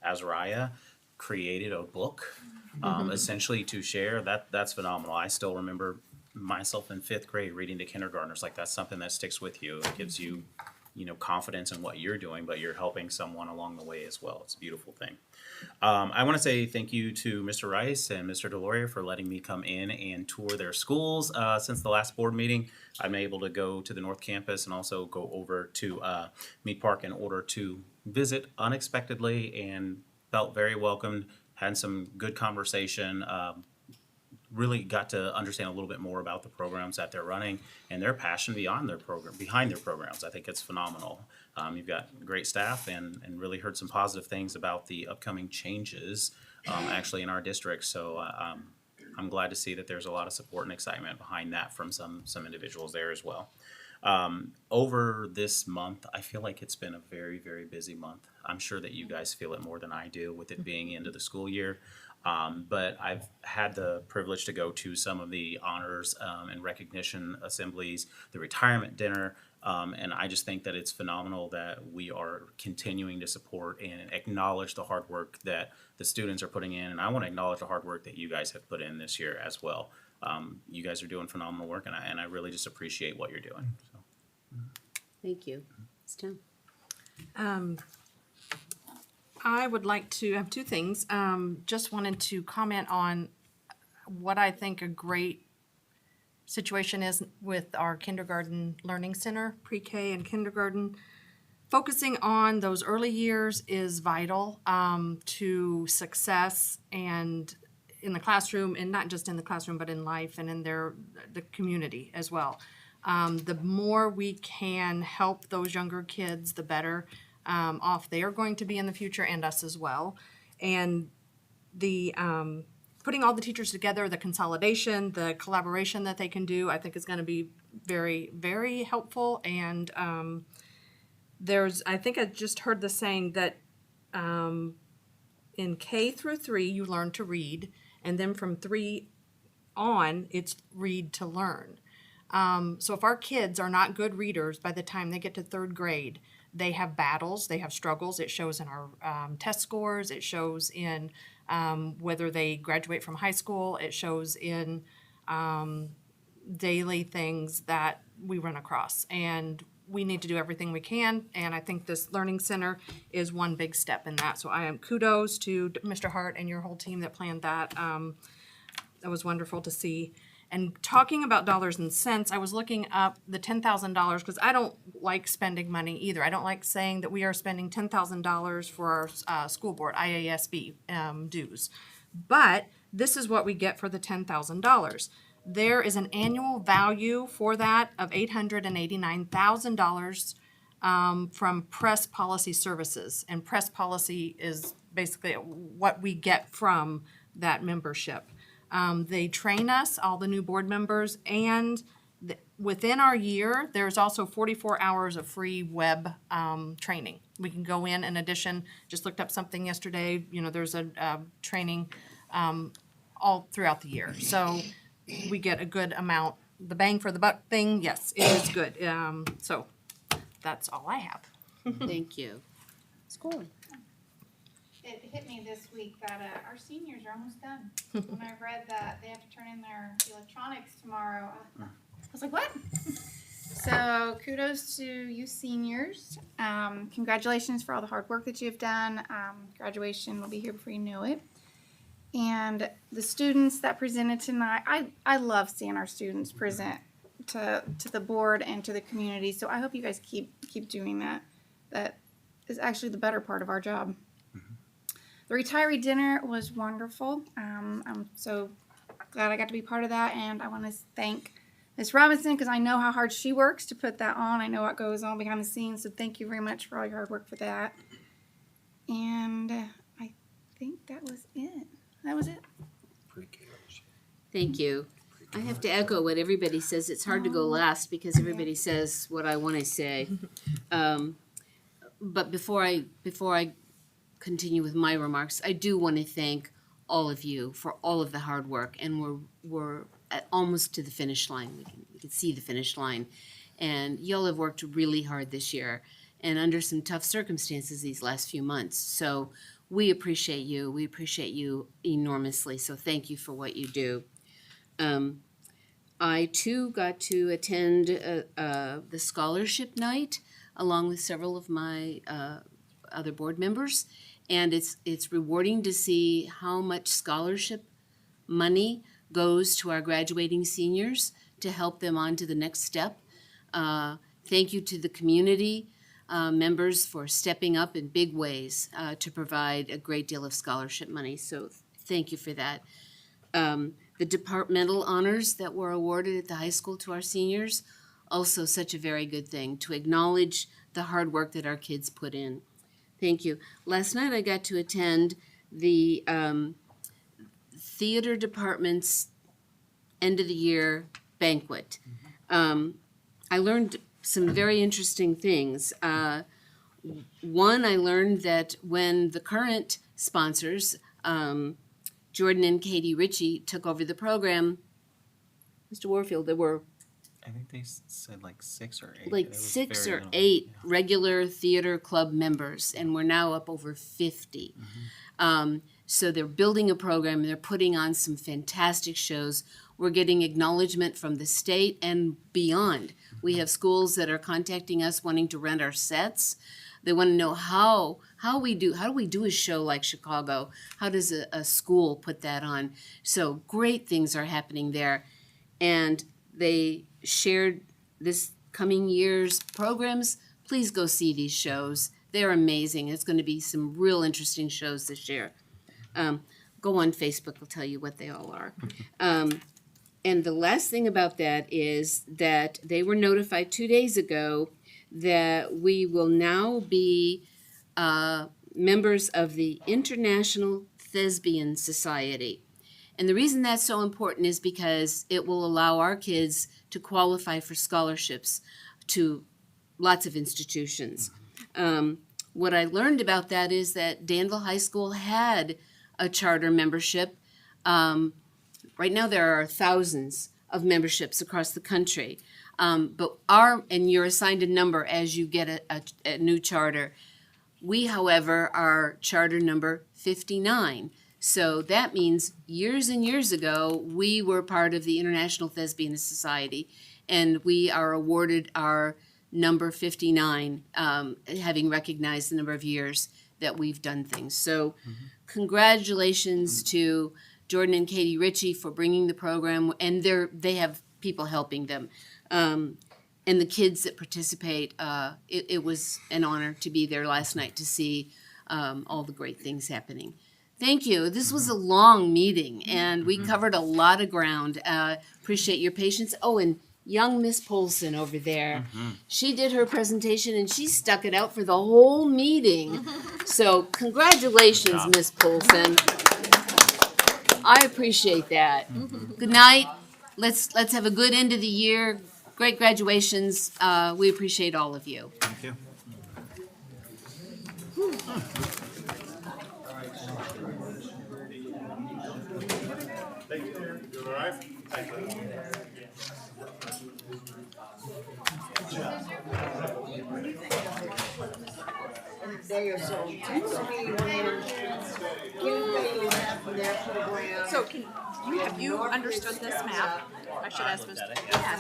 Speaker 3: Azariah created a book essentially to share, that's phenomenal. I still remember myself in 5th grade reading to kindergartners. Like, that's something that sticks with you. It gives you, confidence in what you're doing, but you're helping someone along the way as well. It's a beautiful thing. I want to say thank you to Mr. Rice and Mr. Deloria for letting me come in and tour their schools. Since the last board meeting, I'm able to go to the North Campus and also go over to Mead Park in order to visit unexpectedly, and felt very welcomed, had some good conversation, really got to understand a little bit more about the programs that they're running and their passion behind their programs. I think it's phenomenal. You've got great staff and really heard some positive things about the upcoming changes actually in our district. So I'm glad to see that there's a lot of support and excitement behind that from some individuals there as well. Over this month, I feel like it's been a very, very busy month. I'm sure that you guys feel it more than I do with it being into the school year. But I've had the privilege to go to some of the honors and recognition assemblies, the retirement dinner, and I just think that it's phenomenal that we are continuing to support and acknowledge the hard work that the students are putting in. And I want to acknowledge the hard work that you guys have put in this year as well. You guys are doing phenomenal work, and I really just appreciate what you're doing. So.
Speaker 5: Thank you. It's Tim.
Speaker 13: I would like to have two things. Just wanted to comment on what I think a great situation is with our kindergarten learning center, pre-K and kindergarten. Focusing on those early years is vital to success and in the classroom, and not just in the classroom, but in life and in the community as well. The more we can help those younger kids, the better off they are going to be in the future, and us as well. And the putting all the teachers together, the consolidation, the collaboration that they can do, I think is going to be very, very helpful. And I think I just heard the saying that in K through 3, you learn to read, and then from 3 on, it's read to learn. So if our kids are not good readers by the time they get to 3rd grade, they have battles, they have struggles. It shows in our test scores, it shows in whether they graduate from high school, it shows in daily things that we run across. And we need to do everything we can, and I think this learning center is one big step in that. So I am kudos to Mr. Hart and your whole team that planned that. That was wonderful to see. And talking about dollars and cents, I was looking up the $10,000 because I don't like spending money either. I don't like saying that we are spending $10,000 for our school board, IASB dues. But this is what we get for the $10,000. There is an annual value for that of $889,000 from Press Policy Services. And Press Policy is basically what we get from that membership. They train us, all the new board members, and within our year, there's also 44 hours of free web training. We can go in addition, just looked up something yesterday, there's a training all throughout the year. So we get a good amount. The bang for the buck thing, yes, it is good. So that's all I have.
Speaker 5: Thank you. Score.
Speaker 17: It hit me this week that our seniors are almost done. When I read that they have to turn in their electronics tomorrow, I was like, what? So kudos to you seniors. Congratulations for all the hard work that you've done. Graduation will be here before you know it. And the students that presented tonight, I love seeing our students present to the board and to the community. So I hope you guys keep doing that. That is actually the better part of our job. The retiree dinner was wonderful. I'm so glad I got to be part of that, and I want to thank Ms. Robinson because I know how hard she works to put that on. I know what goes on behind the scenes, so thank you very much for all your hard work for that. And I think that was it. That was it.
Speaker 5: Thank you. I have to echo what everybody says. It's hard to go last because everybody says what I want to say. But before I continue with my remarks, I do want to thank all of you for all of the hard work, and we're almost to the finish line. We can see the finish line, and y'all have worked really hard this year and under some tough circumstances these last few months. So we appreciate you. We appreciate you enormously. So thank you for what you do. I too got to attend the scholarship night along with several of my other board members. And it's rewarding to see how much scholarship money goes to our graduating seniors to help them on to the next step. Thank you to the community members for stepping up in big ways to provide a great deal of scholarship money. So thank you for that. The departmental honors that were awarded at the high school to our seniors, also such a very good thing to acknowledge the hard work that our kids put in. Thank you. Last night I got to attend the theater department's end of the year banquet. I learned some very interesting things. One, I learned that when the current sponsors, Jordan and Katie Ritchie, took over the program, Mr. Warfield, there were
Speaker 3: I think they said like 6 or 8.
Speaker 5: like
Speaker 3: It was
Speaker 5: 6
Speaker 3: very
Speaker 5: or
Speaker 3: little.
Speaker 5: 8 regular theater club members, and we're now up over 50. So they're building a program, they're putting on some fantastic shows. We're getting acknowledgement from the state and beyond. We have schools that are contacting us wanting to rent our sets. They want to know how do we do a show like Chicago? How does a school put that on? So great things are happening there. And they shared this coming year's programs. Please go see these shows. They're amazing. It's going to be some real interesting shows this year. Go on Facebook, I'll tell you what they all are. And the last thing about that is that they were notified 2 days ago that we will now be members of the International Thespian Society. And the reason that's so important is because it will allow our kids to qualify for scholarships to lots of institutions. What I learned about that is that Danville High School had a charter membership. Right now there are thousands of memberships across the country. But and you're assigned a number as you get a new charter. We, however, are charter number 59. So that means years and years ago, we were part of the International Thespian Society, and we are awarded our number 59, having recognized the number of years that we've done things. So congratulations to Jordan and Katie Ritchie for bringing the program, and they have people helping them. And the kids that participate, it was an honor to be there last night to see all the great things happening. Thank you. This was a long meeting, and we covered a lot of ground. Appreciate your patience. Oh, and young Miss Polson over there, she did her presentation, and she stuck it out for the whole meeting. So congratulations, Miss Polson. I appreciate that. Good night. Let's have a good end of the year. Great graduations. We appreciate all of you.
Speaker 3: Thank you.
Speaker 15: Thank you, Darren. You all right? Thank you.
Speaker 14: They are so text me when Kim Bailey left their program.
Speaker 9: So have you understood this map? I should ask Mr. Yeah.